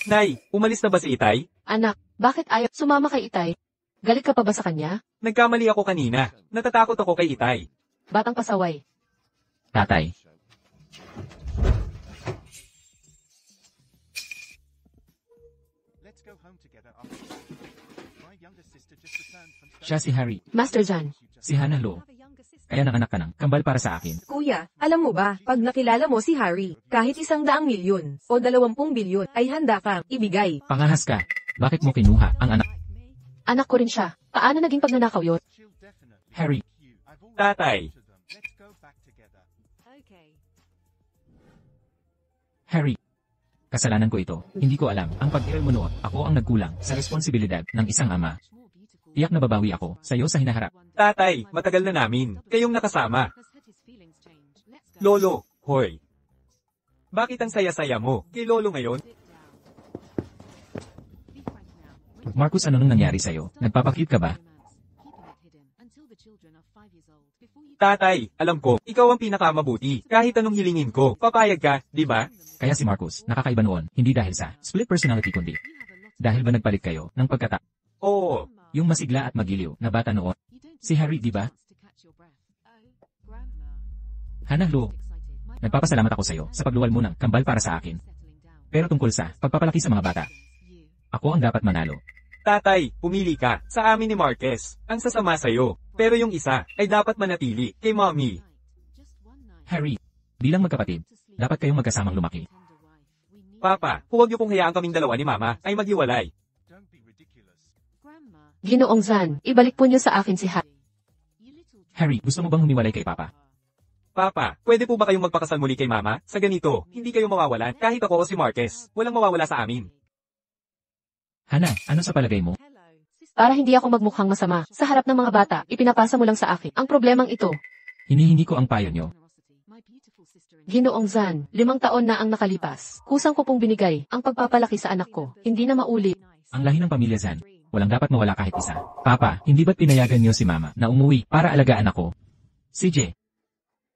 [SPEAKER 7] Nay, umalis na ba si Itay?
[SPEAKER 2] Anak, bakit ayaw sumama kay Itay? Galit ka pa ba sa kanya?
[SPEAKER 7] Nagkamali ako kanina. Natatakot ako kay Itay.
[SPEAKER 2] Batang pasaway.
[SPEAKER 1] Tatay,
[SPEAKER 8] Let's go home together after my younger sister just returned from
[SPEAKER 1] siya si Harry.
[SPEAKER 2] Master Jan,
[SPEAKER 1] Si Hanahlo.
[SPEAKER 4] Have a younger sister.
[SPEAKER 1] Kaya nanganak ka ng kambal para sa akin.
[SPEAKER 3] Kuya, alam mo ba, pag nakilala mo si Harry, kahit 100 milyon o 20 bilyon ay handa kang ibigay.
[SPEAKER 1] Pangahas ka. Bakit mo kinuha ang anak?
[SPEAKER 4] Like me.
[SPEAKER 2] anak ko rin siya. Paano naging pagnanakaw yun?
[SPEAKER 8] She'll definitely
[SPEAKER 1] Harry.
[SPEAKER 8] like you. I've always
[SPEAKER 7] Tatay.
[SPEAKER 8] talked to them. Let's go back together.
[SPEAKER 4] Okay.
[SPEAKER 1] Harry. Kasalanan ko ito. Hindi ko alam. Ang pag-iral mo noon, ako ang nagkulang sa responsibilidad ng isang ama. Tiyak na babawi ako sa iyo sa hinaharap.
[SPEAKER 7] Tatay, matagal na namin. Kayong nakasama. Lolo, hoy. Bakit ang saya-saya mo? Kay Lolo ngayon?
[SPEAKER 1] Marcus, ano nang nangyari sa'yo? Nagpapakit ka ba?
[SPEAKER 7] Tatay, alam ko, ikaw ang pinakamabuti. Kahit anong hilingin ko, papayag ka, di ba?
[SPEAKER 1] Kaya si Marcus, nakakaiba noon, hindi dahil sa split personality kundi. Dahil ba nagpalit kayo ng pagkata?
[SPEAKER 7] Oo.
[SPEAKER 1] Yung masigla at magiliw na bata noon. Si Harry, di ba? Hanahlo, nagpapasalamat ako sa'yo sa pagluwal mo ng kambal para sa akin. Pero tungkol sa pagpapalaki sa mga bata, ako ang dapat manalo.
[SPEAKER 7] Tatay, pumili ka. Sa amin ni Marquez. Ang sasama sa'yo. Pero yung isa, ay dapat manatili kay Mommy.
[SPEAKER 1] Harry, bilang magkapatid, dapat kayong magkasamang lumaki.
[SPEAKER 7] Papa, huwag niyo pong hayaan kaming dalawa ni Mama ay maghiwalay.
[SPEAKER 2] Ginoong Zan, ibalik po niyo sa akin si Harry.
[SPEAKER 1] Harry, gusto mo bang humiwalay kay Papa?
[SPEAKER 7] Papa, pwede po ba kayong magpakasal muli kay Mama? Sa ganito, hindi kayo mawawalan. Kahit ako o si Marquez, walang mawawala sa amin.
[SPEAKER 1] Hana, ano sa palagay mo?
[SPEAKER 2] Para hindi ako magmukhang masama, sa harap ng mga bata, ipinapasa mo lang sa akin ang problemang ito.
[SPEAKER 1] Hinihingi ko ang payo nyo.
[SPEAKER 2] Ginoong Zan, 5 taon na ang nakalipas. Kusang ko pong binigay ang pagpapalaki sa anak ko. Hindi na maulit.
[SPEAKER 1] Ang lahi ng pamilya Zan, walang dapat mawala kahit isa. Papa, hindi ba't pinayagan niyo si Mama na umuwi para alagaan ako? CJ.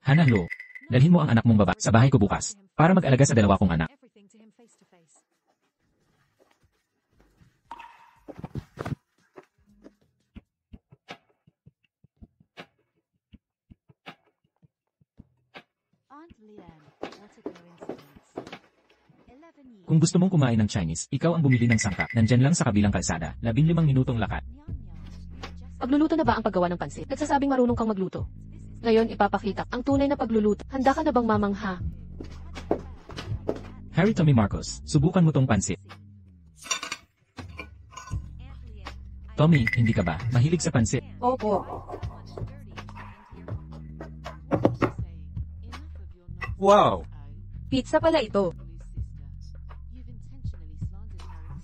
[SPEAKER 1] Hana Lo, dalhin mo ang anak mong baba sa bahay ko bukas para mag-alaga sa 2 kong anak.
[SPEAKER 4] Everything to him face to face.
[SPEAKER 6] Aunt Leanne, what a coincidence. 11 years.
[SPEAKER 1] Kung gusto mong kumain ng Chinese, ikaw ang bumili ng sangkap. Nandyan lang sa kabilang kalsada, 15 minutong lakad.
[SPEAKER 6] Nyam nyam.
[SPEAKER 2] Pagluluto na ba ang paggawa ng pansit? Nagsasabing marunong kang magluto. Ngayon ipapakita ang tunay na pagluluto. Handa ka na bang mamangha?
[SPEAKER 1] Harry Tommy Marcos, subukan mo tong pansit. Tommy, hindi ka ba mahilig sa pansit?
[SPEAKER 3] Opo.
[SPEAKER 7] Wow!
[SPEAKER 3] Pizza pala ito.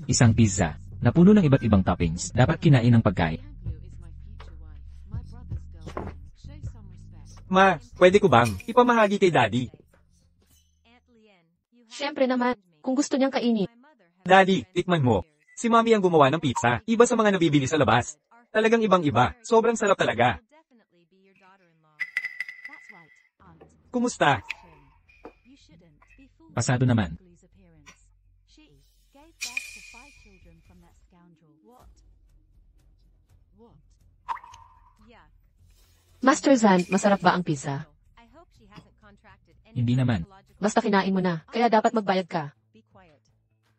[SPEAKER 1] Isang pizza, na puno ng iba't ibang toppings, dapat kinain ng pagkain.
[SPEAKER 7] Ma, pwede ko bang ipamahagi kay Daddy?
[SPEAKER 2] Siyempre naman, kung gusto niyang kainin.
[SPEAKER 7] Daddy, tikman mo. Si Mommy ang gumawa ng pizza. Iba sa mga nabibili sa labas. Talagang ibang-iba. Sobrang sarap talaga.
[SPEAKER 6] That's right, Aunt.
[SPEAKER 7] Kumusta?
[SPEAKER 6] You shouldn't be fooled
[SPEAKER 1] Pasado
[SPEAKER 6] by
[SPEAKER 1] naman.
[SPEAKER 6] Ugly's appearance. She gave birth to 5 children from that scoundrel. What? What?
[SPEAKER 4] Yeah.
[SPEAKER 2] Master Zan, masarap ba ang pizza?
[SPEAKER 4] I hope she hasn't contracted any
[SPEAKER 1] Hindi naman.
[SPEAKER 4] psychological-
[SPEAKER 2] Basta kinain mo na, kaya dapat magbayad ka.
[SPEAKER 4] Be quiet.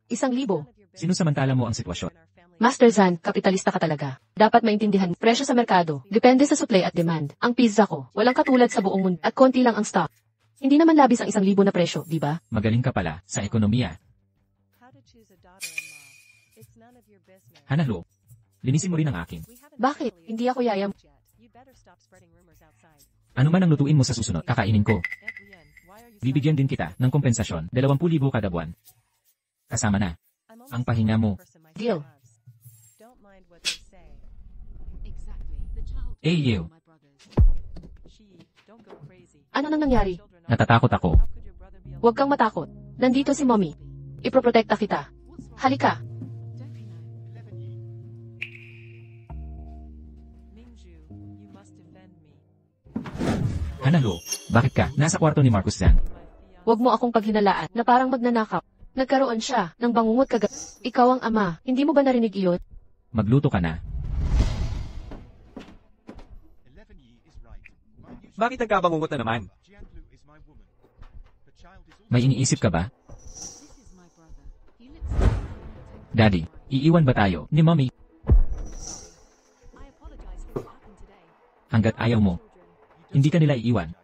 [SPEAKER 2] 1,000.
[SPEAKER 1] Sinusamantala mo ang sitwasyon.
[SPEAKER 2] Master Zan, kapitalista ka talaga. Dapat maintindihan, presyo sa merkado. Depende sa supply at demand. Ang pizza ko, walang katulad sa buong mundo at konti lang ang stock. Hindi naman labis ang 1,000 na presyo, di ba?
[SPEAKER 1] Magaling ka pala sa ekonomiya.
[SPEAKER 5] How to choose a daughter-in-law. It's none of your business.
[SPEAKER 1] Hana Lo, linisin mo rin ang akin.
[SPEAKER 5] We haven't
[SPEAKER 2] Bakit?
[SPEAKER 5] officially
[SPEAKER 2] Hindi ako yayam.
[SPEAKER 5] yet. You better stop spreading rumors outside.
[SPEAKER 1] Ano man ang lutuin mo sa susunod, kakainin ko.
[SPEAKER 5] Aunt Leanne, why are you
[SPEAKER 1] Bibigyan din kita ng kompensasyon, 20,000 kada buwan. Kasama na.
[SPEAKER 5] I'm almost
[SPEAKER 1] ang pahinga mo.
[SPEAKER 5] the person my
[SPEAKER 2] Deal.
[SPEAKER 5] son loves. Don't mind what they say.
[SPEAKER 6] Exactly. The child
[SPEAKER 1] Eh, you.
[SPEAKER 6] my brothers.
[SPEAKER 5] She, don't go crazy.
[SPEAKER 2] Ano nang nangyari?
[SPEAKER 5] Children are-
[SPEAKER 1] Natatakot ako.
[SPEAKER 5] How could your brother be alone?
[SPEAKER 2] Huwag kang matakot. Nandito si Mommy. Iproprotekta kita. Halika.
[SPEAKER 6] Don't you know?
[SPEAKER 5] Mingju, you must defend me.
[SPEAKER 1] Hana Lo, bakit ka? Nasa kwarto ni Marcus Zan.
[SPEAKER 5] My fiancé.
[SPEAKER 2] Huwag mo akong paghinalaan na parang magnanakaw. Nagkaroon siya ng bangungot Ikaw ang ama. Hindi mo ba narinig iyon?
[SPEAKER 1] Magluto ka na.
[SPEAKER 8] 11 Yi is right. My new
[SPEAKER 7] Bakit nagkabangungot na naman?
[SPEAKER 8] Jianlu is my woman. The child is also
[SPEAKER 1] May iniisip ka ba?
[SPEAKER 6] This is my brother. He lives
[SPEAKER 1] Daddy, iiwan ba tayo ni Mommy?
[SPEAKER 4] I apologize for what happened today.
[SPEAKER 1] Hanggat ayaw mo, hindi ka nila iiwan.
[SPEAKER 8] You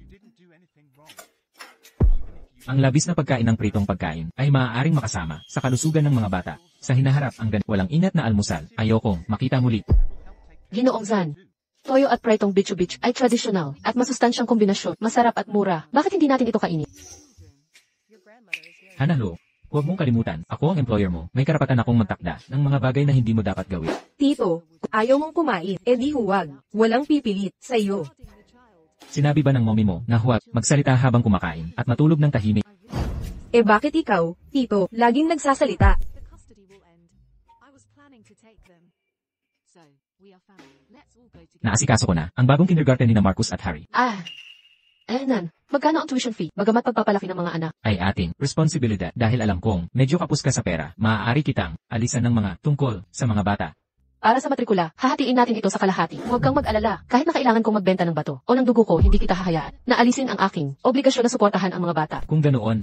[SPEAKER 8] didn't do anything wrong.
[SPEAKER 1] Ang labis na pagkain ng pritong pagkain ay maaaring makasama sa kalusugan ng mga bata. Sa hinaharap ang walang inat na almusal. Ayoko makita muli.
[SPEAKER 2] Ginoong Zan. Toyo at pritong bichu-bichu ay tradisyonal at masustansyang kombinasyon. Masarap at mura. Bakit hindi natin ito kainin?
[SPEAKER 5] Your grandmother is very
[SPEAKER 1] Hana Lo, huwag mong kalimutan, ako ang employer mo. May karapatan akong magtakda ng mga bagay na hindi mo dapat gawin.
[SPEAKER 3] Tito, ayaw mong kumain, edi huwag. Walang pipilit sa iyo.
[SPEAKER 1] Sinabi ba ng mommy mo na huwag magsalita habang kumakain at matulog ng tahimik?
[SPEAKER 3] Eh bakit ikaw, Tito, laging nagsasalita?
[SPEAKER 4] The custody will end. I was planning to take them.
[SPEAKER 6] So, we are family. Let's all go together.
[SPEAKER 1] Naasikaso ko na ang bagong kindergarten ni na Marcus at Harry.
[SPEAKER 2] Enan, magkano ang tuition fee? Bagamat pagpapalaki ng mga anak.
[SPEAKER 1] Ay ating responsibilidad dahil alam kong medyo kapos ka sa pera, maaari kitang alisan ng mga tungkol sa mga bata.
[SPEAKER 2] Para sa matrikula, hahatiin natin ito sa kalahati. Huwag kang mag-alala. Kahit na kailangan kong magbenta ng bato o ng dugo ko, hindi kita hahayaan. Naalisin ang aking obligasyon na suportahan ang mga bata.
[SPEAKER 1] Kung ganoon,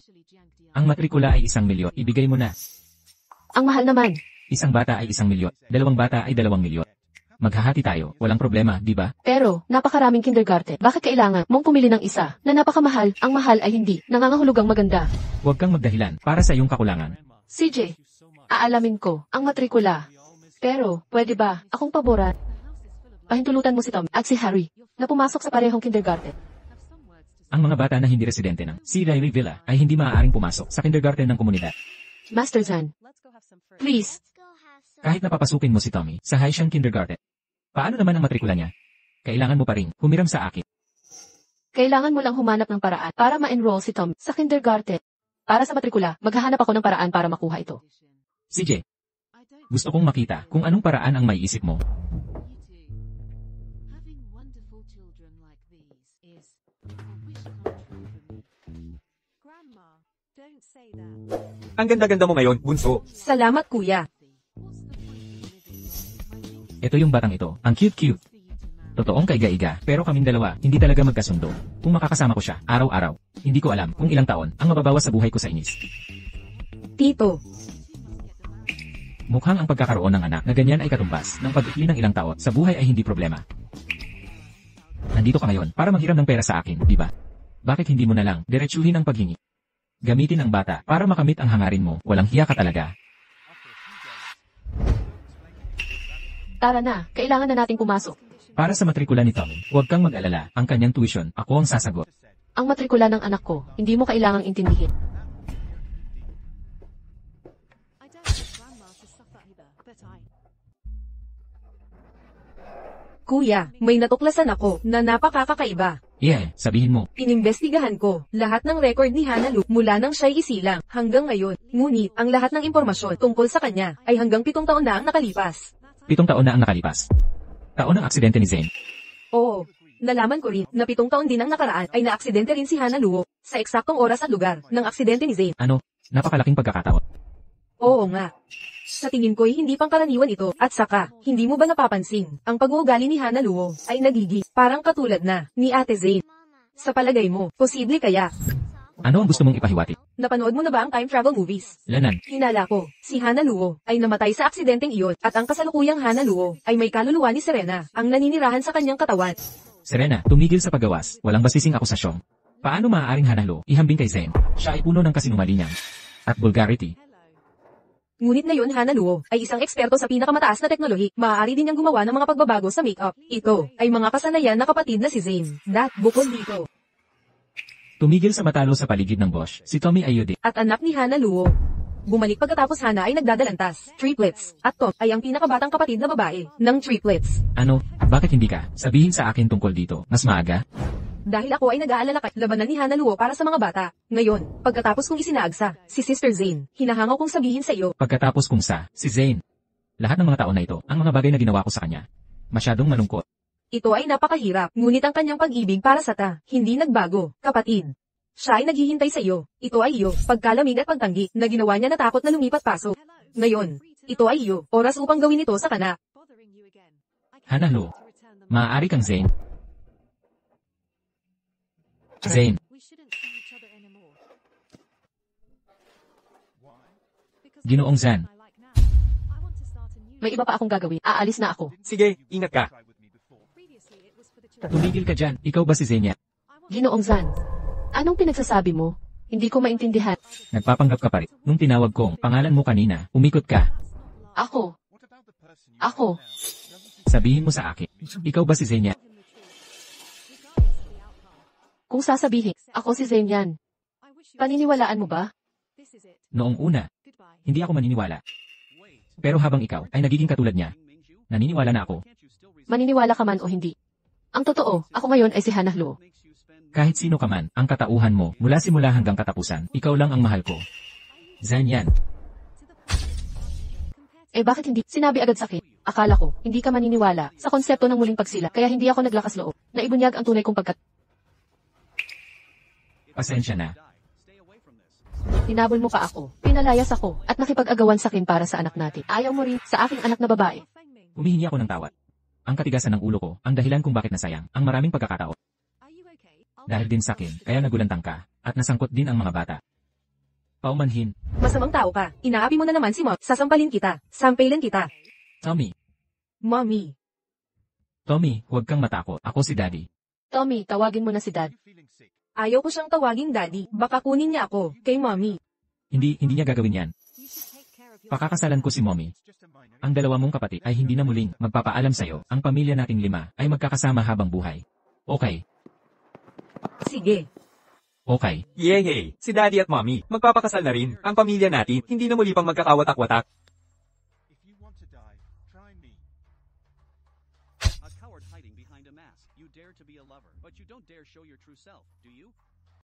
[SPEAKER 1] ang matrikula ay 1,000,000, ibigay mo na.
[SPEAKER 2] Ang mahal naman.
[SPEAKER 1] Isang bata ay 1,000,000, 2 bata ay 2,000,000. Maghahati tayo, walang problema, di ba?
[SPEAKER 2] Pero, napakaraming kindergarten. Bakit kailangan mong pumili ng isa na napakamahal? Ang mahal ay hindi nangangahulugang maganda.
[SPEAKER 1] Huwag kang magdahilan para sa iyong kakulangan.
[SPEAKER 2] CJ, aalamin ko, ang matrikula Pero, pwede ba, akong paboran? Pahintulutan mo si Tom at si Harry na pumasok sa parehong kindergarten.
[SPEAKER 1] Ang mga bata na hindi residente ng C. Riley Villa ay hindi maaaring pumasok sa kindergarten ng komunidad.
[SPEAKER 2] Master Zan,
[SPEAKER 5] Let's go have some fruit.
[SPEAKER 2] please,
[SPEAKER 1] Kahit na papasukin mo si Tommy sa Haitian kindergarten. Paano naman ang matrikula niya? Kailangan mo pa rin humiram sa akin.
[SPEAKER 2] kailangan mo lang humanap ng paraan para ma-enroll si Tom sa kindergarten. Para sa matrikula, maghahanap ako ng paraan para makuha ito.
[SPEAKER 1] CJ, gusto kong makita kung anong paraan ang maiisip mo.
[SPEAKER 6] Having wonderful children like these is a wish come true for me.
[SPEAKER 5] Grandma, don't say that.
[SPEAKER 7] Ang ganda-ganda mo ngayon, bunso.
[SPEAKER 3] Salamat kuya.
[SPEAKER 1] Ito yung batang ito, ang cute-cute. Totoong kaiga-iga, pero kaming dalawa, hindi talaga magkasundo. Kung makakasama ko siya, araw-araw, hindi ko alam kung ilang taon ang mababawas sa buhay ko sa inis.
[SPEAKER 3] Tito,
[SPEAKER 1] Mukhang ang pagkakaroon ng anak na ganyan ay katumbas ng pag-ikli ng ilang taon sa buhay ay hindi problema. Nandito ka ngayon para manghiram ng pera sa akin, di ba? Bakit hindi mo na lang diretsuhin ang paghingi? Gamitin ang bata para makamit ang hangarin mo, walang hiya ka talaga.
[SPEAKER 2] Tara na, kailangan na nating pumasok.
[SPEAKER 1] Para sa matrikula ni Tommy, huwag kang mag-alala, ang kanyang tuition, ako ang sasagot.
[SPEAKER 2] Ang matrikula ng anak ko, hindi mo kailangang intindihin.
[SPEAKER 5] I don't want Grandma to suffer either, but I...
[SPEAKER 3] kuya, may natuklasan ako na napakakakaiba.
[SPEAKER 1] Yeah, sabihin mo.
[SPEAKER 3] Inimbestigahan ko lahat ng record ni Hana Lu mula nang siya'y isilang hanggang ngayon. Ngunit, ang lahat ng impormasyon tungkol sa kanya ay hanggang 7 taon na ang nakalipas.
[SPEAKER 1] 7 taon na ang nakalipas. Taon ng aksidente ni Zane.
[SPEAKER 3] Oo, nalaman ko rin na 7 taon din ang nakaraan ay naaksidente rin si Hana Luo sa eksaktong oras at lugar ng aksidente ni Zane.
[SPEAKER 1] Ano? Napakalaking pagkakataon.
[SPEAKER 3] Oo nga. Sa tingin ko'y hindi pangkaraniwan ito at saka, hindi mo ba napapansin, ang pag-uugali ni Hana Luo ay nagigi parang katulad na ni Ate Zane. Sa palagay mo, posible kaya?
[SPEAKER 1] Ano ang gusto mong ipahiwatig?
[SPEAKER 3] Napanood mo na ba ang time travel movies?
[SPEAKER 1] Lanan.
[SPEAKER 3] Hinala ko, si Hana Luo ay namatay sa aksidenteng iyon at ang kasalukuyang Hana Luo ay may kaluluwa ni Serena ang naninirahan sa kanyang katawan.
[SPEAKER 1] Serena, tumigil sa paggawas. Walang basising akusasyong. Paano maaaring hanalo, ihambing kay Zane? Siya ay puno ng kasinungalingan at vulgarity.
[SPEAKER 3] Ngunit ngayon Hana Luo ay isang eksperto sa pinakamataas na teknolohi. Maaari din niyang gumawa ng mga pagbabago sa makeup. Ito ay mga kasanayan na kapatid na si Zane. Bukod dito.
[SPEAKER 1] Tumigil sa matalo sa paligid ng Bosch, si Tommy Ayude.
[SPEAKER 3] At anak ni Hana Luo. Bumalik pagkatapos Hana ay nagdadalantas, triplets, at Tom ay ang pinakabatang kapatid na babae ng triplets.
[SPEAKER 1] Ano? Bakit hindi ka? Sabihin sa akin tungkol dito, mas maaga?
[SPEAKER 3] Dahil ako ay nag-aalala kay labanan ni Hana Luo para sa mga bata. Ngayon, pagkatapos kong isinaagsa, si Sister Zane, hinahangaw kong sabihin sa iyo.
[SPEAKER 1] Pagkatapos kung si Zane. Lahat ng mga taon na ito, ang mga bagay na ginawa ko sa kanya. Masyadong malungkot.
[SPEAKER 3] Ito ay napakahirap, ngunit ang kanyang pag-ibig para sa hindi nagbago, kapatid. Siya ay naghihintay sa iyo. Ito ay iyo, pagkalamig at pagtanggi, na ginawa niya na takot na lumipat pasok. Ngayon, ito ay iyo, oras upang gawin ito sa kana.
[SPEAKER 5] Bothering you again.
[SPEAKER 1] Hana Luo, maaari kang Zane. Zane,
[SPEAKER 5] We shouldn't see each other anymore. Because
[SPEAKER 1] Ginoong Zan.
[SPEAKER 5] I like now. I want to start a new
[SPEAKER 2] May iba pa akong gagawin. Aalis na ako.
[SPEAKER 7] Sige, ingat ka.
[SPEAKER 5] Previously it was for the children.
[SPEAKER 1] Tumigil ka dyan. Ikaw ba si Zane?
[SPEAKER 2] Ginoong Zan, anong pinagsasabi mo? Hindi ko maintindihan.
[SPEAKER 1] Nagpapanggap ka pa rin. Nung tinawag ko, pangalan mo kanina, umikot ka.
[SPEAKER 2] Ako. Ako.
[SPEAKER 1] Sabihin mo sa akin, ikaw ba si Zane?
[SPEAKER 2] Kung sasabihin, ako si Zane yan.
[SPEAKER 5] I wish you
[SPEAKER 2] Paniniwalaan mo ba?
[SPEAKER 5] this is it.
[SPEAKER 1] Noong una,
[SPEAKER 5] Goodbye.
[SPEAKER 1] hindi ako maniniwala. Pero habang ikaw ay nagiging katulad niya, naniniwala na ako.
[SPEAKER 2] Maniniwala ka man o hindi. Ang totoo, ako ngayon ay si Hana Luo.
[SPEAKER 1] Kahit sino ka man, ang katauhan mo, mula simula hanggang katapusan, ikaw lang ang mahal ko. Zan yan.
[SPEAKER 2] Eh bakit hindi? Sinabi agad sa akin. Akala ko, hindi ka maniniwala sa konsepto ng muling pagsila, kaya hindi ako naglakas loob na ibunyag ang tunay kong
[SPEAKER 1] Pasensya na.
[SPEAKER 2] Hinabol mo pa ako, pinalayas ako, at nakipag-agawan sa akin para sa anak natin. Ayaw mo rin sa aking anak na babae.
[SPEAKER 1] Humihingi ako ng tawad. Ang katigasan ng ulo ko, ang dahilan kung bakit nasayang, ang maraming pagkakataon.
[SPEAKER 5] Are you okay?
[SPEAKER 1] Dahil din sa akin, kaya nagulantang ka, at nasangkot din ang mga bata. Paumanhin,
[SPEAKER 3] Masamang tao ka. Inaapi mo na naman si Mom. Sasampalin kita. Sampailan kita.
[SPEAKER 1] Tommy.
[SPEAKER 3] Mommy.
[SPEAKER 1] Tommy, huwag kang matakot. Ako si Daddy.
[SPEAKER 2] Tommy, tawagin mo na si Dad.
[SPEAKER 3] Ayaw ko siyang tawaging daddy. Baka kunin niya ako kay Mommy.
[SPEAKER 1] Hindi niya gagawin yan.
[SPEAKER 5] You should take care of your
[SPEAKER 1] Pakakasalan ko si Mommy. ang dalawa mong kapatid ay hindi na muling magpapaalam sa'yo. Ang pamilya nating 5 ay magkakasama habang buhay. Okay.
[SPEAKER 3] Sige.
[SPEAKER 1] Okay.
[SPEAKER 7] Yehey! Si Daddy at Mommy, magpapakasal na rin. Ang pamilya natin, hindi na muli pang magkakawatak-watak.
[SPEAKER 8] If you want to die, try me.
[SPEAKER 9] A coward hiding behind a mask. You dare to be a lover, but you don't dare show your true self, do you?